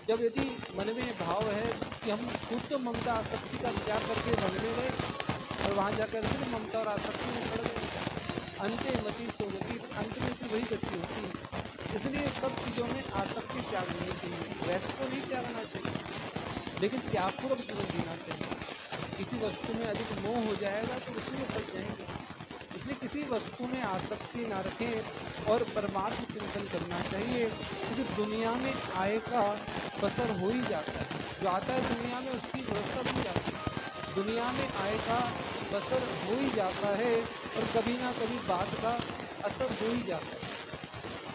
Speaker 3: जब यदि मन में भाव है कि हम खुद तो ममता आसक्ति का त्याग करके वन में गए, और वहाँ जाकर फिर ममता और आसक्ति में पड़ गए, अंते मति सोगति, अंत में फिर वही गति होती है। इसलिए सब चीज़ों में आसक्ति त्यागनी चाहिए, वैसे तो नहीं त्यागना चाहिए, लेकिन त्यागपूर्वक जीवन जीना चाहिए। किसी वस्तु में अधिक मोह हो जाएगा तो उसी में फंस जाएंगे। इसलिए किसी वस्तु में आसक्ति ना रखें और परमात्म चिंतन करना चाहिए, क्योंकि दुनिया में आय का बसर हो ही जाता है। जो आता है दुनिया में उसकी व्यवस्था बन जाती है, दुनिया में आय का बसर हो ही जाता है, और कभी ना कभी बात का असर हो ही जाता है।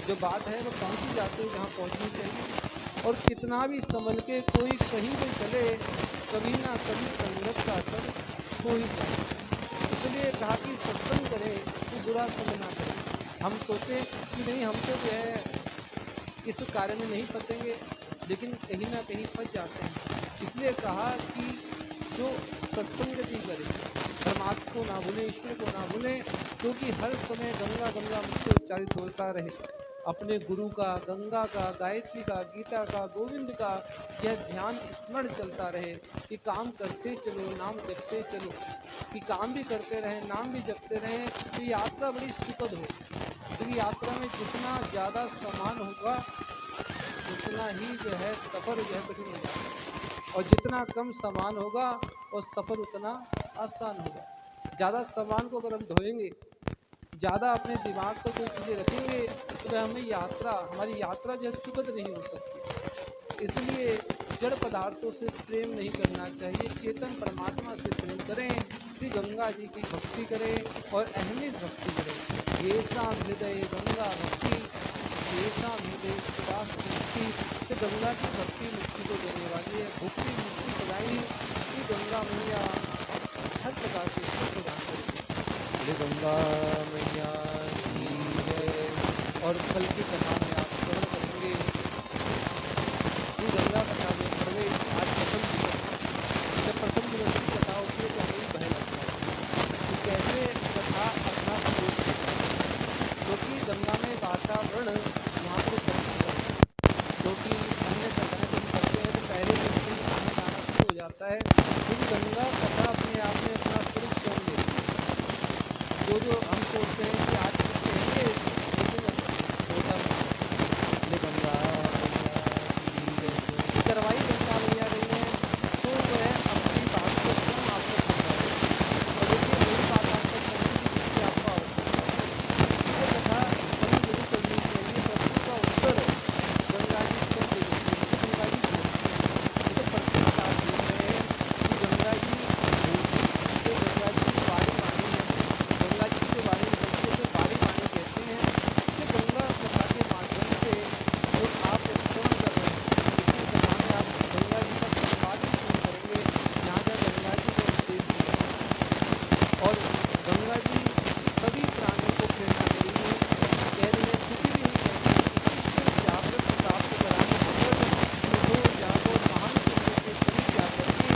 Speaker 3: जो बात है वो पहुंच ही जाती है जहाँ पहुंचनी चाहिए, और कितना भी संभल के कोई कहीं भी चले, कभी ना कभी संगत का असर हो ही जाए। इसलिए कहा कि सत्संग करें तो बुरा संग ना करें। हम सोचे कि नहीं, हम तो जो है इस कार्य में नहीं फंसेंगे, लेकिन कहीं ना कहीं फंस जाते हैं। इसलिए कहा कि जो सत्संगति करे, परमात्मा को ना भूलें, ईश्वर को ना भूलें, क्योंकि हर समय गंगा गंगा मुझसे उच्चारित होता रहे। अपने गुरु का, गंगा का, गायत्री का, गीता का, गोविंद का यह ध्यान स्मरण चलता रहे कि काम करते चलो, नाम जपते चलो, कि काम भी करते रहें, नाम भी जपते रहें, तो यात्रा बड़ी सुखद हो। क्योंकि यात्रा में जितना ज़्यादा सामान होगा, उतना ही जो है सफ़र जो है कठिन हो जाएगा, और जितना कम सामान होगा और सफ़र उतना आसान होगा। ज़्यादा सामान को अगर हम ढोएंगे, ज़्यादा अपने दिमाग पर कोई चीज़ें रखेंगे, तो वह हमें हमारी यात्रा जो है सुखद नहीं हो सकती। इसलिए जड़ पदार्थों से प्रेम नहीं करना चाहिए, चेतन परमात्मा से प्रेम करें, श्री गंगा जी की भक्ति करें और अहमियत भक्ति करें। ये शाम हृदय गंगा भक्ति, ये शाम हृदय उदास मुक्ति। तो गंगा की भक्ति मुक्ति को देने वाली है, भक्ति मुक्ति प्रदायिनी श्री गंगा मैया हर प्रकार के सुख प्रदान करेगी। श्री गंगा मैया की जय। और कल की कथा में आप श्रवण करेंगे श्री गंगा कथा में प्रवेश। आज प्रथम दिवस, जब प्रथम दिवस की कथा होती है तो हमें भय लगता है कि कैसे कथा अपना प्रवेश करता है, क्योंकि गंगा में वातावरण यहाँ पर उपस्थित है, क्योंकि अन्य कथाएं जब करते हैं तो पहले व्यक्ति आनंद आना शुरू हो जाता है, क्योंकि गंगा कथा अपने आप में अपना स्वरूप स्वयं लेती है। जो हम सोचते हैं कि आज कुछ कहेंगे, लेकिन होता नहीं। गंगा करवाई गंगा मैया गई है तो वह अपनी बात को स्वयं आपको समझाएगी। और देखिए मेरी बात आप तक पहुँचेगी जिससे आपको आवश्यकता है। वो कथा कभी नहीं करनी चाहिए, प्रश्न का उत्तर गंगा जी स्वयं दे देती है। गंगा जी बोलती है, तो प्रश्न आप देख रहे हैं कि गंगा जी बोलती, तो गंगा जी की बारी वाणी है, गंगा जी के बारे में बच्चे को बारी वाणी कहते हैं। कि गंगा कथा के माध्यम से जो आप श्रवण कर रहे हैं, इसी कथा में आप गंगा जी का संवाद भी श्रवण करेंगे, जहाँ जहाँ गंगा जी ने उपदेश दिया। और गंगा जी सभी प्राणियों को प्रेरणा दे रही है, कह रही है, किसी भी नहीं कहती इस जागृत प्राप्त कराने पर उठो जागो महान पुण्य के शरीर जा करके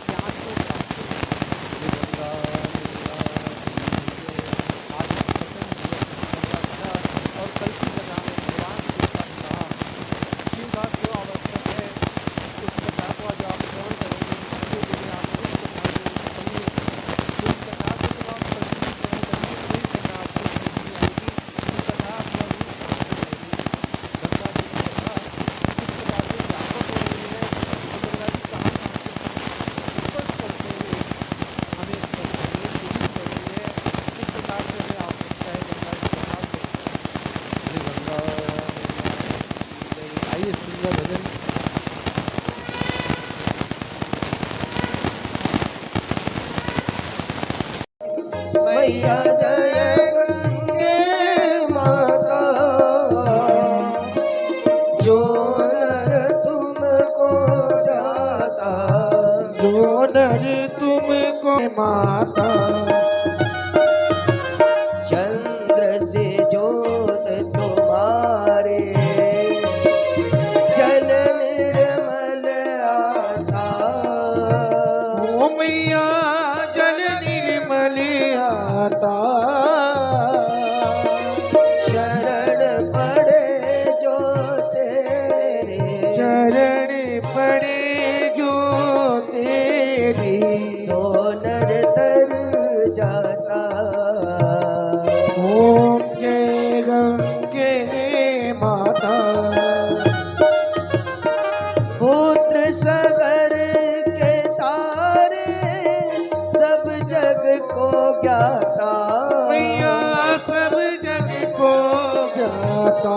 Speaker 3: ज्ञान को प्राप्त करो। ये गंगा आज प्रथम दिवस गंगा कथा और कल की कथा में भगवान शिव का विवाह। शिव का क्यों आवश्यक है, उस कथा को आज आप श्रवण करेंगे, धीरे धीरे आप उस कथा को समझेंगे। तो इस कथा को जब आप प्रतिदिन श्रवण करेंगे तो इस कथा आपको समझ में आएगी, ये कथा अपना रूप धारण कर लेगी। गंगा जी की कथा किस प्रकार से व्यापक हो रही है, तो गंगा जी कहाँ कहाँ से स्पर्श करते हुए हमें स्पर्श करने शुरू कर रही है। किस प्रकार से हमें आवश्यकता है गंगा जी कथा को। श्री गंगा आइए सुंदर भजन।
Speaker 4: मैया जय गंगे माता, जो नर तुमको जाता,
Speaker 2: जो नर तुमको माता,
Speaker 4: चंद्र से जोत तुम्हारे, जल निर्मल आता।
Speaker 2: ओ मैया जल निर्मल आता,
Speaker 4: शरण पड़े जो तेरे,
Speaker 2: चरण पड़े जो तेरी,
Speaker 4: सोनर तर जाता।
Speaker 2: ओम जय गंगे माता,
Speaker 4: पुत्र सगर के तारे, सब जग को ज्ञाता।
Speaker 2: मैया सब जग को जाता,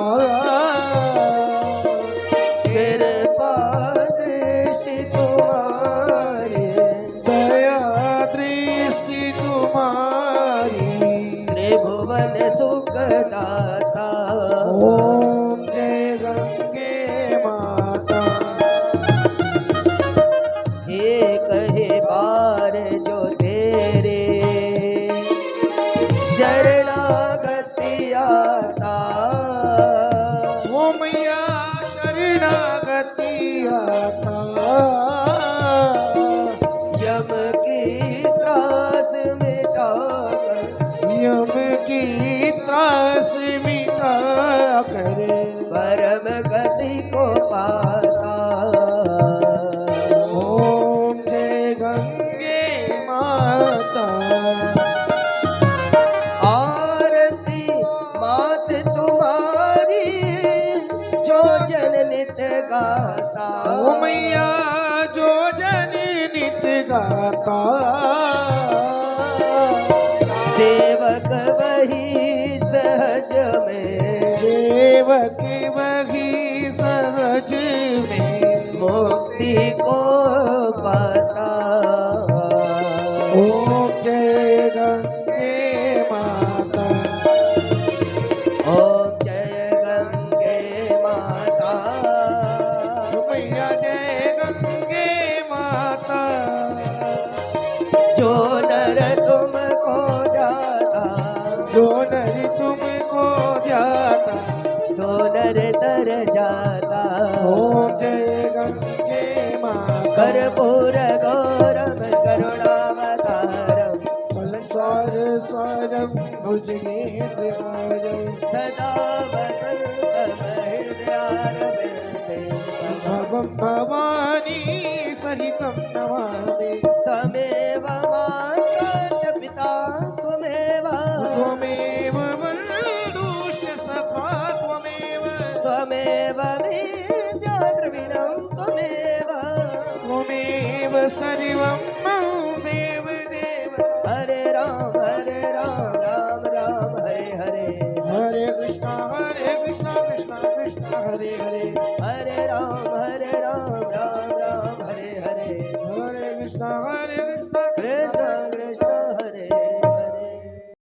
Speaker 4: कृपा दृष्टि तुम्हारी,
Speaker 2: दया दृष्टि तुम्हारी,
Speaker 4: त्रिभुवन सुखदाता।
Speaker 2: ओम जय गंगे माता,
Speaker 4: एक ही बार जो तेरे शरणागति आता।
Speaker 2: ओ मैया शरणागति आता,
Speaker 4: यम की त्रास मिटाकर,
Speaker 2: यम की त्रास मिटा कर,
Speaker 4: परम गति को पाता।
Speaker 2: ओम जय गंगे माता,
Speaker 4: आरती मात तुम्हारी, जो जन नित गाता।
Speaker 2: ओ मैया जो जन नित गाता,
Speaker 4: सेवक वही सहज में,
Speaker 2: सेवक वही सहज में,
Speaker 4: सभी को पाता।
Speaker 2: ओम जय गंगे माता।
Speaker 4: ओम जय गंगे माता।
Speaker 2: मैया जय गंगे माता।
Speaker 4: जो नर तुमको ध्याता,
Speaker 2: जो नर तुमको ध्याता,
Speaker 4: सो नर तर जाता।
Speaker 2: ओम जय गंगे माता।
Speaker 4: कर्पूर गौरम करुणावतारम,
Speaker 2: संसार सारम भुजगेन्द्रहारम,
Speaker 4: सदा वसंतम हृदयारविंदे।
Speaker 2: भवं भवानी सहितं नमामि।
Speaker 4: त्वमेव माता च पिता त्वमेव,
Speaker 2: त्वमेव बन्धुश्च सखा त्वमेव,
Speaker 4: त्वमेव विद्या द्रविणं त्वमेव।
Speaker 2: त्वमेव सर्वं मम देव देव।
Speaker 4: हरे राम राम राम हरे हरे,
Speaker 2: हरे कृष्णा कृष्णा कृष्णा हरे हरे,
Speaker 4: हरे राम राम राम हरे हरे,
Speaker 2: हरे कृष्णा
Speaker 4: कृष्ण